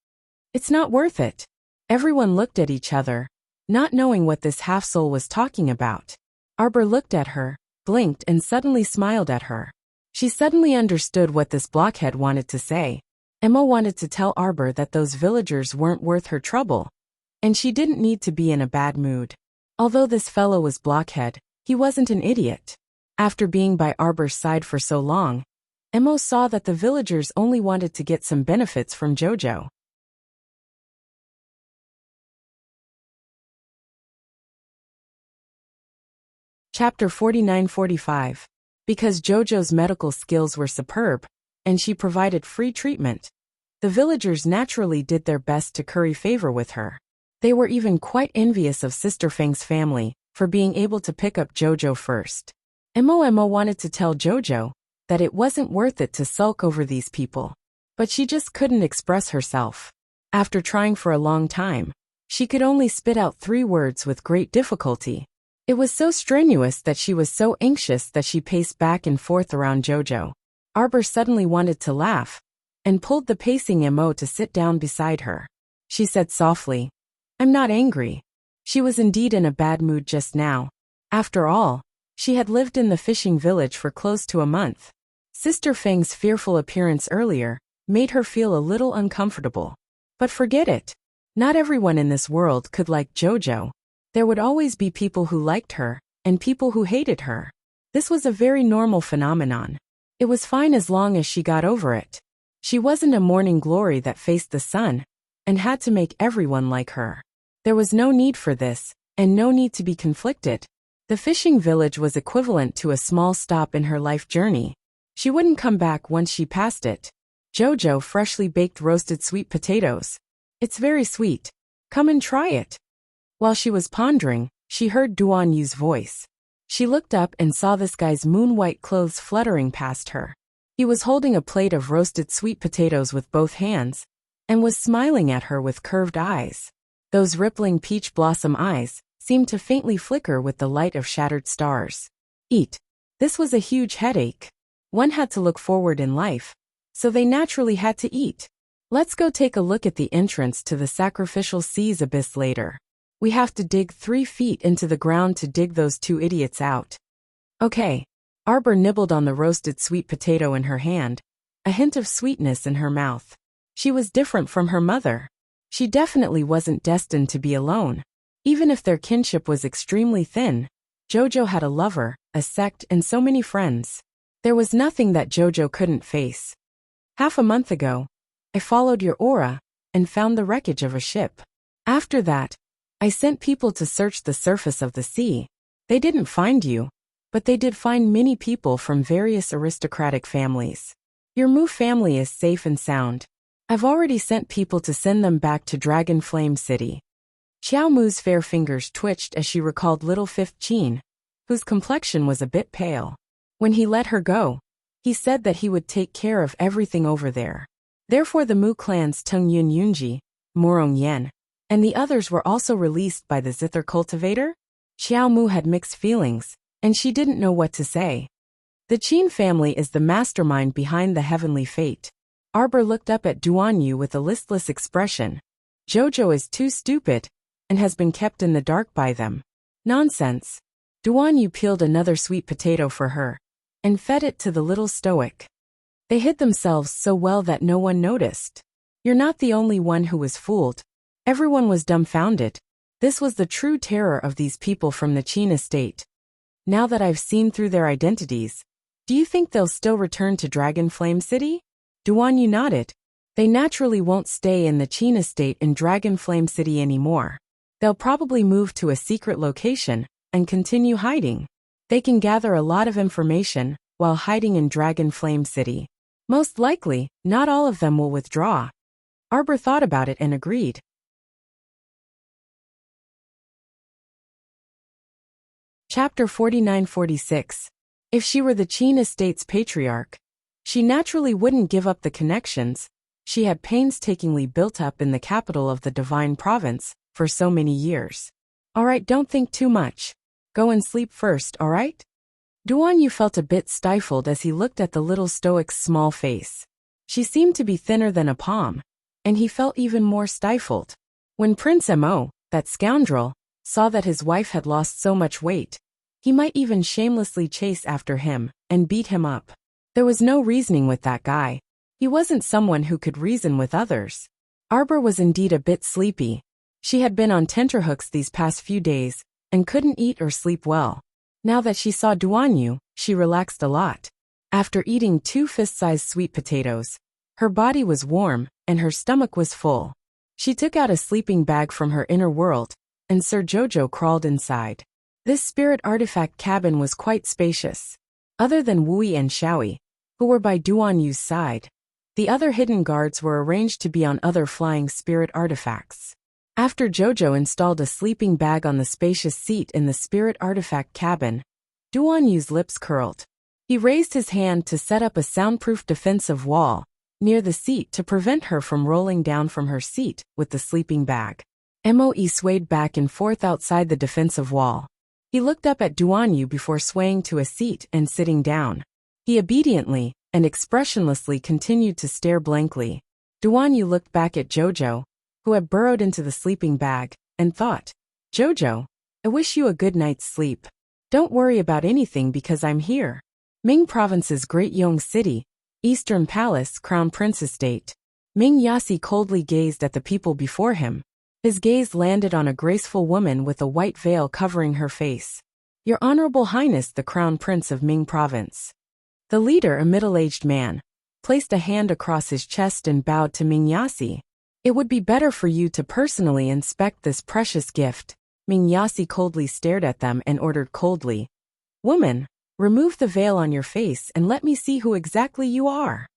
It's not worth it. Everyone looked at each other, not knowing what this half-soul was talking about. Arbor looked at her, blinked and suddenly smiled at her. She suddenly understood what this blockhead wanted to say. Emma wanted to tell Arbor that those villagers weren't worth her trouble, and she didn't need to be in a bad mood. Although this fellow was blockhead, he wasn't an idiot. After being by Arbor's side for so long, Emma saw that the villagers only wanted to get some benefits from Jojo. Chapter 49-45. Because Jojo's medical skills were superb, and she provided free treatment, the villagers naturally did their best to curry favor with her. They were even quite envious of Sister Feng's family for being able to pick up Jojo first. Emma wanted to tell Jojo that it wasn't worth it to sulk over these people. But she just couldn't express herself. After trying for a long time, she could only spit out 3 words with great difficulty. It was so strenuous that she was so anxious that she paced back and forth around Jojo. Arbor suddenly wanted to laugh, and pulled the pacing MO to sit down beside her. She said softly, "I'm not angry." She was indeed in a bad mood just now. After all, she had lived in the fishing village for close to a month. Sister Fang's fearful appearance earlier made her feel a little uncomfortable. But forget it. Not everyone in this world could like Jojo. There would always be people who liked her, and people who hated her. This was a very normal phenomenon. It was fine as long as she got over it. She wasn't a morning glory that faced the sun, and had to make everyone like her. There was no need for this, and no need to be conflicted. The fishing village was equivalent to a small stop in her life journey. She wouldn't come back once she passed it. Jojo freshly baked roasted sweet potatoes. It's very sweet. Come and try it. While she was pondering, she heard Duan Yu's voice. She looked up and saw this guy's moon-white clothes fluttering past her. He was holding a plate of roasted sweet potatoes with both hands, and was smiling at her with curved eyes. Those rippling peach blossom eyes seemed to faintly flicker with the light of shattered stars. Eat. This was a huge headache. One had to look forward in life, so they naturally had to eat. Let's go take a look at the entrance to the sacrificial sea's abyss later. We have to dig 3 feet into the ground to dig those 2 idiots out. Okay. Arbor nibbled on the roasted sweet potato in her hand, a hint of sweetness in her mouth. She was different from her mother. She definitely wasn't destined to be alone. Even if their kinship was extremely thin, Jojo had a lover, a sect, and so many friends. There was nothing that Jojo couldn't face. Half a month ago, I followed your aura, and found the wreckage of a ship. After that, I sent people to search the surface of the sea. They didn't find you, but they did find many people from various aristocratic families. Your Mu family is safe and sound. I've already sent people to send them back to Dragon Flame City. Xiao Mu's fair fingers twitched as she recalled little Fifth Qin, whose complexion was a bit pale. When he let her go, he said that he would take care of everything over there. Therefore the Mu clans Tung Yun Yunji, Morong Yen, and the others were also released by the zither cultivator? Xiao Mu had mixed feelings, and she didn't know what to say. The Qin family is the mastermind behind the heavenly fate. Arbor looked up at Duan Yu with a listless expression. Jojo is too stupid, and has been kept in the dark by them. Nonsense. Duan Yu peeled another sweet potato for her, and fed it to the little stoic. They hid themselves so well that no one noticed. You're not the only one who was fooled. Everyone was dumbfounded. This was the true terror of these people from the Qin estate. Now that I've seen through their identities, do you think they'll still return to Dragon Flame City? Duan Yu nodded. They naturally won't stay in the Qin estate in Dragon Flame City anymore. They'll probably move to a secret location and continue hiding. They can gather a lot of information while hiding in Dragon Flame City. Most likely, not all of them will withdraw. Arbor thought about it and agreed. Chapter 49-46. If she were the Qin estate's patriarch, she naturally wouldn't give up the connections she had painstakingly built up in the capital of the Divine Province for so many years. Alright, don't think too much. Go and sleep first, alright? Duan Yu felt a bit stifled as he looked at the little stoic's small face. She seemed to be thinner than a palm, and he felt even more stifled. When Prince Mo, that scoundrel, saw that his wife had lost so much weight, he might even shamelessly chase after him and beat him up. There was no reasoning with that guy. He wasn't someone who could reason with others. Arbor was indeed a bit sleepy. She had been on tenterhooks these past few days, and couldn't eat or sleep well. Now that she saw Duan Yu, she relaxed a lot. After eating 2 fist-sized sweet potatoes, her body was warm, and her stomach was full. She took out a sleeping bag from her inner world, and Sir Jojo crawled inside. This spirit artifact cabin was quite spacious. Other than Wui and Xiaoi, who were by Duan Yu's side, the other hidden guards were arranged to be on other flying spirit artifacts. After Jojo installed a sleeping bag on the spacious seat in the spirit artifact cabin, Duan Yu's lips curled. He raised his hand to set up a soundproof defensive wall near the seat to prevent her from rolling down from her seat with the sleeping bag. Moe swayed back and forth outside the defensive wall. He looked up at Duanyu before swaying to a seat and sitting down. He obediently and expressionlessly continued to stare blankly. Duanyu looked back at Jojo, who had burrowed into the sleeping bag, and thought, "Jojo, I wish you a good night's sleep. Don't worry about anything because I'm here." Ming Province's Great Yong City, Eastern Palace, Crown Prince Estate. Ming Yasi coldly gazed at the people before him. His gaze landed on a graceful woman with a white veil covering her face. "Your Honorable Highness the Crown Prince of Ming Province." The leader, a middle-aged man, placed a hand across his chest and bowed to Ming Yasi. "It would be better for you to personally inspect this precious gift." Ming Yasi coldly stared at them and ordered coldly, "Woman, remove the veil on your face and let me see who exactly you are."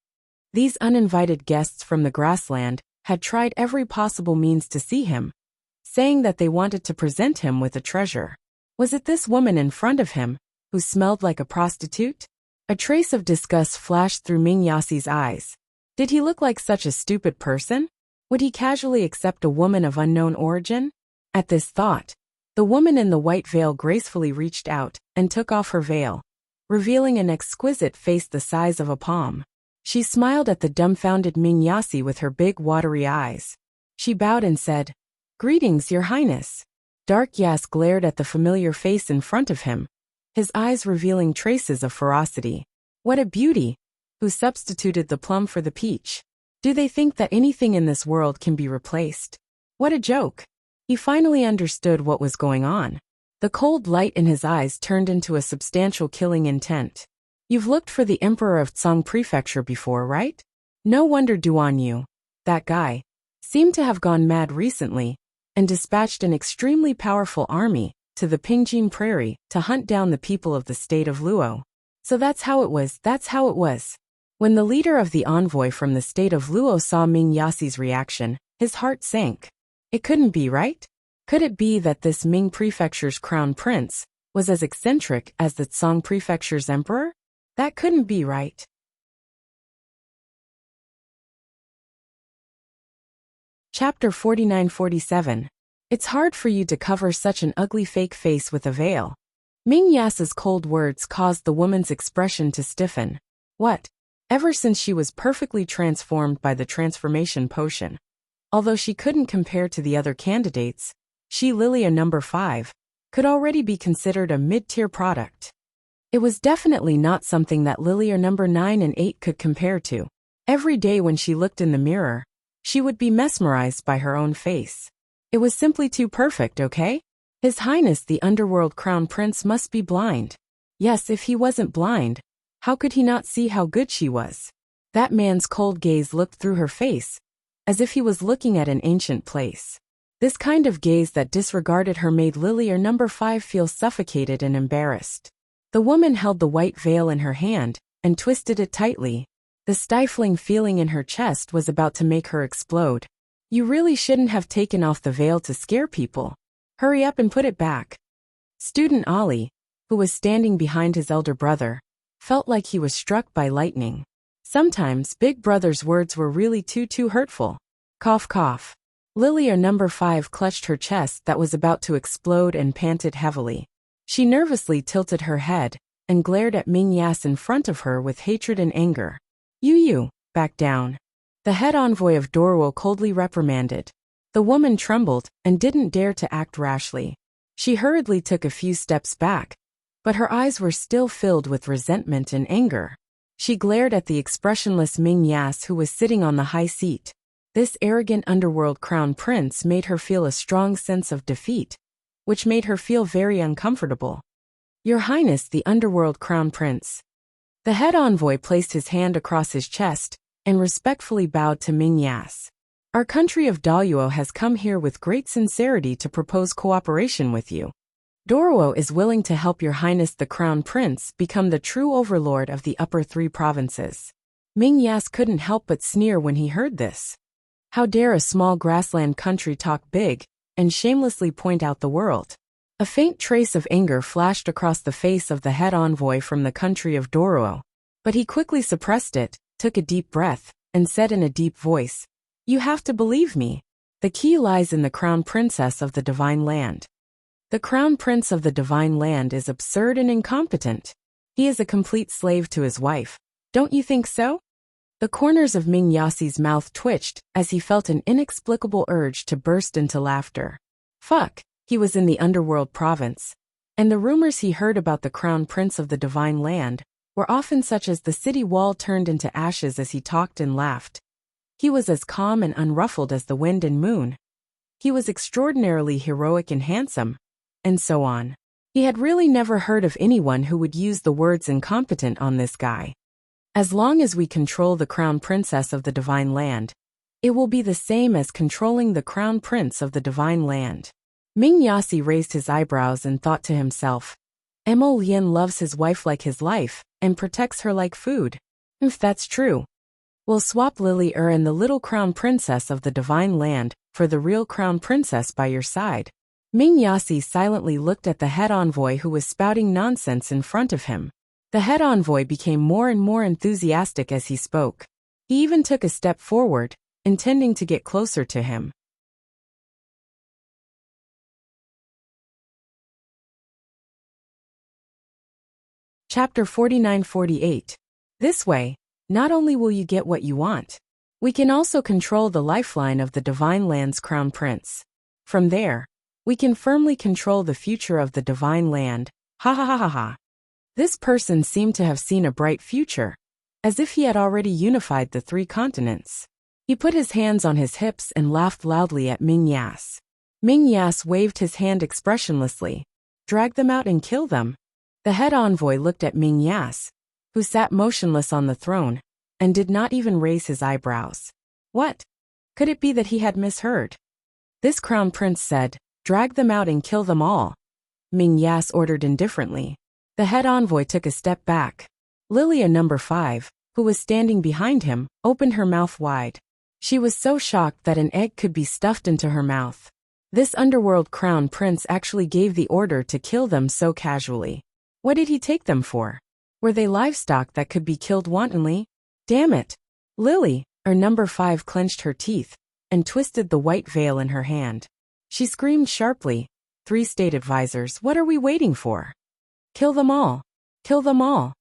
These uninvited guests from the grassland had tried every possible means to see him, saying that they wanted to present him with a treasure. Was it this woman in front of him, who smelled like a prostitute? A trace of disgust flashed through Ming Yasi's eyes. Did he look like such a stupid person? Would he casually accept a woman of unknown origin? At this thought, the woman in the white veil gracefully reached out and took off her veil, revealing an exquisite face the size of a palm. She smiled at the dumbfounded Ming Yasi with her big watery eyes. She bowed and said, "Greetings, Your Highness." Dark Yas glared at the familiar face in front of him, his eyes revealing traces of ferocity. What a beauty! Who substituted the plum for the peach? Do they think that anything in this world can be replaced? What a joke! He finally understood what was going on. The cold light in his eyes turned into a substantial killing intent. "You've looked for the Emperor of Tsang Prefecture before, right? No wonder Duanyu, that guy, seemed to have gone mad recently and dispatched an extremely powerful army to the Pingjin Prairie to hunt down the people of the state of Luo. So that's how it was. When the leader of the envoy from the state of Luo saw Ming Yasi's reaction, his heart sank. It couldn't be, right? Could it be that this Ming Prefecture's crown prince was as eccentric as the Tsang Prefecture's emperor? That couldn't be right. Chapter 49-47. It's hard for you to cover such an ugly fake face with a veil. Ming Yasa's cold words caused the woman's expression to stiffen. What? Ever since she was perfectly transformed by the transformation potion. Although she couldn't compare to the other candidates, she, Lilia number 5, could already be considered a mid-tier product. It was definitely not something that Lilia number 9 and 8 could compare to. Every day when she looked in the mirror, she would be mesmerized by her own face. It was simply too perfect, okay? His Highness the Underworld Crown Prince must be blind. Yes, if he wasn't blind, how could he not see how good she was? That man's cold gaze looked through her face, as if he was looking at an ancient place. This kind of gaze that disregarded her made Lilia number 5 feel suffocated and embarrassed. The woman held the white veil in her hand and twisted it tightly. The stifling feeling in her chest was about to make her explode. You really shouldn't have taken off the veil to scare people. Hurry up and put it back. Student Ali, who was standing behind his elder brother, felt like he was struck by lightning. Sometimes Big Brother's words were really too hurtful. Cough cough. Lilia number 5 clutched her chest that was about to explode and panted heavily. She nervously tilted her head and glared at Ming Yas in front of her with hatred and anger. You, back down. The head envoy of Dorwo coldly reprimanded. The woman trembled and didn't dare to act rashly. She hurriedly took a few steps back, but her eyes were still filled with resentment and anger. She glared at the expressionless Ming Yas who was sitting on the high seat. This arrogant underworld crown prince made her feel a strong sense of defeat, which made her feel very uncomfortable. Your Highness the Underworld Crown Prince. The head envoy placed his hand across his chest and respectfully bowed to Ming Yas. Our country of Daluo has come here with great sincerity to propose cooperation with you. Dorwo is willing to help Your Highness the Crown Prince become the true overlord of the upper 3 provinces. Ming Yas couldn't help but sneer when he heard this. How dare a small grassland country talk big and shamelessly point out the world? A faint trace of anger flashed across the face of the head envoy from the country of Doro. But he quickly suppressed it, took a deep breath, and said in a deep voice, "You have to believe me. The key lies in the crown princess of the divine land." The crown prince of the divine land is absurd and incompetent. He is a complete slave to his wife. Don't you think so? The corners of Ming Yassi's mouth twitched as he felt an inexplicable urge to burst into laughter. Fuck, he was in the underworld province. And the rumors he heard about the crown prince of the divine land were often such as the city wall turned into ashes as he talked and laughed. He was as calm and unruffled as the wind and moon. He was extraordinarily heroic and handsome, and so on. He had really never heard of anyone who would use the words incompetent on this guy. As long as we control the crown princess of the divine land, it will be the same as controlling the crown prince of the divine land. Ming Yassi raised his eyebrows and thought to himself, Mo Lian loves his wife like his life, and protects her like food. If that's true, we'll swap Lily and the little crown princess of the divine land for the real crown princess by your side. Ming Yassi silently looked at the head envoy who was spouting nonsense in front of him. The head envoy became more and more enthusiastic as he spoke. He even took a step forward, intending to get closer to him. Chapter 49-48. This way, not only will you get what you want, we can also control the lifeline of the divine land's crown prince. From there, we can firmly control the future of the divine land. Ha ha ha ha ha. This person seemed to have seen a bright future, as if he had already unified the 3 continents. He put his hands on his hips and laughed loudly at Ming Yas. Ming Yas waved his hand expressionlessly. Drag them out and kill them. The head envoy looked at Ming Yas, who sat motionless on the throne, and did not even raise his eyebrows. What? Could it be that he had misheard? This crown prince said, "Drag them out and kill them all." Ming Yas ordered indifferently. The head envoy took a step back. Lilia number 5, who was standing behind him, opened her mouth wide. She was so shocked that an egg could be stuffed into her mouth. This underworld crown prince actually gave the order to kill them so casually. What did he take them for? Were they livestock that could be killed wantonly? Damn it! Lily, number 5 clenched her teeth and twisted the white veil in her hand. She screamed sharply, 3 state advisors, what are we waiting for? Kill them all. Kill them all.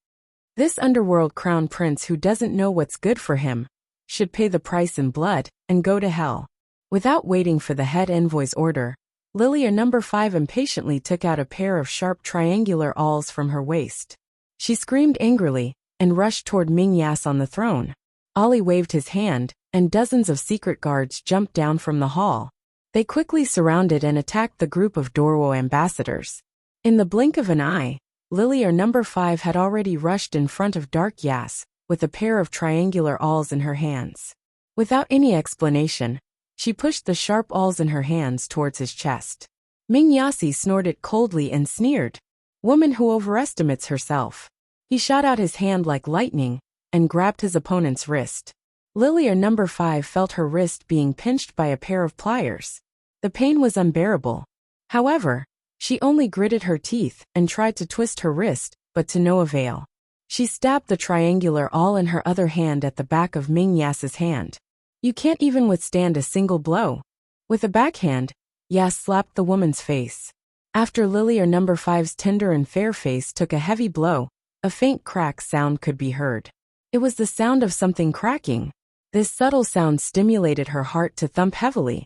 This underworld crown prince who doesn't know what's good for him should pay the price in blood and go to hell. Without waiting for the head envoy's order, Lilia number 5 impatiently took out a pair of sharp triangular awls from her waist. She screamed angrily and rushed toward Ming Yas on the throne. Ali waved his hand, and dozens of secret guards jumped down from the hall. They quickly surrounded and attacked the group of Doro ambassadors. In the blink of an eye, Lilia number 5 had already rushed in front of Dark Yas, with a pair of triangular awls in her hands. Without any explanation, she pushed the sharp awls in her hands towards his chest. Ming Yassi snorted coldly and sneered. Woman who overestimates herself. He shot out his hand like lightning and grabbed his opponent's wrist. Lilia number 5 felt her wrist being pinched by a pair of pliers. The pain was unbearable. However, she only gritted her teeth and tried to twist her wrist, but to no avail. She stabbed the triangular awl in her other hand at the back of Ming Yas's hand. You can't even withstand a single blow. With a backhand, Yas slapped the woman's face. After Lilia number 5's tender and fair face took a heavy blow, a faint crack sound could be heard. It was the sound of something cracking. This subtle sound stimulated her heart to thump heavily,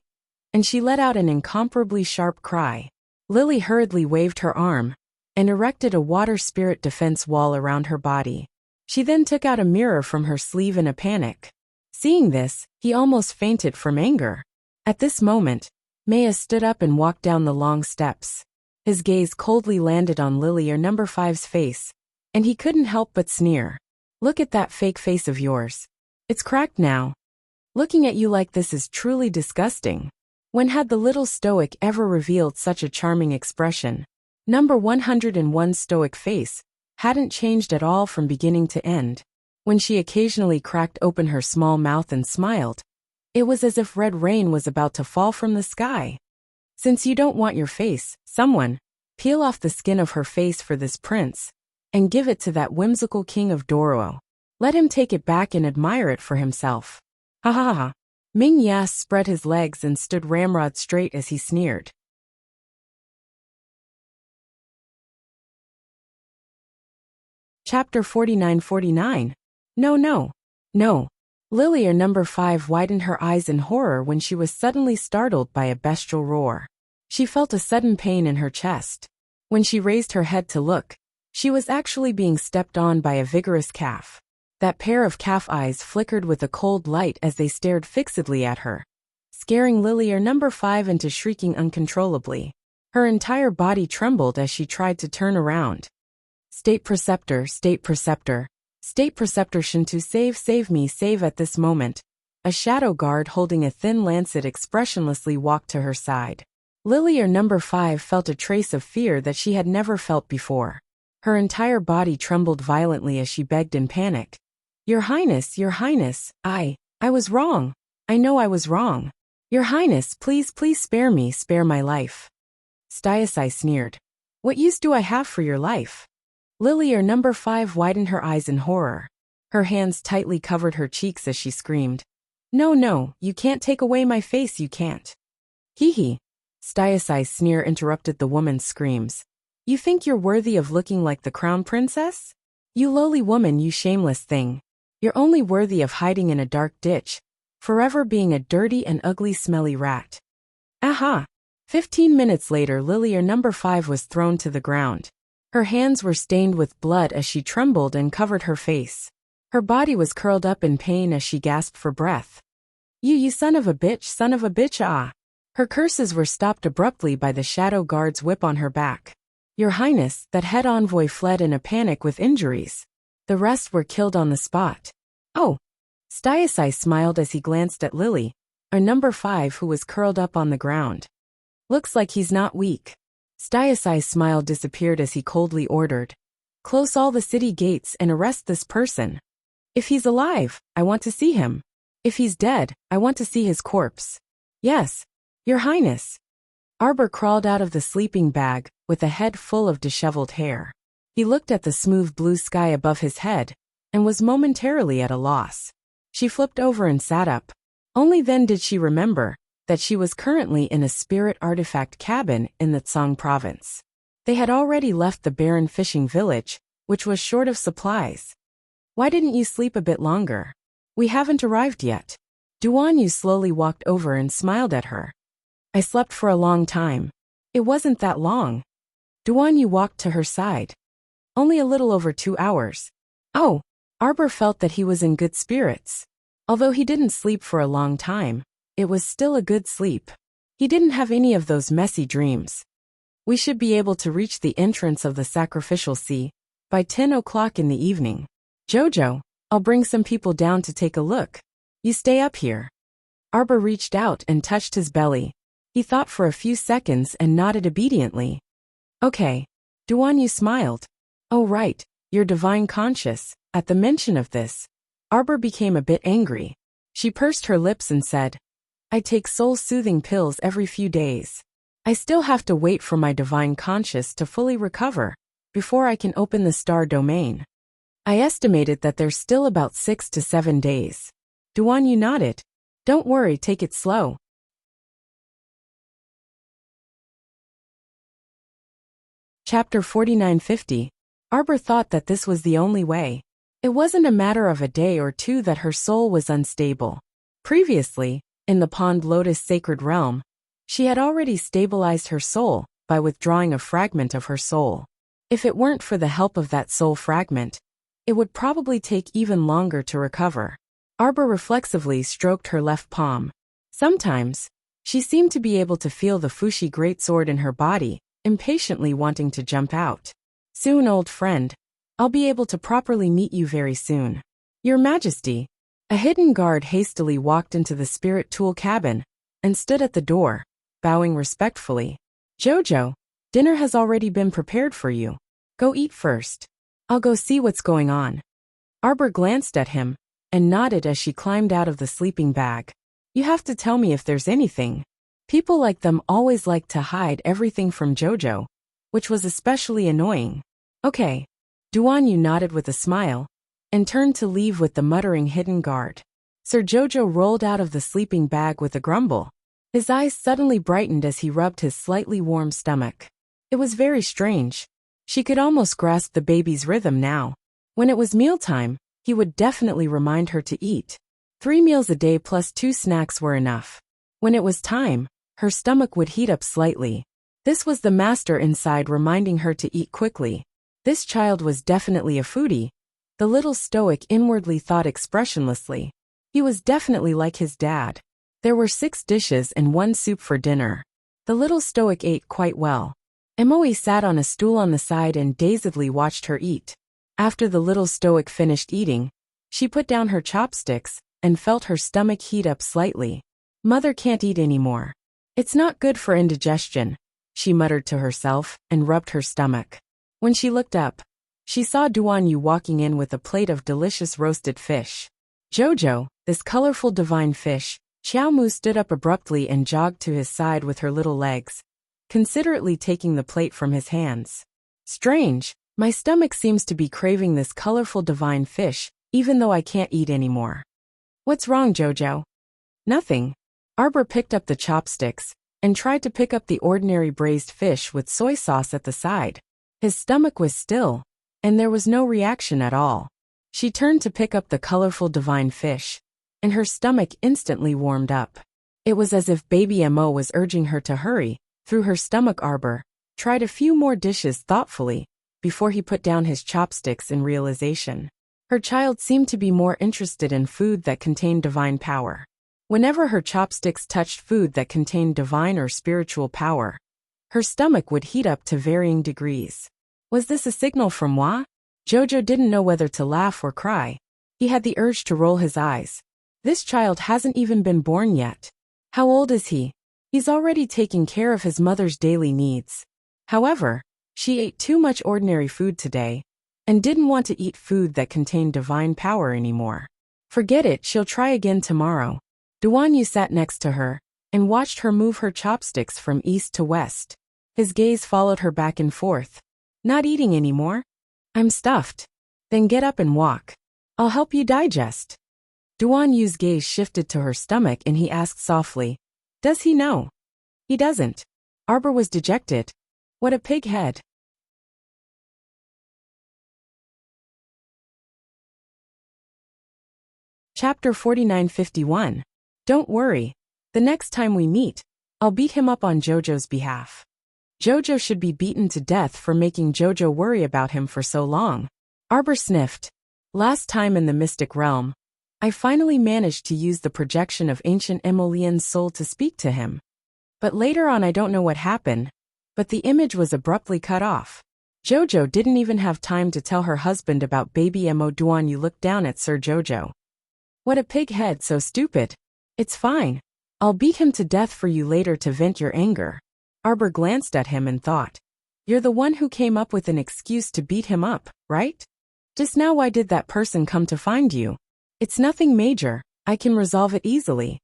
and she let out an incomparably sharp cry. Lily hurriedly waved her arm and erected a water spirit defense wall around her body. She then took out a mirror from her sleeve in a panic. Seeing this, he almost fainted from anger. At this moment, Maya stood up and walked down the long steps. His gaze coldly landed on Lilia number 5's face, and he couldn't help but sneer. Look at that fake face of yours. It's cracked now. Looking at you like this is truly disgusting. When had the little stoic ever revealed such a charming expression? Number 101's stoic face hadn't changed at all from beginning to end. When she occasionally cracked open her small mouth and smiled, it was as if red rain was about to fall from the sky. Since you don't want your face, someone, Peel off the skin of her face for this prince, and give it to that whimsical king of Doro. Let him take it back and admire it for himself. Ha ha ha. Ming Yas spread his legs and stood ramrod straight as he sneered. Chapter 49-49. No, no. No. Lilia number 5 widened her eyes in horror when she was suddenly startled by a bestial roar. She felt a sudden pain in her chest. When she raised her head to look, she was actually being stepped on by a vigorous calf. That pair of calf eyes flickered with a cold light as they stared fixedly at her, scaring Lilia number 5 into shrieking uncontrollably. Her entire body trembled as she tried to turn around. State Preceptor, State Preceptor. State Preceptor Shinto, save me, save. At this moment, a shadow guard holding a thin lancet expressionlessly walked to her side. Lilia number 5 felt a trace of fear that she had never felt before. Her entire body trembled violently as she begged in panic. Your Highness, I was wrong. I know I was wrong. Your Highness, please spare me, spare my life. Stiasai sneered. What use do I have for your life? Lilia number 5 widened her eyes in horror. Her hands tightly covered her cheeks as she screamed. No, you can't take away my face, you can't. Hee. Stiasai's sneer interrupted the woman's screams. You think you're worthy of looking like the crown princess? You lowly woman, you shameless thing. You're only worthy of hiding in a dark ditch, forever being a dirty and ugly smelly rat. Aha! 15 minutes later, Lilia number 5 was thrown to the ground. Her hands were stained with blood as she trembled and covered her face. Her body was curled up in pain as she gasped for breath. You son of a bitch, ah! Her curses were stopped abruptly by the shadow guard's whip on her back. Your Highness, that head envoy fled in a panic with injuries. The rest were killed on the spot. Oh! Stiasai smiled as he glanced at Lily, a number 5 who was curled up on the ground. Looks like he's not weak. Stiasai's smile disappeared as he coldly ordered. Close all the city gates and arrest this person. If he's alive, I want to see him. If he's dead, I want to see his corpse. Yes, Your Highness. Arbor crawled out of the sleeping bag, with a head full of disheveled hair. He looked at the smooth blue sky above his head, and was momentarily at a loss. She flipped over and sat up. Only then did she remember that she was currently in a spirit artifact cabin in the Tsang province. They had already left the barren fishing village, which was short of supplies. Why didn't you sleep a bit longer? We haven't arrived yet. Duan Yu slowly walked over and smiled at her. I slept for a long time. It wasn't that long. Duan Yu walked to her side. Only a little over 2 hours. Oh, Arbor felt that he was in good spirits. Although he didn't sleep for a long time, it was still a good sleep. He didn't have any of those messy dreams. We should be able to reach the entrance of the sacrificial sea by 10 o'clock in the evening. Jojo, I'll bring some people down to take a look. You stay up here. Arbor reached out and touched his belly. He thought for a few seconds and nodded obediently. Okay. Duan Yu smiled. Oh right, you're divine conscious. At the mention of this, Arbor became a bit angry. She pursed her lips and said, I take soul-soothing pills every few days. I still have to wait for my divine conscious to fully recover before I can open the star domain. I estimated that there's still about 6 to 7 days. Duan Yu nodded. Don't worry, take it slow. Chapter 49-50. Arbor thought that this was the only way. It wasn't a matter of a day or two that her soul was unstable. Previously, in the Pond Lotus Sacred Realm, she had already stabilized her soul by withdrawing a fragment of her soul. If it weren't for the help of that soul fragment, it would probably take even longer to recover. Arbor reflexively stroked her left palm. Sometimes, she seemed to be able to feel the Fushi greatsword in her body, impatiently wanting to jump out. Soon, old friend. I'll be able to properly meet you very soon. Your Majesty. A hidden guard hastily walked into the spirit tool cabin and stood at the door, bowing respectfully. Jojo, dinner has already been prepared for you. Go eat first. I'll go see what's going on. Arbor glanced at him and nodded as she climbed out of the sleeping bag. You have to tell me if there's anything. People like them always like to hide everything from Jojo. which was especially annoying. Okay. Duan Yu nodded with a smile and turned to leave with the muttering hidden guard. Sir Jojo rolled out of the sleeping bag with a grumble. His eyes suddenly brightened as he rubbed his slightly warm stomach. It was very strange. She could almost grasp the baby's rhythm now. When it was mealtime, he would definitely remind her to eat. 3 meals a day plus 2 snacks were enough. When it was time, her stomach would heat up slightly. This was the master inside reminding her to eat quickly. This child was definitely a foodie. The little stoic inwardly thought expressionlessly. He was definitely like his dad. There were 6 dishes and 1 soup for dinner. The little stoic ate quite well. Moe sat on a stool on the side and dazedly watched her eat. After the little stoic finished eating, she put down her chopsticks and felt her stomach heat up slightly. Mother can't eat anymore. It's not good for indigestion, she muttered to herself and rubbed her stomach. When she looked up, she saw Duan Yu walking in with a plate of delicious roasted fish. Jojo, this colorful divine fish. Xiao Mu stood up abruptly and jogged to his side with her little legs, considerately taking the plate from his hands. Strange, my stomach seems to be craving this colorful divine fish, even though I can't eat anymore. What's wrong, Jojo? Nothing. Arbor picked up the chopsticks and tried to pick up the ordinary braised fish with soy sauce at the side. His stomach was still, and there was no reaction at all. She turned to pick up the colorful divine fish, and her stomach instantly warmed up. It was as if baby Mo was urging her to hurry. Through her stomach, Arbor tried a few more dishes thoughtfully before he put down his chopsticks in realization. Her child seemed to be more interested in food that contained divine power. Whenever her chopsticks touched food that contained divine or spiritual power, her stomach would heat up to varying degrees. Was this a signal from moi? Jojo didn't know whether to laugh or cry. He had the urge to roll his eyes. This child hasn't even been born yet. How old is he? He's already taking care of his mother's daily needs. However, she ate too much ordinary food today and didn't want to eat food that contained divine power anymore. Forget it, she'll try again tomorrow. Duan Yu sat next to her and watched her move her chopsticks from east to west. His gaze followed her back and forth. Not eating anymore? I'm stuffed. Then get up and walk. I'll help you digest. Duan Yu's gaze shifted to her stomach and he asked softly, does he know? He doesn't. Arbor was dejected. What a pig head. Chapter 4951. Don't worry. The next time we meet, I'll beat him up on Jojo's behalf. Jojo should be beaten to death for making Jojo worry about him for so long. Arbor sniffed. Last time in the mystic realm, I finally managed to use the projection of ancient Emolien's soul to speak to him. But later on I don't know what happened, but the image was abruptly cut off. Jojo didn't even have time to tell her husband about baby Mo. Duan Yu looked down at Sir Jojo. What a pig head, so stupid. It's fine. I'll beat him to death for you later to vent your anger. Arbor glanced at him and thought. You're the one who came up with an excuse to beat him up, right? Just now why did that person come to find you? It's nothing major, I can resolve it easily.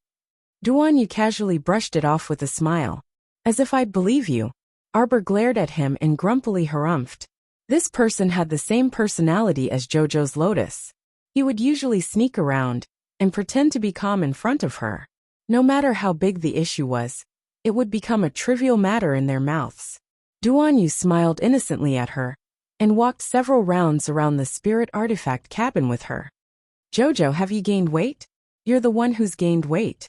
Duan Yu casually brushed it off with a smile. As if I'd believe you. Arbor glared at him and grumpily harumphed. This person had the same personality as Jojo's Lotus. He would usually sneak around and pretend to be calm in front of her. No matter how big the issue was, it would become a trivial matter in their mouths. Duan Yu smiled innocently at her and walked several rounds around the spirit artifact cabin with her. Jojo, have you gained weight? You're the one who's gained weight.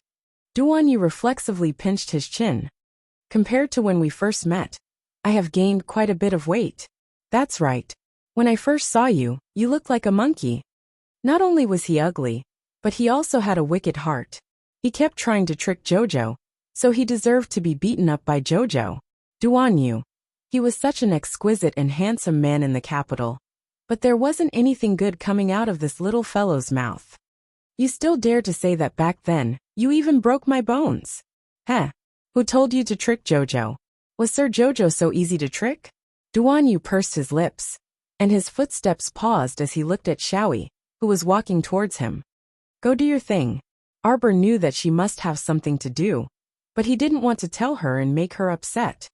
Duan Yu reflexively pinched his chin. Compared to when we first met, I have gained quite a bit of weight. That's right. When I first saw you, you looked like a monkey. Not only was he ugly, but he also had a wicked heart. He kept trying to trick Jojo, so he deserved to be beaten up by Jojo. Duan Yu. He was such an exquisite and handsome man in the capital. But there wasn't anything good coming out of this little fellow's mouth. You still dare to say that back then, you even broke my bones. Heh. Who told you to trick Jojo? Was Sir Jojo so easy to trick? Duan Yu pursed his lips, and his footsteps paused as he looked at Xiaoyi, who was walking towards him. Go do your thing. Arbor knew that she must have something to do, but he didn't want to tell her and make her upset.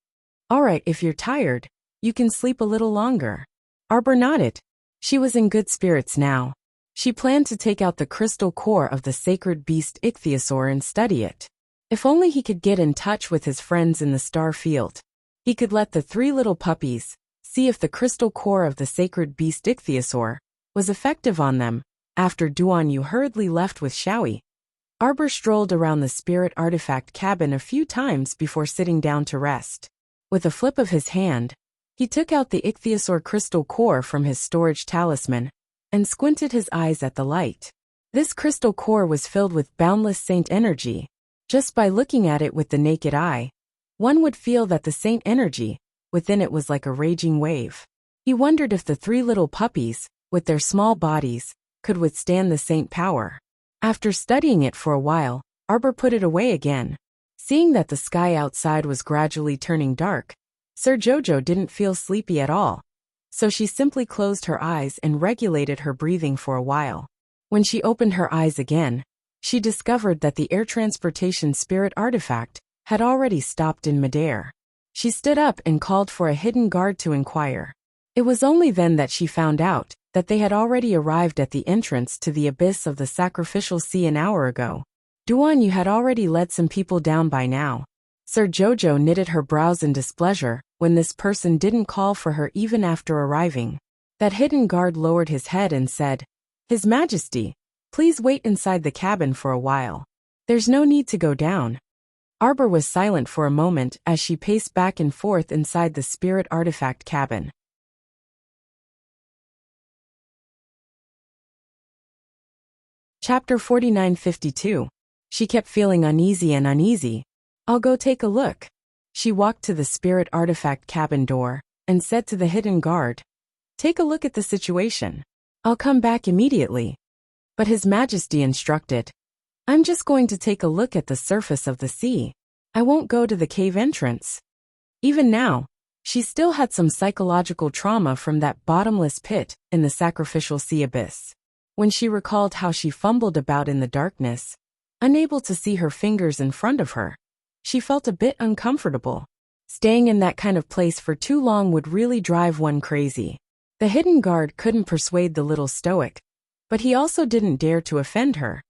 Alright, if you're tired, You can sleep a little longer. Arbor nodded. She was in good spirits now. She planned to take out the crystal core of the sacred beast ichthyosaur and study it. If only he could get in touch with his friends in the star field. He could let the three little puppies see if the crystal core of the sacred beast ichthyosaur was effective on them. After Duan Yu hurriedly left with Xiaoyi, Arbor strolled around the spirit artifact cabin a few times before sitting down to rest. With a flip of his hand, he took out the ichthyosaur crystal core from his storage talisman and squinted his eyes at the light. This crystal core was filled with boundless saint energy. Just by looking at it with the naked eye, one would feel that the saint energy within it was like a raging wave. He wondered if the three little puppies, with their small bodies, could withstand the saint power. After studying it for a while, Arbor put it away again. Seeing that the sky outside was gradually turning dark, Sir Jojo didn't feel sleepy at all, so she simply closed her eyes and regulated her breathing for a while. When she opened her eyes again, she discovered that the air transportation spirit artifact had already stopped in midair. She stood up and called for a hidden guard to inquire. It was only then that she found out that they had already arrived at the entrance to the abyss of the sacrificial sea an hour ago. Duan Yu had already led some people down by now. Sir Jojo knitted her brows in displeasure when this person didn't call for her even after arriving. That hidden guard lowered his head and said, "His Majesty, please wait inside the cabin for a while. There's no need to go down." Arbor was silent for a moment as she paced back and forth inside the spirit artifact cabin. Chapter 4952. She kept feeling uneasy. "I'll go take a look." She walked to the spirit artifact cabin door and said to the hidden guard, "Take a look at the situation. I'll come back immediately." But His Majesty instructed, "I'm just going to take a look at the surface of the sea. I won't go to the cave entrance." Even now, she still had some psychological trauma from that bottomless pit in the sacrificial sea abyss. When she recalled how she fumbled about in the darkness, unable to see her fingers in front of her, she felt a bit uncomfortable. Staying in that kind of place for too long would really drive one crazy. The hidden guard couldn't persuade the little stoic, but he also didn't dare to offend her,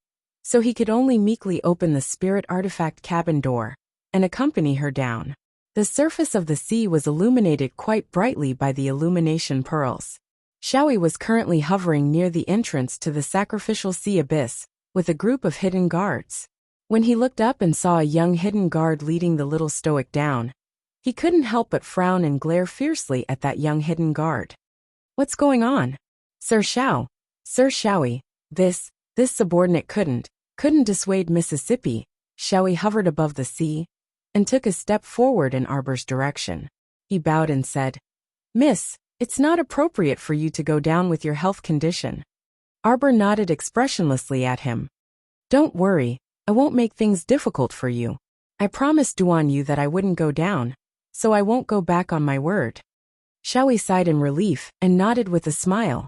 so he could only meekly open the spirit artifact cabin door and accompany her down. The surface of the sea was illuminated quite brightly by the illumination pearls. Xiaoyi was currently hovering near the entrance to the sacrificial sea abyss with a group of hidden guards. When he looked up and saw a young hidden guard leading the little stoic down, he couldn't help but frown and glare fiercely at that young hidden guard. "What's going on? Sir Xiaoyi." This subordinate couldn't dissuade Mississippi. Xiaoyi hovered above the sea and took a step forward in Arbor's direction. He bowed and said, "Miss, it's not appropriate for you to go down with your health condition." Arbor nodded expressionlessly at him. "Don't worry, I won't make things difficult for you. I promised Duan Yu that I wouldn't go down, so I won't go back on my word." Xiaoyi sighed in relief and nodded with a smile.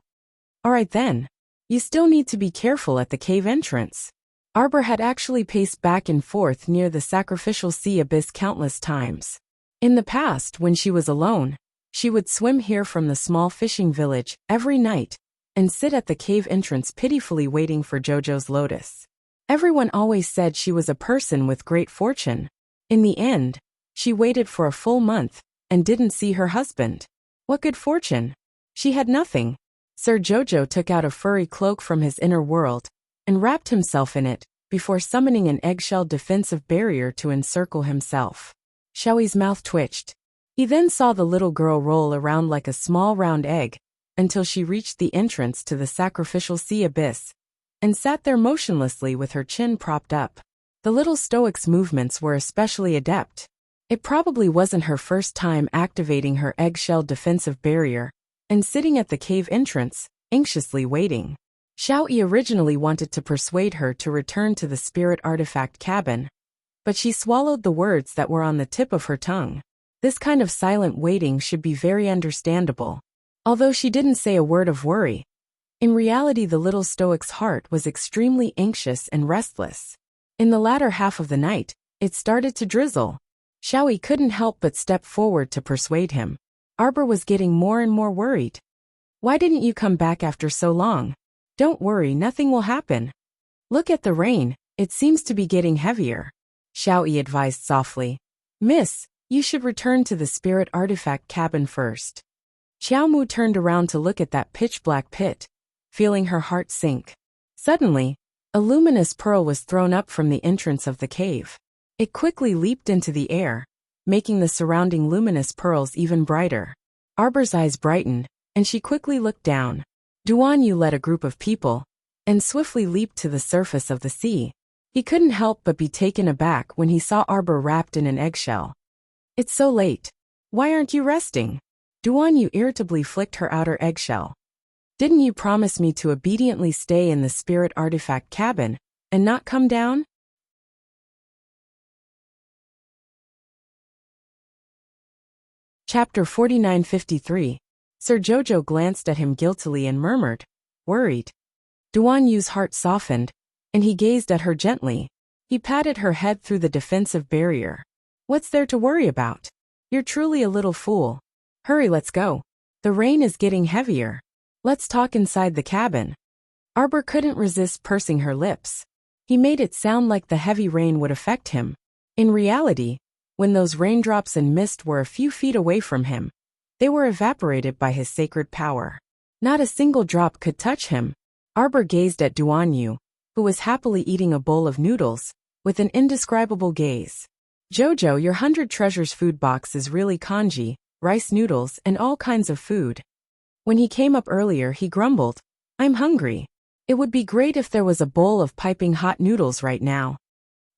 "All right then. You still need to be careful at the cave entrance." Arbor had actually paced back and forth near the sacrificial sea abyss countless times. In the past, when she was alone, she would swim here from the small fishing village every night and sit at the cave entrance pitifully waiting for Jojo's lotus. Everyone always said she was a person with great fortune. In the end, she waited for a full month and didn't see her husband. What good fortune? She had nothing. Sir Jojo took out a furry cloak from his inner world and wrapped himself in it before summoning an eggshell defensive barrier to encircle himself. Xiaoyi's mouth twitched. He then saw the little girl roll around like a small round egg until she reached the entrance to the sacrificial sea abyss and sat there motionlessly with her chin propped up. The little stoic's movements were especially adept. It probably wasn't her first time activating her eggshell defensive barrier and sitting at the cave entrance, anxiously waiting. Xiaoyi originally wanted to persuade her to return to the spirit artifact cabin, but she swallowed the words that were on the tip of her tongue. This kind of silent waiting should be very understandable. Although she didn't say a word of worry, in reality the little stoic's heart was extremely anxious and restless. In the latter half of the night, it started to drizzle. Xiaoyi couldn't help but step forward to persuade him. Arbor was getting more and more worried. Why didn't you come back after so long? Don't worry, nothing will happen. Look at the rain, it seems to be getting heavier. Xiaoyi advised softly. Miss, you should return to the spirit artifact cabin first. Xiaomu turned around to look at that pitch-black pit, feeling her heart sink. Suddenly, a luminous pearl was thrown up from the entrance of the cave. It quickly leaped into the air, making the surrounding luminous pearls even brighter. Arbor's eyes brightened, and she quickly looked down. Duan Yu led a group of people, and swiftly leaped to the surface of the sea. He couldn't help but be taken aback when he saw Arbor wrapped in an eggshell. It's so late. Why aren't you resting? Duan Yu irritably flicked her outer eggshell. Didn't you promise me to obediently stay in the spirit artifact cabin, and not come down? Chapter 4953. Sir Jojo glanced at him guiltily and murmured, worried. Duan Yu's heart softened, and he gazed at her gently. He patted her head through the defensive barrier. What's there to worry about? You're truly a little fool. Hurry, let's go. The rain is getting heavier. Let's talk inside the cabin. Arbor couldn't resist pursing her lips. He made it sound like the heavy rain would affect him. In reality, when those raindrops and mist were a few feet away from him, they were evaporated by his sacred power. Not a single drop could touch him. Arbor gazed at Duan Yu, who was happily eating a bowl of noodles, with an indescribable gaze. Jojo, your 100 treasures food box is really congee, rice noodles and all kinds of food. When he came up earlier he grumbled, I'm hungry. It would be great if there was a bowl of piping hot noodles right now.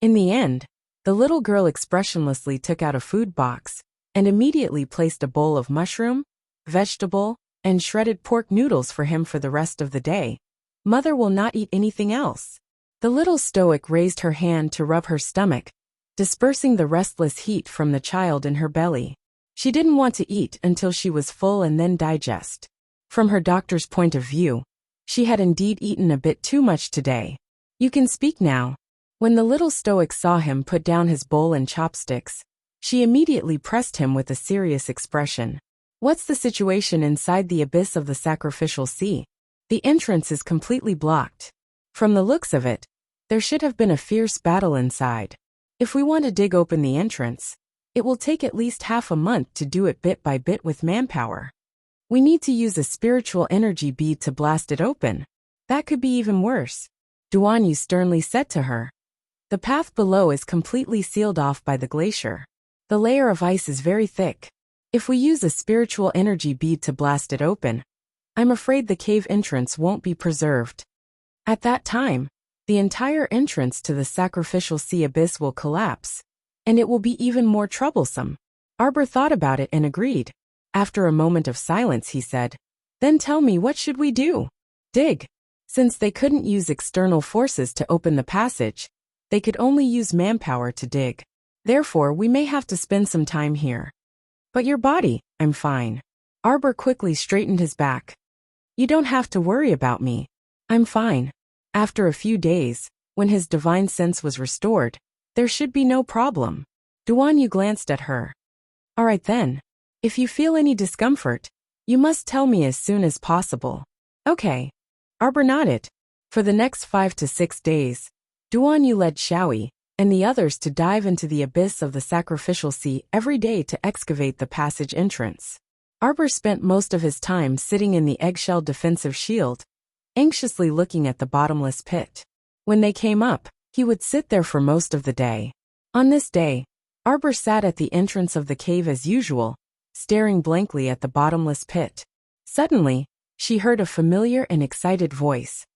In the end, the little girl expressionlessly took out a food box, and immediately placed a bowl of mushroom, vegetable, and shredded pork noodles for him for the rest of the day. Mother will not eat anything else. The little stoic raised her hand to rub her stomach, dispersing the restless heat from the child in her belly. She didn't want to eat until she was full and then digest. From her doctor's point of view, she had indeed eaten a bit too much today. You can speak now. When the little stoic saw him put down his bowl and chopsticks, she immediately pressed him with a serious expression. What's the situation inside the abyss of the sacrificial sea? The entrance is completely blocked. From the looks of it, there should have been a fierce battle inside. If we want to dig open the entrance, it will take at least half a month to do it bit by bit with manpower. We need to use a spiritual energy bead to blast it open. That could be even worse. Duan Yu sternly said to her. The path below is completely sealed off by the glacier. The layer of ice is very thick. If we use a spiritual energy bead to blast it open, I'm afraid the cave entrance won't be preserved. At that time, the entire entrance to the sacrificial sea abyss will collapse, and it will be even more troublesome. Arbor thought about it and agreed. After a moment of silence he said, Then tell me, what should we do? Dig. Since they couldn't use external forces to open the passage, they could only use manpower to dig. Therefore, we may have to spend some time here. But your body, I'm fine. Arbor quickly straightened his back. You don't have to worry about me. I'm fine. After a few days, when his divine sense was restored, there should be no problem. Duan Yu glanced at her. All right then. If you feel any discomfort, you must tell me as soon as possible. Okay. Arbor nodded. For the next 5 to 6 days, Duan Yu led Xiaoyi and the others to dive into the abyss of the sacrificial sea every day to excavate the passage entrance. Arbor spent most of his time sitting in the eggshell defensive shield, anxiously looking at the bottomless pit. When they came up, he would sit there for most of the day. On this day, Arbor sat at the entrance of the cave as usual, staring blankly at the bottomless pit. Suddenly, she heard a familiar and excited voice.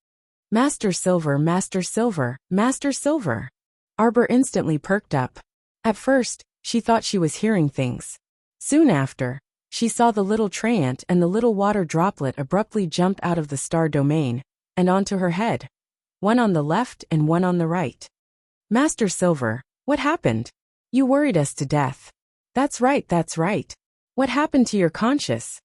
Master Silver, Master Silver, Master Silver. Arbor instantly perked up. At first, she thought she was hearing things. Soon after, she saw the little treant and the little water droplet abruptly jump out of the star domain, and onto her head. One on the left and one on the right. Master Silver, what happened? You worried us to death. That's right, that's right. What happened to your conscience?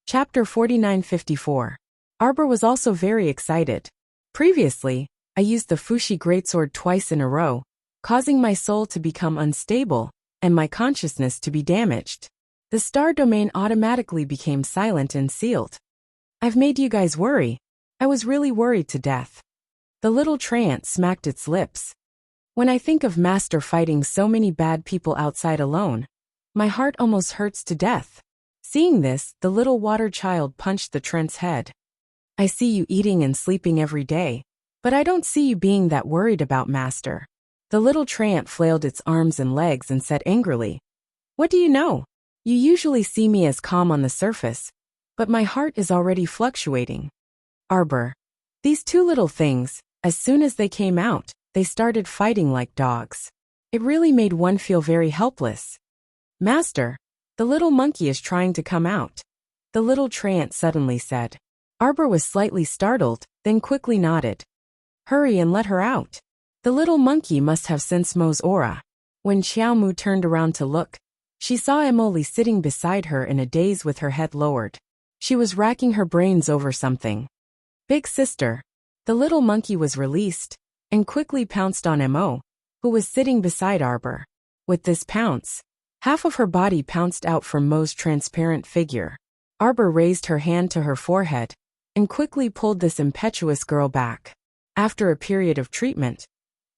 Chapter 4954. Arbor was also very excited. Previously, I used the Fushi Greatsword twice in a row, causing my soul to become unstable and my consciousness to be damaged. The star domain automatically became silent and sealed. I've made you guys worry. I was really worried to death. The little treant smacked its lips. When I think of Master fighting so many bad people outside alone, my heart almost hurts to death. Seeing this, the little water child punched the treant's head. I see you eating and sleeping every day, but I don't see you being that worried about Master. The little treant flailed its arms and legs and said angrily, "What do you know? You usually see me as calm on the surface, but my heart is already fluctuating." Arbor. These two little things, as soon as they came out, they started fighting like dogs. It really made one feel very helpless. "Master, the little monkey is trying to come out," the little treant suddenly said. Arbor was slightly startled, then quickly nodded. "Hurry and let her out." The little monkey must have sensed Mo's aura. When Xiaomu turned around to look, she saw Emily sitting beside her in a daze with her head lowered. She was racking her brains over something. "Big sister." The little monkey was released and quickly pounced on Mo, who was sitting beside Arbor. With this pounce, half of her body pounced out from Mo's transparent figure. Arbor raised her hand to her forehead and quickly pulled this impetuous girl back. After a period of treatment,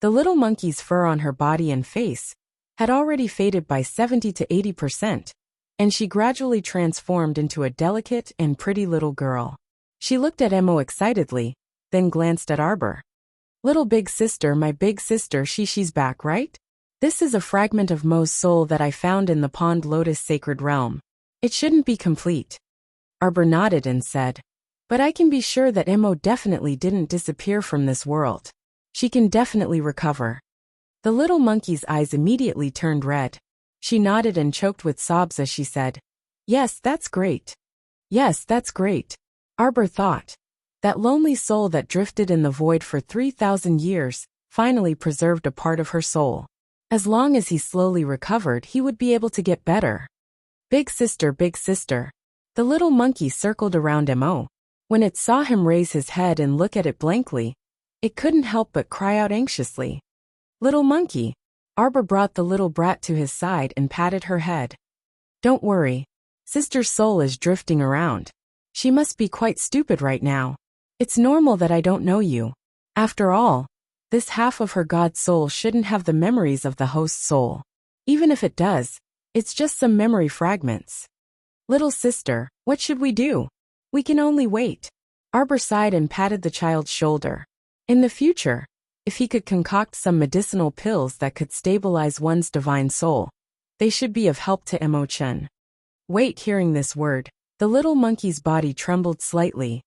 the little monkey's fur on her body and face had already faded by 70 to 80%, and she gradually transformed into a delicate and pretty little girl. She looked at Mo excitedly, then glanced at Arbor. "Little big sister, my big sister, she's back, right? This is a fragment of Mo's soul that I found in the Pond Lotus Sacred Realm. It shouldn't be complete." Arbor nodded and said, "But I can be sure that Mo definitely didn't disappear from this world. She can definitely recover." The little monkey's eyes immediately turned red. She nodded and choked with sobs as she said, "Yes, that's great. Yes, that's great." Arbor thought. That lonely soul that drifted in the void for 3,000 years finally preserved a part of her soul. As long as he slowly recovered, he would be able to get better. Big sister, big sister." The little monkey circled around Mo. When it saw him raise his head and look at it blankly, it couldn't help but cry out anxiously. "Little monkey." Arbor brought the little brat to his side and patted her head. "Don't worry. Sister's soul is drifting around. She must be quite stupid right now. It's normal that I don't know you. After all, this half of her god soul shouldn't have the memories of the host's soul. Even if it does, it's just some memory fragments. Little sister, what should we do? We can only wait." Arbor sighed and patted the child's shoulder. In the future, if he could concoct some medicinal pills that could stabilize one's divine soul, they should be of help to Mo-chan. Wait. Hearing this word, the little monkey's body trembled slightly.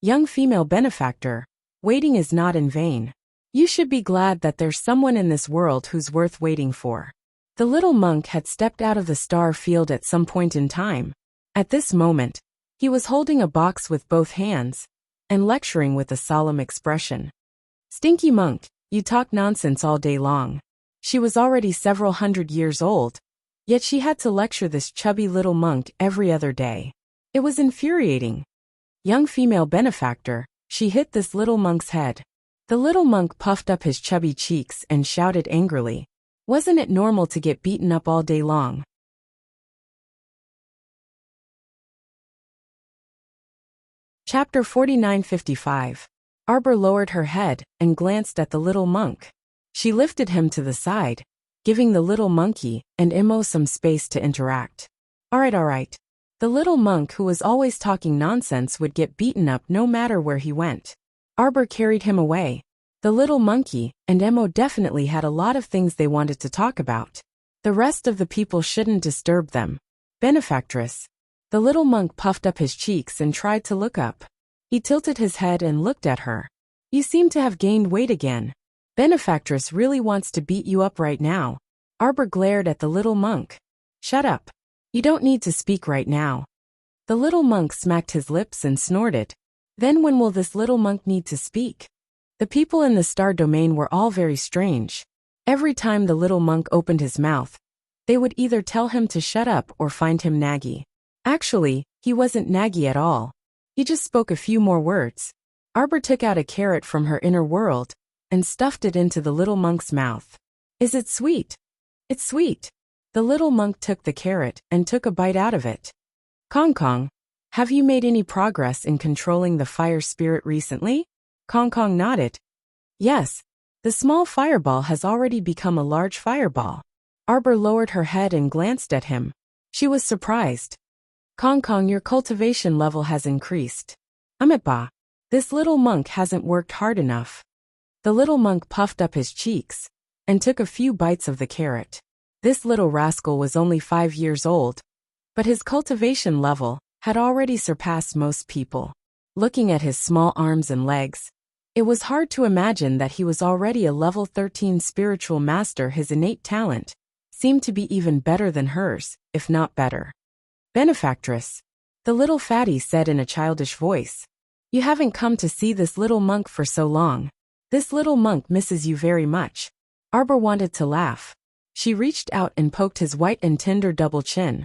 "Young female benefactor, waiting is not in vain. You should be glad that there's someone in this world who's worth waiting for." The little monk had stepped out of the star field at some point in time. At this moment, he was holding a box with both hands and lecturing with a solemn expression. "Stinky monk, you talk nonsense all day long." She was already several hundred years old, yet she had to lecture this chubby little monk every other day. It was infuriating. "Young female benefactor," she hit this little monk's head. The little monk puffed up his chubby cheeks and shouted angrily, "Wasn't it normal to get beaten up all day long?" Chapter 49:55. Arbor lowered her head and glanced at the little monk. She lifted him to the side, giving the little monkey and Mo some space to interact. All right. The little monk who was always talking nonsense would get beaten up no matter where he went. Arbor carried him away. The little monkey and Mo definitely had a lot of things they wanted to talk about. The rest of the people shouldn't disturb them. "Benefactress." The little monk puffed up his cheeks and tried to look up. He tilted his head and looked at her. "You seem to have gained weight again. Benefactress really wants to beat you up right now." Arbor glared at the little monk. "Shut up. You don't need to speak right now." The little monk smacked his lips and snorted. Then when will this little monk need to speak? The people in the star domain were all very strange. Every time the little monk opened his mouth, they would either tell him to shut up or find him naggy. Actually, he wasn't naggy at all. He just spoke a few more words. Arbor took out a carrot from her inner world and stuffed it into the little monk's mouth. Is it sweet? It's sweet. The little monk took the carrot and took a bite out of it. Kong Kong, have you made any progress in controlling the fire spirit recently? Kong Kong nodded. Yes. The small fireball has already become a large fireball. Arbor lowered her head and glanced at him. She was surprised. Kong Kong, your cultivation level has increased. Amitba, this little monk hasn't worked hard enough. The little monk puffed up his cheeks and took a few bites of the carrot. This little rascal was only 5 years old, but his cultivation level had already surpassed most people. Looking at his small arms and legs, it was hard to imagine that he was already a level 13 spiritual master. His innate talent seemed to be even better than hers, if not better. Benefactress, the little fatty said in a childish voice. You haven't come to see this little monk for so long. This little monk misses you very much. Arbor wanted to laugh. She reached out and poked his white and tender double chin.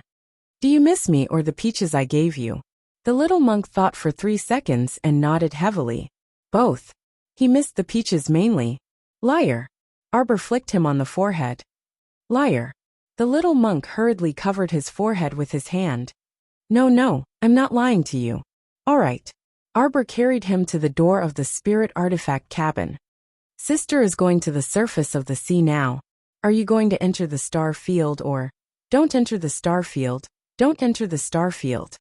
Do you miss me or the peaches I gave you? The little monk thought for 3 seconds and nodded heavily. Both. He missed the peaches mainly. Liar. Arbor flicked him on the forehead. Liar. The little monk hurriedly covered his forehead with his hand. No, I'm not lying to you. All right. Arbor carried him to the door of the spirit artifact cabin. Sister is going to the surface of the sea now. Are you going to enter the star field or? Don't enter the star field. Don't enter the star field.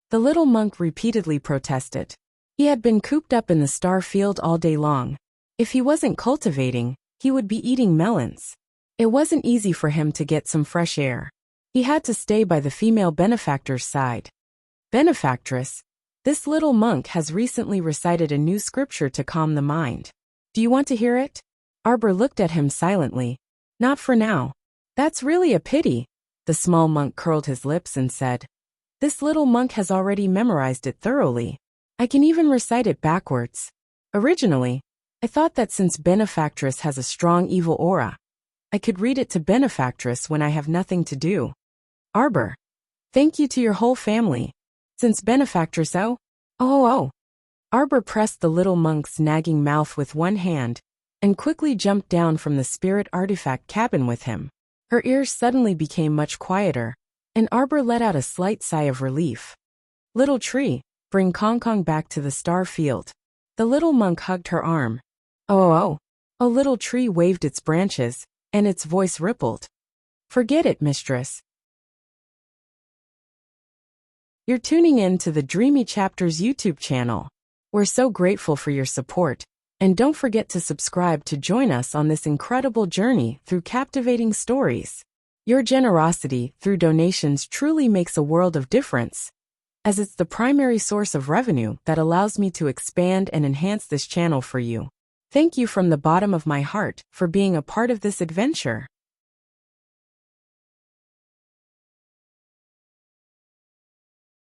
The little monk repeatedly protested. He had been cooped up in the star field all day long. If he wasn't cultivating, he would be eating melons. It wasn't easy for him to get some fresh air. He had to stay by the female benefactor's side. Benefactress, this little monk has recently recited a new scripture to calm the mind. Do you want to hear it? Arbor looked at him silently. Not for now. That's really a pity. The small monk curled his lips and said, This little monk has already memorized it thoroughly. I can even recite it backwards. Originally, I thought that since Benefactress has a strong evil aura, I could read it to Benefactress when I have nothing to do. Arbor, thank you to your whole family. Since Benefactress oh. Arbor pressed the little monk's nagging mouth with one hand and quickly jumped down from the spirit artifact cabin with him. Her ears suddenly became much quieter, and Arbor let out a slight sigh of relief. Little tree, bring Kong Kong back to the star field. The little monk hugged her arm. Oh, little tree waved its branches, and its voice rippled. Forget it, mistress. You're tuning in to the Dreamy Chapters YouTube channel. We're so grateful for your support, and don't forget to subscribe to join us on this incredible journey through captivating stories. Your generosity through donations truly makes a world of difference, as it's the primary source of revenue that allows me to expand and enhance this channel for you. Thank you from the bottom of my heart for being a part of this adventure.